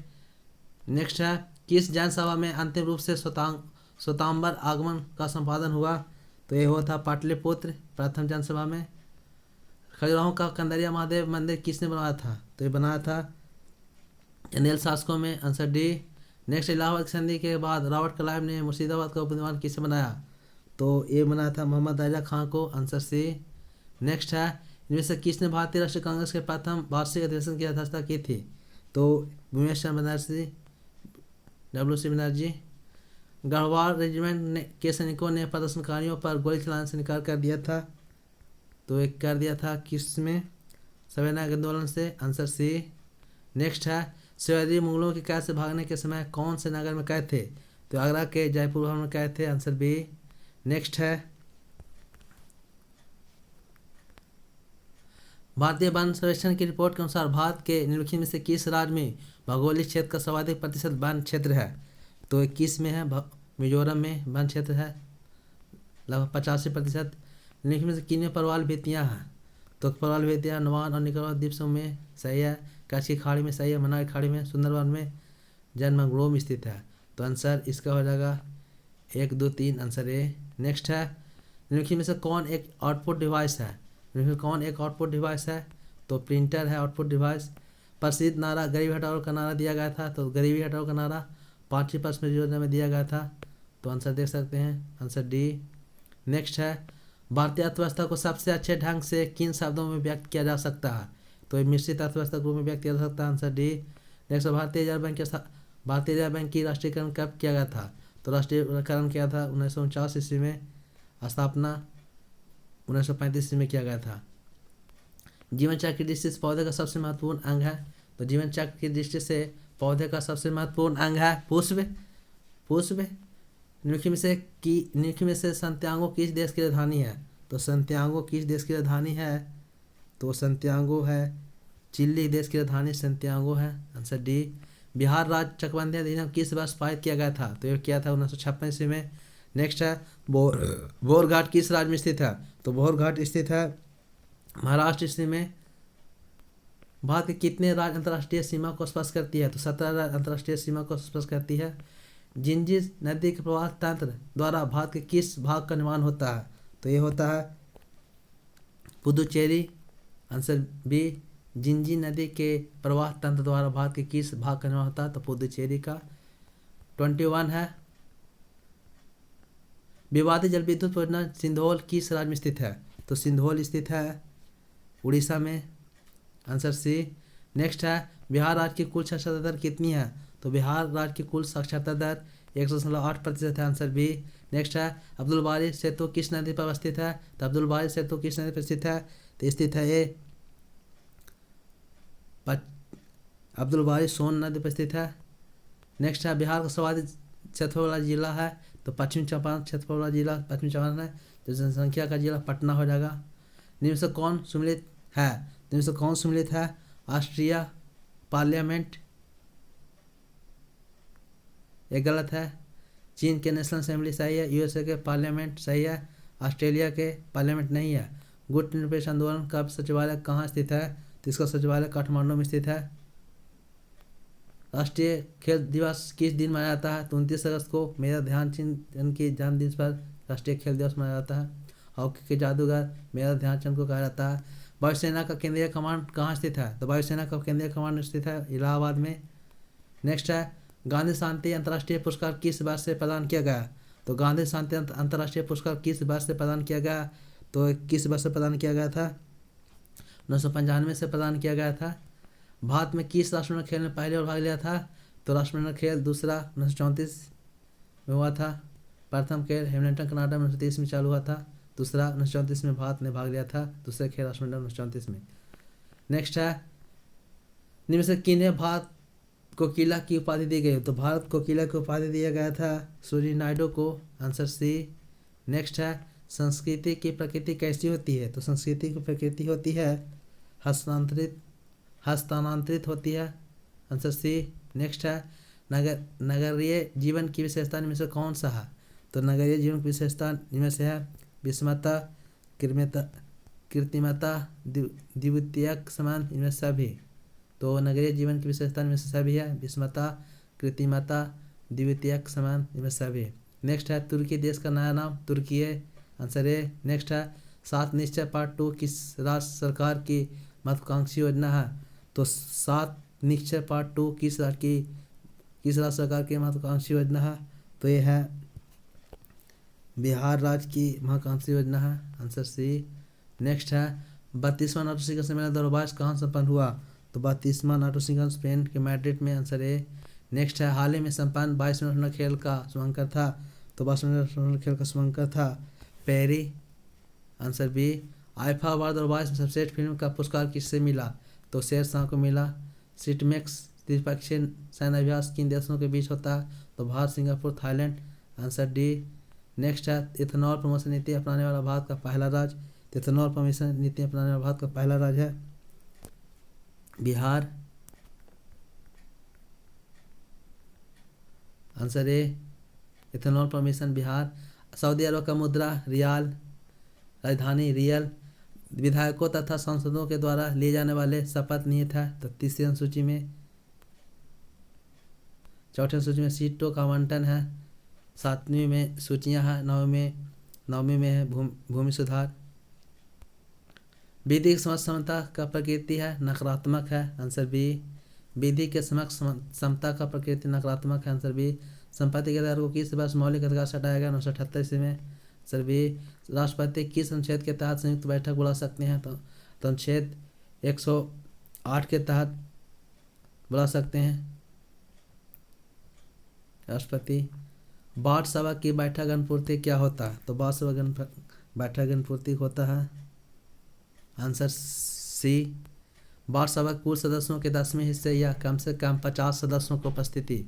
नेक्स्ट है, किस जनसभा में अंतिम रूप से श्वेतांबर आगमन का संपादन हुआ? तो ये हुआ था पाटलिपुत्र प्रथम जनसभा में। खजुराहो का कंदरिया महादेव मंदिर किसने बनाया था? तो ये बनाया था चंदेल शासकों में, आंसर डी। नेक्स्ट, इलाहाबाद संधि के बाद रॉबर्ट क्लाइव ने मुर्शिदाबाद का उपनिर्माण किसे बनाया? तो ये बनाया था मोहम्मद रजा खां को, आंसर सी। नेक्स्ट है, इनमें से किसने भारतीय राष्ट्रीय कांग्रेस के प्रथम वार्षिक अधिवेशन की अध्यक्षता की थी? तो भुवनेश्वर बनर्जी, WC बनर्जी। गढ़वाल रेजिमेंट के सैनिकों ने प्रदर्शनकारियों पर गोली चलाने से इनकार कर दिया था, तो एक कर दिया था किस में? सविनय आंदोलन से, आंसर सी। नेक्स्ट है, शिवाजी मुगलों की कैद से भागने के समय कौन से नगर में कैद थे? तो आगरा के जयपुर भवन में कैद थे, आंसर बी। नेक्स्ट है, भारतीय वन सर्वेक्षण की रिपोर्ट के अनुसार भारत के निम्नलिखित में से किस राज्य में भौगोलिक क्षेत्र का सर्वाधिक प्रतिशत वन क्षेत्र है? तो 21 में है, मिजोरम में वन क्षेत्र है लगभग 85%। निम्नलिखित में से किन में प्रवाल भित्तियाँ हैं? तो प्रवाल भित्तियाँ अंडमान और निकोबार द्वीप समूह में सही है, कच्छ की खाड़ी में सही है, मन्नार की खाड़ी में, सुंदरवन में, जन मैंग्रोव में स्थित है। तो आंसर इसका हो जाएगा 1, 2, 3, आंसर ए। नेक्स्ट है, निम्नलिखित में से कौन एक आउटपुट डिवाइस है? कौन एक आउटपुट डिवाइस है? तो प्रिंटर है आउटपुट डिवाइस। प्रसिद्ध नारा गरीबी हटाओ का नारा दिया गया था, तो गरीबी हटाओ का नारा 5वीं पंचवर्षीय योजना में दिया गया था, तो आंसर देख सकते हैं, आंसर डी। नेक्स्ट है, भारतीय अर्थव्यवस्था को सबसे अच्छे ढंग से किन शब्दों में व्यक्त किया जा सकता है? तो मिश्रित अर्थव्यवस्था के रूप में व्यक्त किया जा सकता है, आंसर डी। नेक्स्ट, भारतीय रिजर्व बैंक की राष्ट्रीयकरण कब किया गया था? तो राष्ट्रीयकरण किया था 1949 ईस्वी में, स्थापना 1935 ईस्वी में किया गया था। जीवन चक्र की दृष्टि से पौधे का सबसे महत्वपूर्ण अंग है? तो जीवन चक्र की दृष्टि से पौधे का सबसे महत्वपूर्ण अंग है पुष्प। निम्नलिखित में से संत्यागो किस देश की राजधानी है? तो संत्यागो किस देश की राजधानी है? तो संत्यागो है चिली देश की राजधानी संत्यागो है, आंसर डी। बिहार राज्य चकबंदी अधिनियम किस वर्ष पारित किया गया था? तो ये किया था 1956 ईस्वी में। नेक्स्ट है, बोरघाट किस राज्य में स्थित है? तो बोरघाट स्थित है महाराष्ट्र स्थित में। भारत के कितने राज्य अंतर्राष्ट्रीय सीमा को स्पर्श करती है? तो 17 राज्य अंतर्राष्ट्रीय सीमा को स्पर्श करती है। जिंजीज नदी के प्रवाह तंत्र द्वारा भारत के किस भाग का निर्माण होता है? तो ये होता है पुदुचेरी, आंसर बी। जिंजी नदी के प्रवाह तंत्र द्वारा भारत के किस भाग का निर्माण होता है? तो पुदुचेरी का। 21 है, विवादित जल विद्युत परियोजना सिंधोल किस राज्य में स्थित है? तो सिंधोल स्थित है उड़ीसा में, आंसर सी। नेक्स्ट है, बिहार राज्य की कुल साक्षरता दर कितनी है? तो बिहार राज्य की कुल साक्षरता दर 100.8% है, आंसर बी। नेक्स्ट है, अब्दुल बारी सेतु किस नदी पर स्थित है? तो अब्दुल बारी सेतु किस नदी पर स्थित है? तो स्थित है ए अब्दुल बारी सोन नदी पर स्थित है। नेक्स्ट है, बिहार का सर्वाधिक क्षेत्रफल वाला जिला है? तो पश्चिम चंपारण क्षेत्रफल वाला जिला पश्चिम चंपारण है, तो जनसंख्या का जिला पटना हो जाएगा। निम्न से कौन सम्मिलित है? ऑस्ट्रिया पार्लियामेंट, ये गलत है। चीन के नेशनल असेंबली सही है, USA के पार्लियामेंट सही है, ऑस्ट्रेलिया के पार्लियामेंट नहीं है। गुट निरपेक्ष आंदोलन का सचिवालय कहाँ स्थित है? तो इसका सचिवालय काठमांडू में स्थित है। राष्ट्रीय खेल दिवस किस दिन मनाया जाता है? तो 29 अगस्त को मेजर ध्यानचंद के जन्मदिन पर राष्ट्रीय खेल दिवस मनाया जाता है। हॉकी के जादूगर मेजर ध्यानचंद को कहा जाता है। वायुसेना का केंद्रीय कमांड कहाँ स्थित है? तो वायुसेना का केंद्रीय कमांड स्थित है इलाहाबाद में। नेक्स्ट है, गांधी शांति अंतर्राष्ट्रीय पुरस्कार किस वर्ष से प्रदान किया गया? तो गांधी शांति अंतर्राष्ट्रीय पुरस्कार किस वर्ष से प्रदान किया गया? तो किस वर्ष से प्रदान किया गया था? 1995 से प्रदान किया गया था। भारत में किस राष्ट्रमंडल खेल में पहले और भाग लिया था? तो राष्ट्रमंडल खेल दूसरा 1934 में हुआ था। प्रथम खेल हैमिल्टन कनाडा में 1930 में चालू हुआ था। दूसरा 1934 में भारत ने भाग लिया था दूसरे खेल राष्ट्रमंडल 1934 में। नेक्स्ट है, निम्न से किन्हें भारत कोकिला की उपाधि दी गई? तो भारत कोकिला की उपाधि दिया गया था सूर्य नायडू को। Answer C. नेक्स्ट है, संस्कृति की प्रकृति कैसी होती है? तो संस्कृति की प्रकृति होती है हस्तांतरित होती है। Answer C. नेक्स्ट है, नगरीय जीवन की विशेषता इनमें से कौन सा है? तो नगरीय जीवन की विशेषता इनमें से है विषमता, कृत्रिमता, द्वितीयक समान, इनमें सभी। तो नगरीय जीवन की विशेषता इनमें से सभी है विषमता, कृत्रिमता, द्वितीयक समान, इनमें सभी। नेक्स्ट है, तुर्की देश का नया नाम तुर्की है। Answer A. नेक्स्ट है, 7 निश्चय पार्ट 2 किस राज्य सरकार की महत्वाकांक्षी योजना है? तो 7 निश्चय पार्ट 2 किस राज्य सरकार की महत्वाकांक्षी योजना है? तो ये है बिहार राज्य की महत्वाकांक्षी योजना है। Answer C. नेक्स्ट है, 32वां नाटो शिखर सम्मेलन 2022 कहाँ संपन्न हुआ? तो 32वां नाटो शिखर स्पेन के मैड्रिड में। Answer A. नेक्स्ट है, हाल ही में संपन्न 22वें नेशनल खेल का शुभांकर था? तो 22वें नेशनल खेल का शुभांकर था Perry. Answer B. IIFA award 2022 में सर्वश्रेष्ठ फिल्म का पुरस्कार किससे मिला? तो शेरशाह को मिला। सिटमेक्स द्विपक्षीय सैन्य अभ्यास किन देशों के बीच होता है? तो Bharat, Singapore, Thailand. Answer D. Next है, इथेनॉल प्रमोशन नीति अपनाने वाला भारत का पहला राज्य। इथेनॉल प्रमोशन नीति अपनाने वाला भारत का पहला राज्य है Bihar. Answer A, ethanol promotion Bihar. सऊदी अरब का मुद्रा रियाल, राजधानी रियल। विधायकों तथा सांसदों के द्वारा लिए जाने वाले शपथ निहित है? तो तीसरी अनुसूची में। चौथी अनुसूची में सीटों का आवंटन है। 7वीं में सूचियां हैं। 9वीं में है भूमि सुधार। विधि के समक्ष समता का प्रकृति है नकारात्मक है। Answer B. विधि के समक्ष समता का प्रकृति नकारात्मक है। Answer B. संपत्ति के अधिकार को किस वर्ष मौलिक अधिकार से हटाया गया? 1978 ईस्वी में। Answer B. राष्ट्रपति किस अनुच्छेद के तहत संयुक्त बैठक बुला सकते हैं? तो अनुच्छेद 108 के तहत बुला सकते हैं राष्ट्रपति। बाट सभा की बैठक अनुपूर्ति क्या होता है? तो बाट सभा बैठक अनुपूर्ति होता है। Answer C. बाट सभा कुल सदस्यों के 10वें हिस्से या कम से कम 50 सदस्यों की उपस्थिति।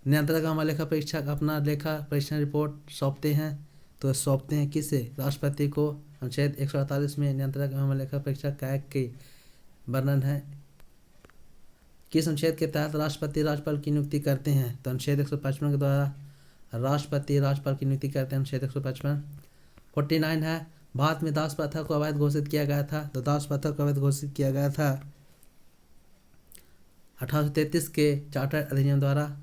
नियंत्रक एवं लेखा परीक्षक अपना लेखा परीक्षण रिपोर्ट सौंपते हैं? तो सौंपते हैं किसे? राष्ट्रपति को। अनुच्छेद 148 में नियंत्रक एवं लेखा परीक्षक का की वर्णन है। किस अनुच्छेद के तहत राष्ट्रपति राज्यपाल की नियुक्ति करते हैं? तो अनुच्छेद 155 के द्वारा राष्ट्रपति राज्यपाल की नियुक्ति करते हैं। अनुच्छेद 155। 49 है, भारत में दास प्रथा को अवैध घोषित किया गया था? तो दास प्रथा को अवैध घोषित किया गया था 1833 के चार्टर अधिनियम द्वारा।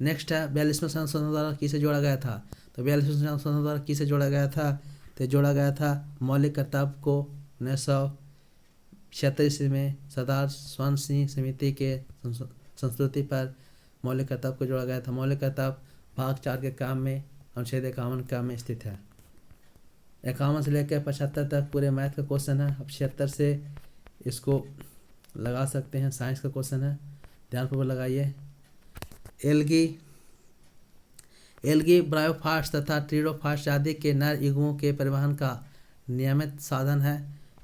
नेक्स्ट है, 42वें संशोधन द्वारा किसे जोड़ा गया था? तो 42वें संशोधन द्वारा किसे जोड़ा गया था? तो जोड़ा गया था मौलिक कर्तव्य को 1976 ईस्वी में सरदार स्वर्ण सिंह समिति के संस्कृति पर मौलिक कर्तव्य को जोड़ा गया था। मौलिक कर्तव्य भाग 4 के काम में अनुच्छेद 51 काम में स्थित है। 51 से लेकर 75 तक पूरे मैथ का क्वेश्चन है। अब 76 से इसको लगा सकते हैं, साइंस का क्वेश्चन है, ध्यानपूर्वक लगाइए। एल्गी ब्रायोफाइट्स तथा ट्रीडोफाइट्स आदि के नर युग्मों के परिवहन का नियमित साधन है?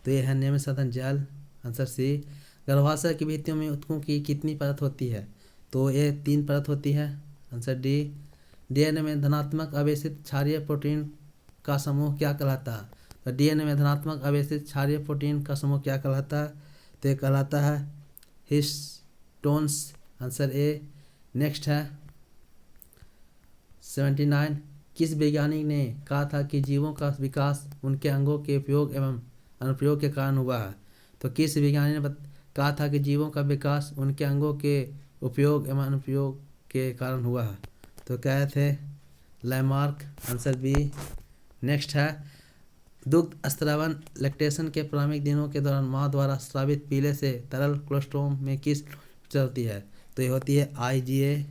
तो यह है नियमित साधन जल। Answer C. गर्भाशय की भित्तियों में ऊतकों की कितनी परत होती है? तो ये 3 परत होती है। Answer D. डीएनए में धनात्मक आवेशित क्षारीय प्रोटीन का समूह क्या कहलाता है? तो डीएनए में धनात्मक आवेशित क्षारीय प्रोटीन का समूह क्या कहलाता है? तो ये कहलाता है हिस्टोन्स। Answer A. नेक्स्ट है 79, किस वैज्ञानिक ने कहा था कि जीवों का विकास उनके अंगों के उपयोग एवं अनुप्रयोग के कारण हुआ है? तो किस वैज्ञानिक ने कहा था कि जीवों का विकास उनके अंगों के उपयोग एवं अनुपयोग के कारण हुआ है। तो क्या थे लैमार्क, आंसर बी। नेक्स्ट है दुग्ध स्त्रावन लैक्टेशन के प्रारंभिक दिनों के दौरान माँ द्वारा स्रावित पीले से तरल कोलेस्ट्रॉम में किस चलती है। तो ये होती है IgA।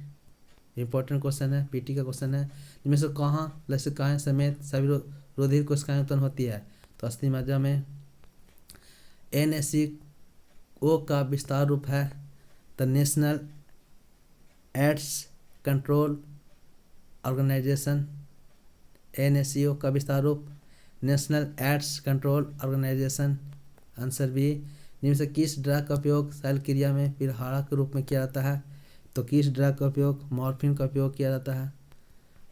इंपॉर्टेंट क्वेश्चन है, पीटी का क्वेश्चन है। जिनमें से कहाँ लसिकाएँ समेत सभी रुधिर कोशिकाएं उत्पन्न होती है। तो अस्थि मज्जा में। NaCO का विस्तार रूप है the national AIDS control organisation. NaCO का विस्तार रूप national AIDS control organisation, answer B. जिनमें से किस ड्रग का उपयोग शल्य क्रिया में पिलहारा के रूप में किया जाता है। तो किस ड्रग का उपयोग मॉर्फिन का उपयोग किया जाता है।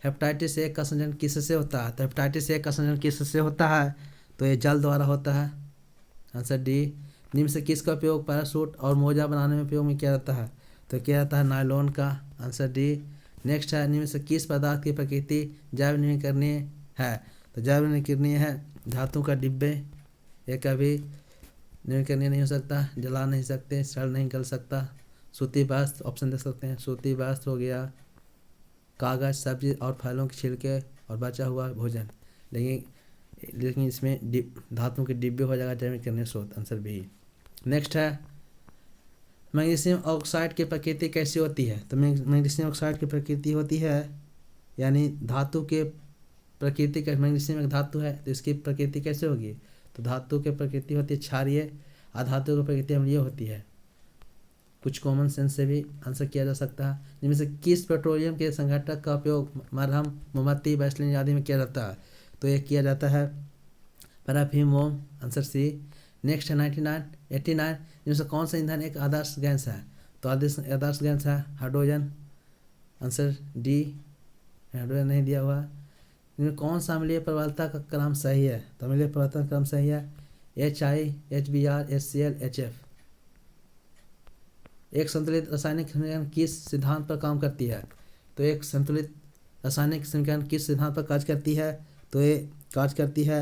हेपेटाइटिस ए का संक्रमण किससे होता है। तो हेपेटाइटिस ए का संक्रमण किससे होता है। तो ये जल द्वारा होता है, आंसर डी। निम्न से किसका उपयोग पैराशूट और मोजा बनाने में उपयोग में किया जाता है। तो किया जाता है नायलॉन का, आंसर डी। नेक्स्ट है निम्न से किस पदार्थ की प्रकृति जैव नवीकरणीय है। तो जैव नवीकरणीय है धातु का डिब्बे। ये कभी नवीकरणीय नहीं हो सकता, जला नहीं सकते, सड़ नहीं गल सकता। सूती वस्त्र ऑप्शन दे सकते हैं, सूती वस्त्र हो गया, कागज़, सब्जी और फलों के छिलके और बचा हुआ भोजन। लेकिन इसमें धातु के डिब्बे हो जाएगा जैविक करने स्रोत, आंसर बी। नेक्स्ट है मैग्नीशियम ऑक्साइड की प्रकृति कैसी होती है। तो मैग्नीशियम ऑक्साइड की प्रकृति होती है यानी धातु के प्रकृति का, मैग्नीशियम एक धातु है तो इसकी प्रकृति कैसे होगी। तो धातु की प्रकृति होती है क्षारीय, अधातु की प्रकृति अम्लीय होती है। कुछ कॉमन सेंस से भी आंसर किया जा सकता है। जिनमें से किस पेट्रोलियम के संघटक का उपयोग मरहम, मोमबत्ती, वैसलीन आदि में किया जाता है। तो ये किया जाता है पैराफिन मोम, आंसर सी। नेक्स्ट है 89 जिनमें से कौन सा ईंधन एक आदर्श गैस है। तो आदर्श गैस है हाइड्रोजन, आंसर डी। हाइड्रोजन नहीं दिया हुआ। इनमें कौन सा अम्लीय प्रबलता का क्रम सही है। तो अम्लीय प्रबलता का क्रम सही है HI, HBr, HCl, HF। एक संतुलित रासायनिक समीकरण किस सिद्धांत पर काम करती है। तो एक संतुलित रासायनिक समीकरण किस सिद्धांत पर कार्य करती है। तो ये कार्य करती है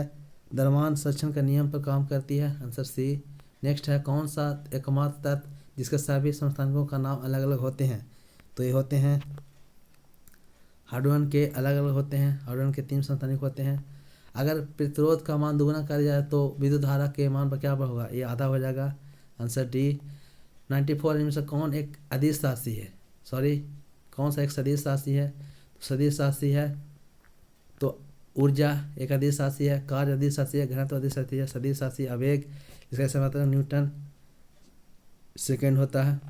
द्रव्यमान संरक्षण का नियम पर काम करती है, आंसर सी। नेक्स्ट है कौन सा एकमात्र तत्व जिसके सभी समस्थानिकों का नाम अलग अलग होते हैं। तो ये होते हैं हाइड्रोजन के अलग अलग होते हैं, हाइड्रोजन के 3 समस्थानिक होते हैं। अगर प्रतिरोध का मान दुगुना कर जाए तो विद्युत धारा के मान पर क्या होगा, ये आधा हो जाएगा, आंसर डी। 94 इनमें से कौन एक अदिश राशि है, कौन सा एक सदिश राशि है। तो सदिश राशि है तो ऊर्जा एक अदिश राशि है, कार्य अदिश राशि है, घनत्व अदिश राशि है, सदिश राशि आवेग, इसका ऐसा मतलब न्यूटन सेकेंड होता है।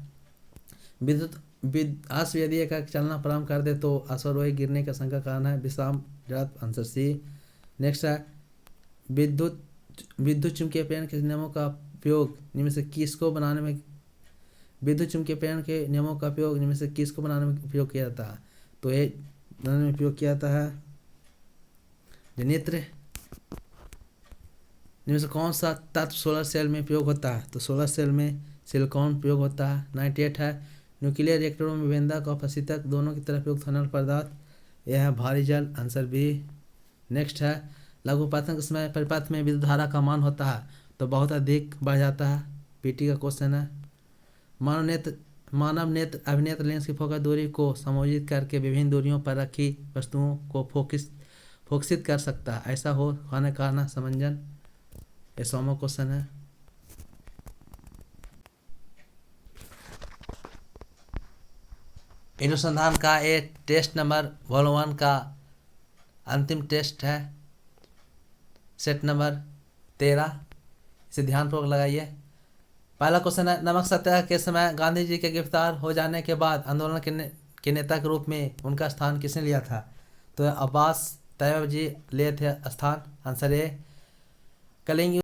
विद्युत अश्वयदीय का चलना प्रारंभ कर दे तो अश्वारोही गिरने का शंका कारण है विश्राम जड़त्व, आंसर सी। नेक्स्ट है विद्युत चुंबकीय प्रेरण के नियमों का उपयोग इनमें से किसको बनाने में, विद्युत चुंबकीय प्रेरण के नियमों का उपयोग इनमें से किसको बनाने में उपयोग किया जाता है। तो ये बनाने में उपयोग किया जाता है जनित्र। इनमें से कौन सा तत्व सोलर सेल में उपयोग होता है। तो सोलर सेल में सिलिकॉन उपयोग होता है। 98 है न्यूक्लियर रिएक्टरों में विभेदक और प्रशीतक दोनों की तरफ उपयुक्त होने वाला पदार्थ यह है भारी जल, आंसर बी। नेक्स्ट है लघुपतन के समय परिपथ में विद्युत धारा का मान होता है तो बहुत अधिक बढ़ जाता है, पीटी का क्वेश्चन है। मानव नेत्र अभिनेत्र लेंस की फोकस दूरी को समायोजित करके विभिन्न दूरियों पर रखी वस्तुओं को फोकसित कर सकता है, ऐसा हो होने का कारण समंजन, ये 100वां क्वेश्चन है। अनुसंधान का ये टेस्ट नंबर वॉल्यूम 1 का अंतिम टेस्ट है, सेट नंबर 13, इसे ध्यानपूर्वक लगाइए। पहला क्वेश्चन है नमक सत्याग्रह के समय गांधी जी के गिरफ्तार हो जाने के बाद आंदोलन के नेता के रूप में उनका स्थान किसने लिया था। तो अब्बास तैयब जी लिए थे स्थान, आंसर ए। कलिंग